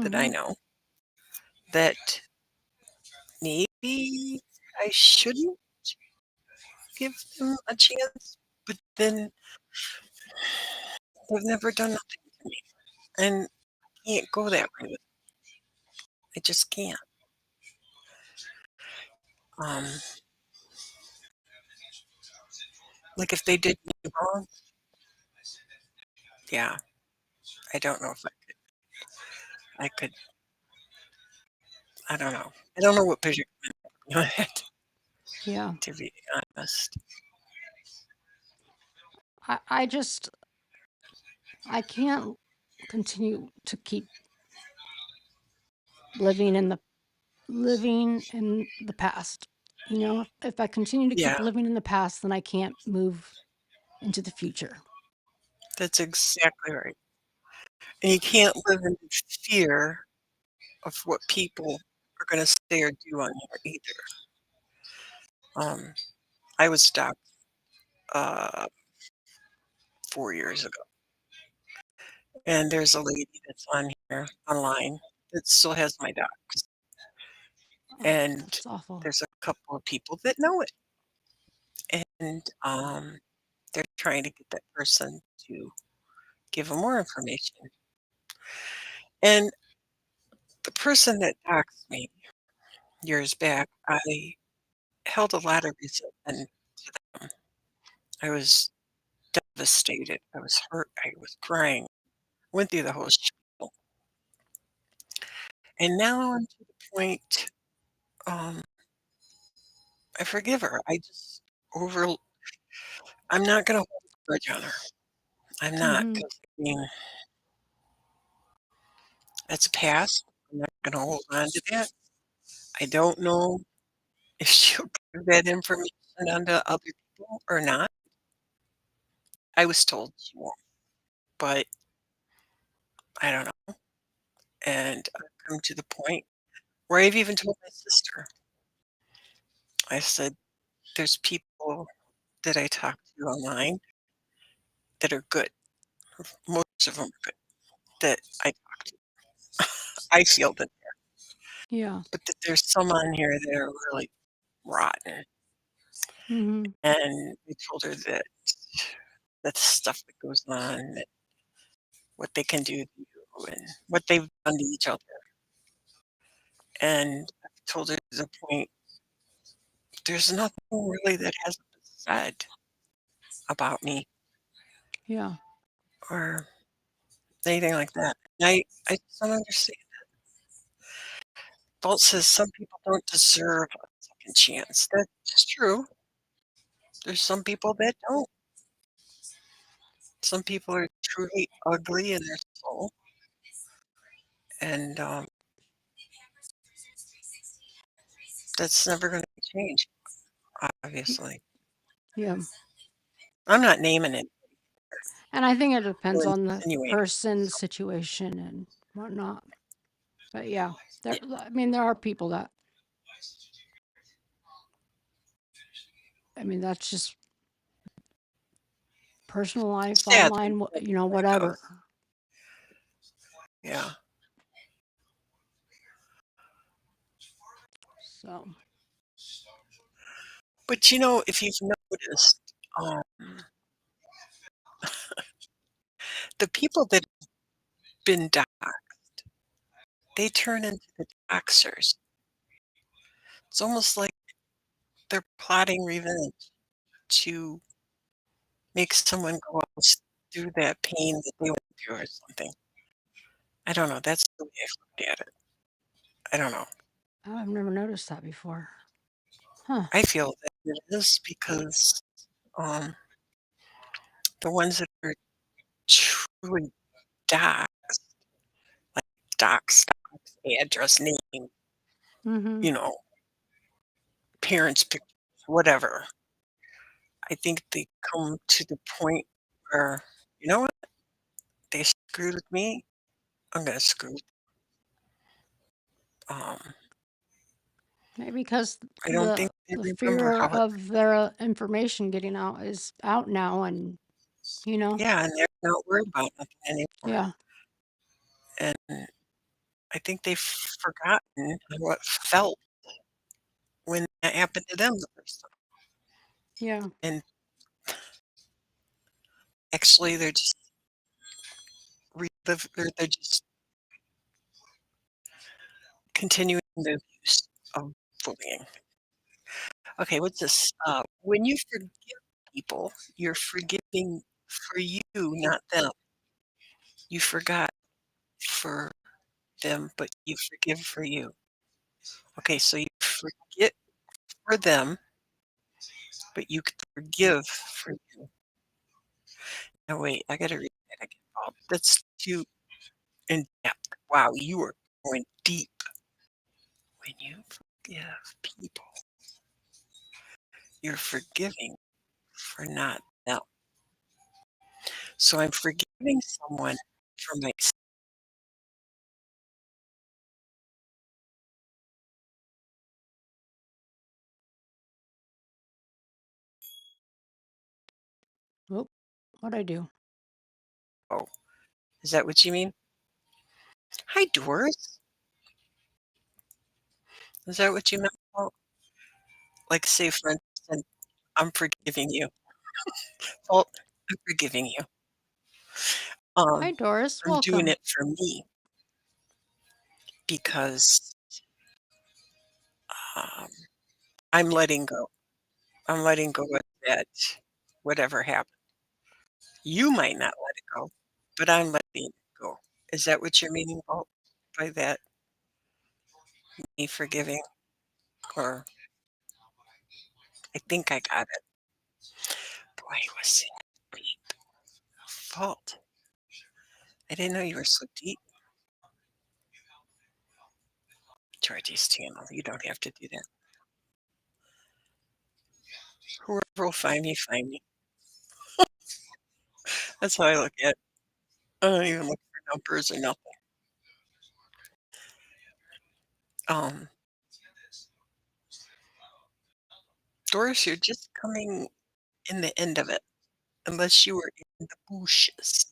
that I Mhm. know, that maybe I shouldn't give them a chance, but then they've never done nothing to me, and I can't go that way with I just can't. Um, like if they did me wrong, yeah, I don't know if I could, I don't know. I don't know what picture Yeah. to be honest. I just I can't continue to keep living in the past. If I continue to Yeah, keep living in the past, then I can't move into the future. that's exactly right. And you can't live in fear of what people are gonna say or do on here either. Um, I was stopped, uh, 4 years ago, and there's a lady that's on here online that still has my docs, Oh, and that's awful. there's a couple of people that know it, and, they're trying to get that person to give them more information, and the person that doxed me years back, I held a lot of resentment to them. I was devastated, I was hurt, I was crying, went through the whole spiel, and now I'm to the point, um, I forgive her. Over I'm not gonna hold a grudge on her. I'm not, Mhm. 'cause, I mean, That's past. I'm not gonna hold on to that. I don't know if she'll give that information onto other people or not. I was told she won't, but I don't know. And I've come to the point where I've even told my sister. I said, "There's people that I talk to online that are good. Most of them are good that I talk to. I feel that, Yeah. but that there's some on here that are really rotten." Mhm. And I told her that the stuff that goes on, that what they can do to you and what they've done to each other. And I told her to the point, there's nothing really that hasn't been said about me Yeah. or anything like that. And I just don't understand. Bolt says some people don't deserve a second chance. That's true. There's some people that don't. Some people are truly ugly in their soul, and that's never going to change, Y obviously. yeah. I'm not naming it And I think it or depends on the insinuating. person's situation and whatnot. But yeah, I mean, there are people that, I mean, that's just personal life, Sad that online, that's you know, the way it whatever. goes. Yeah. So, But, you know, if you've noticed, um, the people that have been doxxed, they turn into the doxers. It's almost like they're plotting revenge to make someone go else through that pain that they went through or something. I don't know. That's the way I look at it. I don't know. I've never noticed that before. Huh. I feel that it is because um, the ones that are truly doxxed, like dox, address, name, Mhm. you know, parents' pictures, whatever. I think they come to the point where, you know what? They screwed with me. I'm gonna screw with Maybe because I don't think they the remember fear how it of their information getting out is out now and, you know? yeah, and they're not worried about nothing anymore. Yeah. And I think they've forgotten how it felt when that happened to them the first time. Yeah. And actually, they're just they're just continuing the abuse of bullying. Okay, what's this? When you forgive people, you're forgiving for you, not them. You forgot for them, but you forgive for you. Okay, so you forget for them, but you can forgive for you. No, wait, I gotta read that again. Oh, that's too in depth. Wow, you are going deep. When you forgive people, you're forgiving for not them. So I'm forgiving someone for my Oop, what'd I do? oh, is that what you mean? Hi, Doris. Is that what you meant? Oh, like say for instance, I'm forgiving you. Well, I'm forgiving you. Hi, Doris. I'm doing Welcome. it for me because um, I'm letting go. I'm letting go of that whatever happened. You might not let it go, but I'm letting it go. Is that what you're meaning by that? Me forgiving? Or I think I got it. Boy, was it deep. Fault. I didn't know you were so deep. Georgie's channel. You don't have to do that. Whoever will find me, find me. That's how I look at it. I don't even look for numbers or nothing. Doris, you're just coming in the end of it, unless you were in the bushes.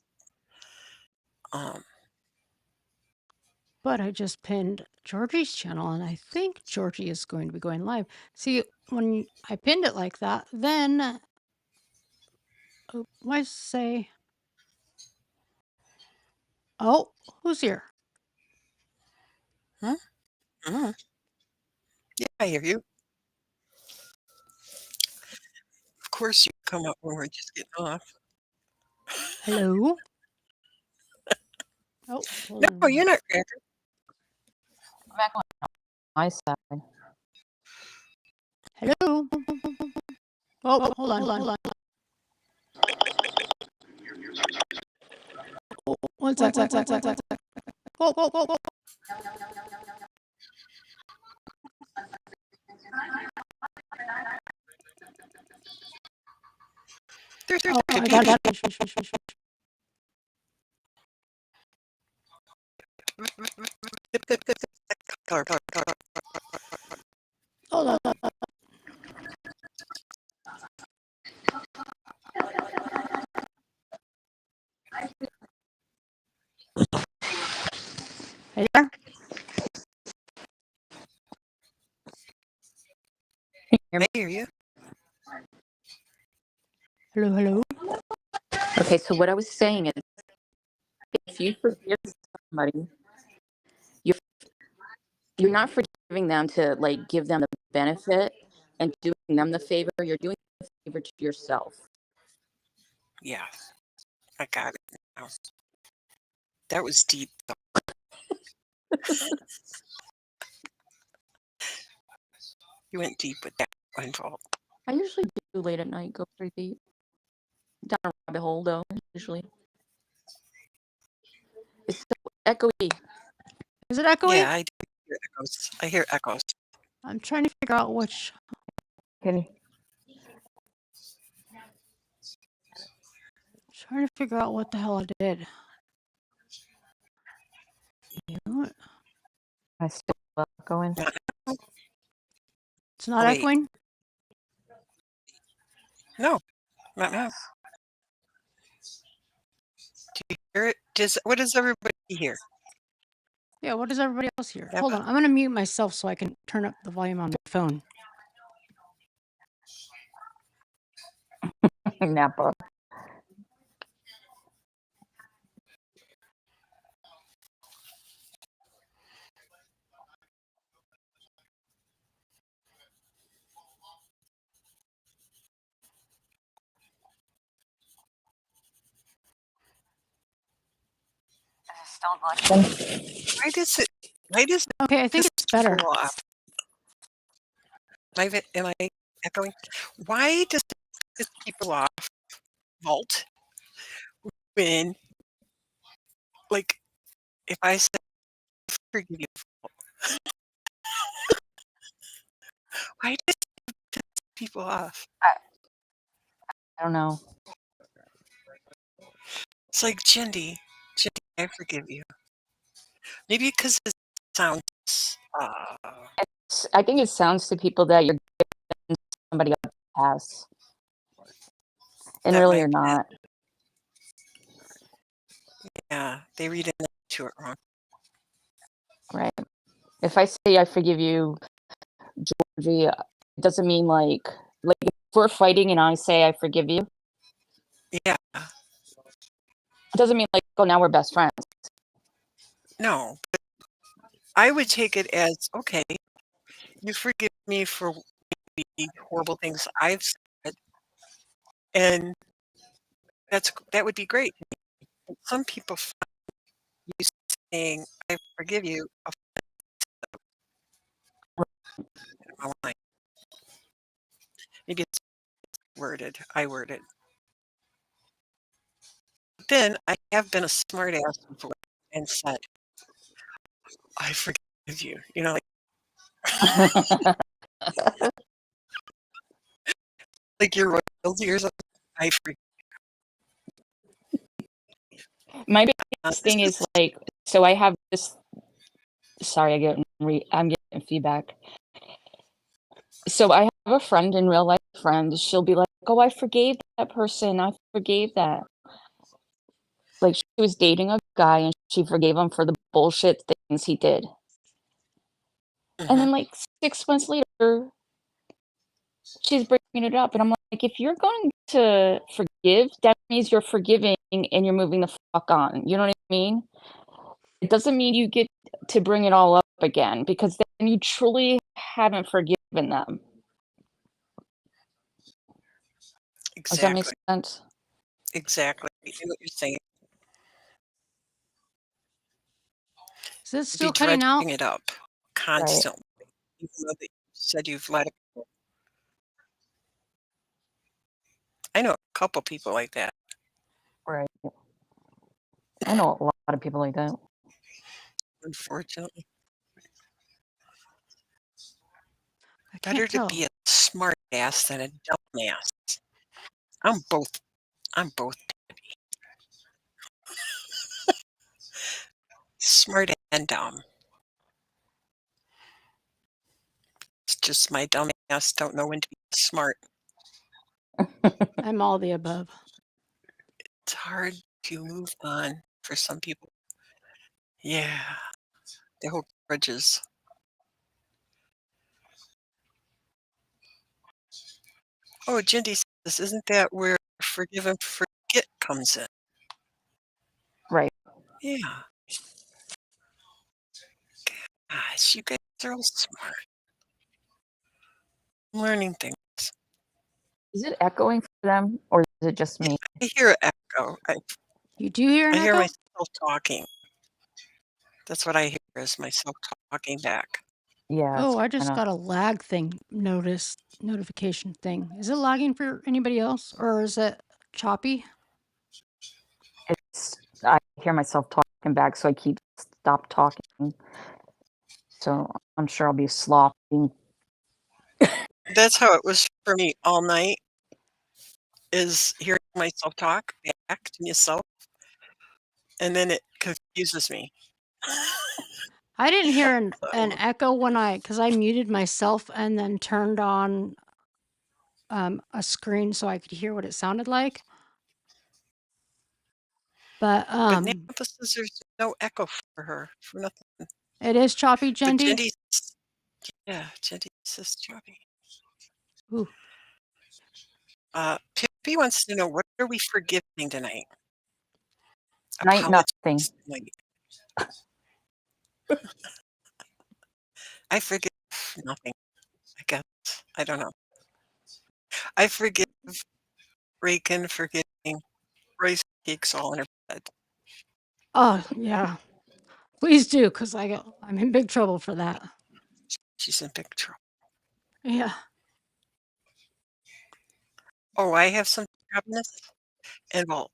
But I just pinned Georgie's channel, and I think Georgie is going to be going live. See, when I pinned it like that, then why say, oh, who's here? Yeah, I hear you. Of course, you come up when we're just getting off. Hello? Oh, No, you're not Cracker. Back on my side. hello. Oh, hold on. Oh, one sec. Whoa. There's Oh, I got it. Hold on. Hey there? I hear you. Hello? Okay, so what I was saying is, if you forgive somebody, you're not forgiving them to like give them the benefit and doing them the favor. You're doing the favor to yourself. Yeah, I got it now. That was deep, though. You went deep with that one, Paul. I usually do late at night, go pretty deep. Down a rabbit hole, though, usually. It's so echoey. Is it echoey? Yeah, I do hear echoes. I hear echoes. I'm trying to figure out which. Trying to figure out what the hell I did. You know what? I still echoing. It's not Wait. echoing? No, not now. Do you hear it? What does everybody hear? Yeah, what does everybody else hear? Yeah, Hold on, I'm going to mute myself so I can turn up the volume on my phone. Napa. Why does it? Okay, I think this it's better. go off? Am I echoing? Why does this people off vault when, like, if I say forgive you, why does it piss people off? I don't know. It's like Jindy, I forgive you. Maybe because it sounds. I think it sounds to people that you're giving somebody a pass, and That really might you're be not. Yeah, they read into it wrong. Right. If I say I forgive you, Georgie, it doesn't mean like if we're fighting and I say I forgive you. Yeah. It doesn't mean like, oh, now we're best friends. No, but I would take it as, okay, you forgive me for maybe horrible things I've said, and that would be great. Some people find you saying I forgive you offensive. Maybe it's I worded. Then I have been a smart ass before and said, I forgive you. You know, like, Like your royalty or something. I forget. My biggest thing is like, so I have this. Sorry, I'm getting feedback. So I have a friend in real life. She'll be like, "Oh, I forgave that person. I forgave that." Like she was dating a guy and she forgave him for the bullshit things he did. And then like 6 months later, she's bringing it up, and I'm like, if you're going to forgive, that means you're forgiving and you're moving the fuck on. You know what I mean? It doesn't mean you get to bring it all up again because then you truly haven't forgiven them. Does that make Exactly. sense? Exactly. I know what you're saying. Is it Be still cutting out? dredging it up constantly. Even though that you said you've let it go. I know a couple people like that. Right. I know a lot of people like that. Unfortunately. I Better can't to tell. be a smart ass than a dumb ass. I'm both. Smart and dumb. It's just my dumb ass don't know when to be smart. I'm all the above. It's hard to move on for some people. Yeah. They hold grudges. Oh, Jindy says, isn't that where forgive and forget comes in? Right. Yeah. Gosh, you guys are all smart. I'm learning things. Is it echoing for them or is it just me? I hear an echo. You do hear an I hear echo? myself talking. That's what I hear is myself talking back. Yeah. Oh, I just kinda, got a lag thing notification thing. Is it lagging for anybody else or is it choppy? I hear myself talking back, so I stop talking. So I'm sure I'll be slopping. That's how it was for me all night, is hearing myself talk back to myself, and then it confuses me. I didn't hear an echo because I muted myself and then turned on a screen so I could hear what it sounded like. But But Napa says there's no echo for her, for nothing. it is choppy, But Jendy. Jindy says choppy. Ooh. Pippi wants to know, what are we forgiving tonight? Tonight, nothing. Tonight. I forgive nothing, I guess. I don't know. I forgive Reagan for getting rice cakes all in her bed. Oh, yeah. Please do, because I'm in big trouble for that. She's in big trouble. Yeah. Oh, I have some cabinets and Vault.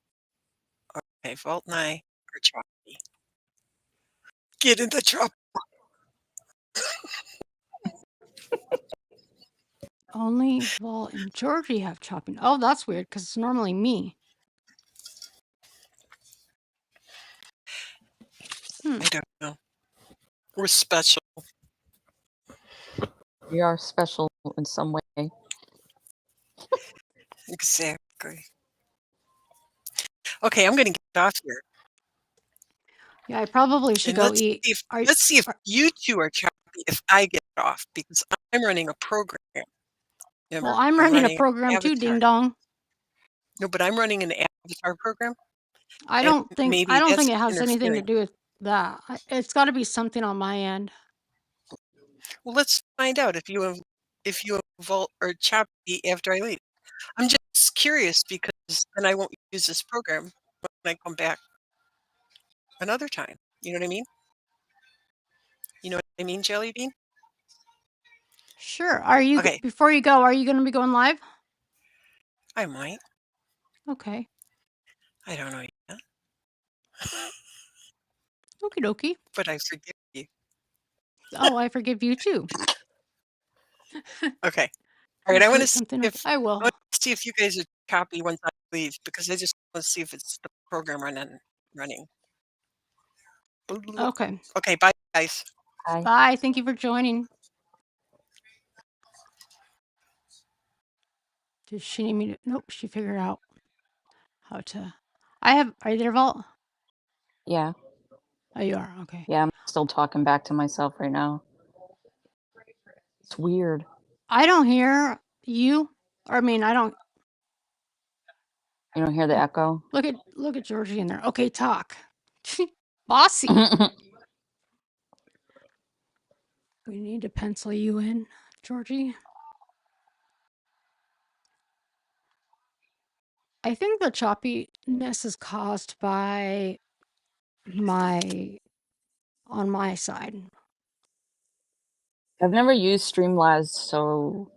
Okay, Vault and I are choppy. Get in the trouble. Only Vol and Georgie have chopping. Oh, that's weird because it's normally me. I don't know. We're special. We are special in some way. Exactly. Okay, I'm going to get off here. Yeah, I probably should And go eat. let's see if you two are choppy if I get off, because I'm running a program. Remember, Well, I'm running a an program too, avatar. ding dong. No, but I'm running an avatar program. I and don't think maybe it that's has anything to interfering. do with that. It's got to be something on my end. Well, let's find out if you Vault or choppy after I leave. I'm just curious because then I won't use this program when I come back another time. You know what I mean? You know what I mean, Jelly Bean? Sure. Are you Okay. before you go? Are you going to be going live? I might. Okay. I don't know yet. Okie dokie. But I forgive you. Oh, I forgive you too. Okay. All right. I want to Create see something up. if I will. you guys are copy once I leave because I just want to see if it's the program running. Okay. Okay. Bye, guys. Hi. Bye. Thank you for joining. Does she need me to? Nope. She figured out how to. Are you there, Vault? Yeah. Oh, you are. Okay. Yeah, I'm still talking back to myself right now. It's weird. I don't hear you. Or I mean, I don't. You don't hear the echo? Look at Georgie in there. Okay, talk. Bossy. We need to pencil you in, Georgie. I think the choppiness is caused by on my side. I've never used Streamlabs, so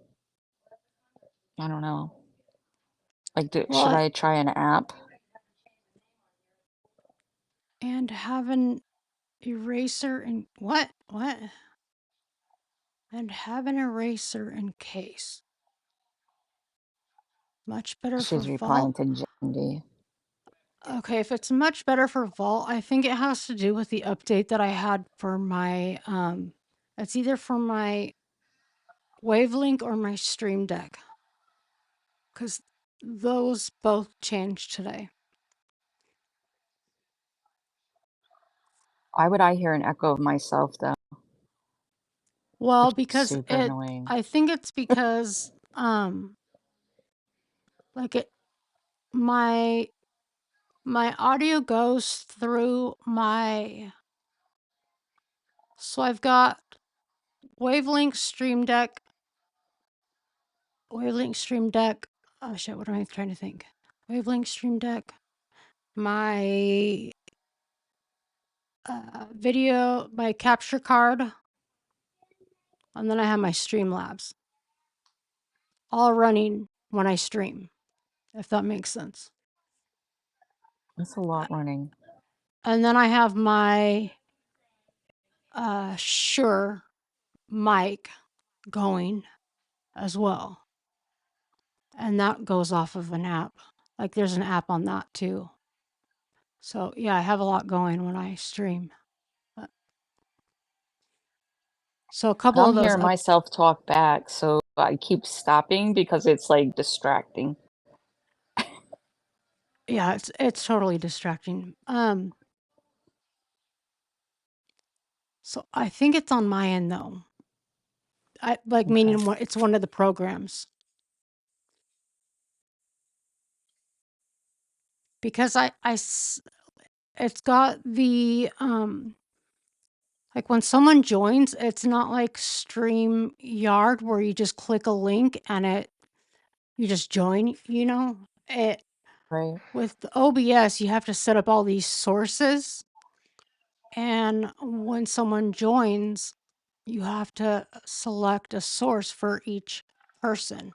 I don't know. Like, should Well, I try an app? and have an eraser in what? And have an eraser in case. Much better for She's replying Vault. to Jendy. Okay, if it's much better for Vault, I think it has to do with the update that I had for my it's either for my Wavelink or my Stream Deck. Cuz those both changed today. Why would I hear an echo of myself though? Well, Which is because super annoying. I think it's because like it my audio goes through my so I've got Wavelink Stream Deck. Oh shit, what am I trying to think? Wavelink Stream Deck. My video, my capture card, and then I have my Streamlabs. All running when I stream, if that makes sense. That's a lot running. And then I have my Shure mic going as well. And that goes off of an app. Like there's an app on that too. So yeah, I have a lot going when I stream. So a couple I'm of those hearing myself talk back, so I keep stopping because it's like distracting. yeah, it's totally distracting. So I think it's on my end though. I like meaning it's one of the programs. Because it's got the like when someone joins, it's not like StreamYard where you just click a link and you just join, you know? Right. With the OBS, you have to set up all these sources. And when someone joins, you have to select a source for each person.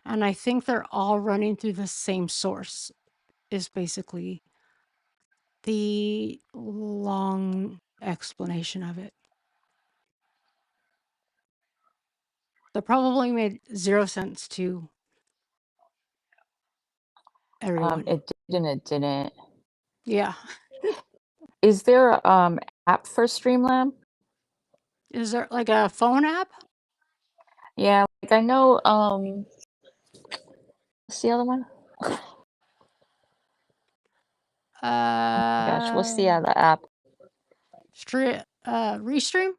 And I think they're all running through the same source, is basically the long explanation of it. That probably made 0 sense to everyone. It did and it didn't. Yeah. Is there app for Streamlab? Is there like a phone app? Yeah, like I know what's the other one? Gosh, what's the other app? Restream?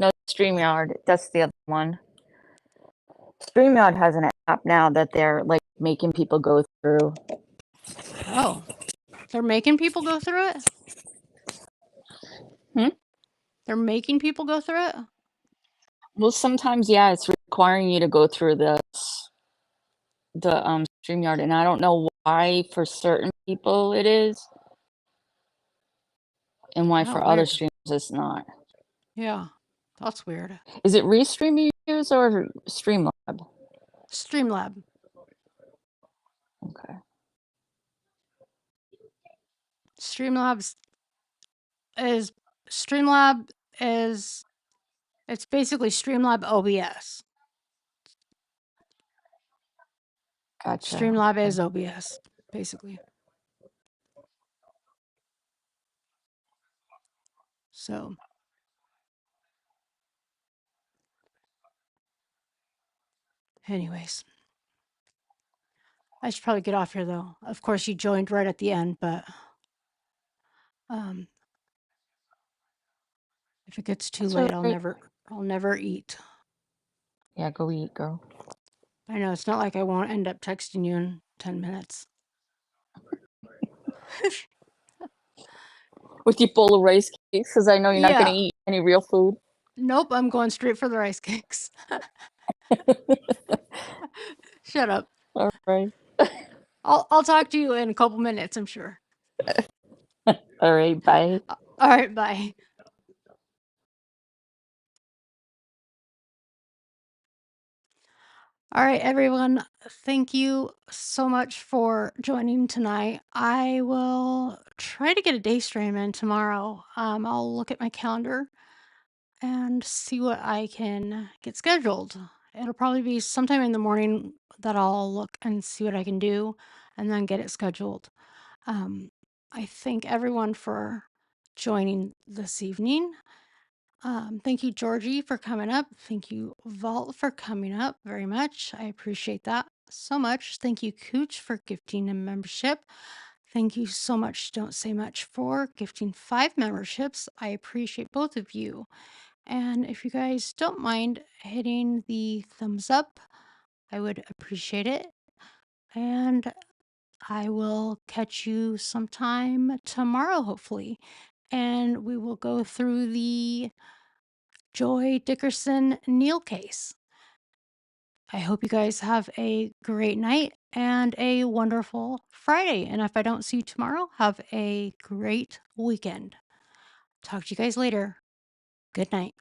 No, StreamYard. That's the other one. StreamYard has an app now that they're like making people go through. Oh, they're making people go through it? They're making people go through it? Well, sometimes, yeah, it's requiring you to go through the StreamYard, and I don't know why for certain people it is, and why Oh, for other weird. streams it's not. Yeah, that's weird. Is it Restream you use or Streamlab? Streamlab. Okay. Streamlab is It's basically Streamlab OBS. Gotcha. Streamlab Okay. is OBS, basically. So, anyways, I should probably get off here though. Of course, you joined right at the end, but if it gets too That's late, all right. I'll never eat. Yeah, go eat, girl. I know it's not like I won't end up texting you in 10 minutes. With your bowl of rice cakes, because I know you're not Yeah. going to eat any real food. Nope, I'm going straight for the rice cakes. Shut up. All right. I'll talk to you in a couple minutes, I'm sure. All right, bye. All right, bye. All right, everyone. Thank you so much for joining tonight. I will try to get a day stream in tomorrow. I'll look at my calendar and see what I can get scheduled. It'll probably be sometime in the morning that I'll look and see what I can do and then get it scheduled. I thank everyone for joining this evening. Thank you, Georgie, for coming up. Thank you, Vault, for coming up very much. I appreciate that so much. Thank you, Cooch, for gifting a membership. Thank you so much, Don't Say Much, for gifting 5 memberships. I appreciate both of you. And if you guys don't mind hitting the thumbs up, I would appreciate it. And I will catch you sometime tomorrow, hopefully. And we will go through the Joy Dickerson-Neal case. I hope you guys have a great night and a wonderful Friday. And if I don't see you tomorrow, have a great weekend. Talk to you guys later. Good night.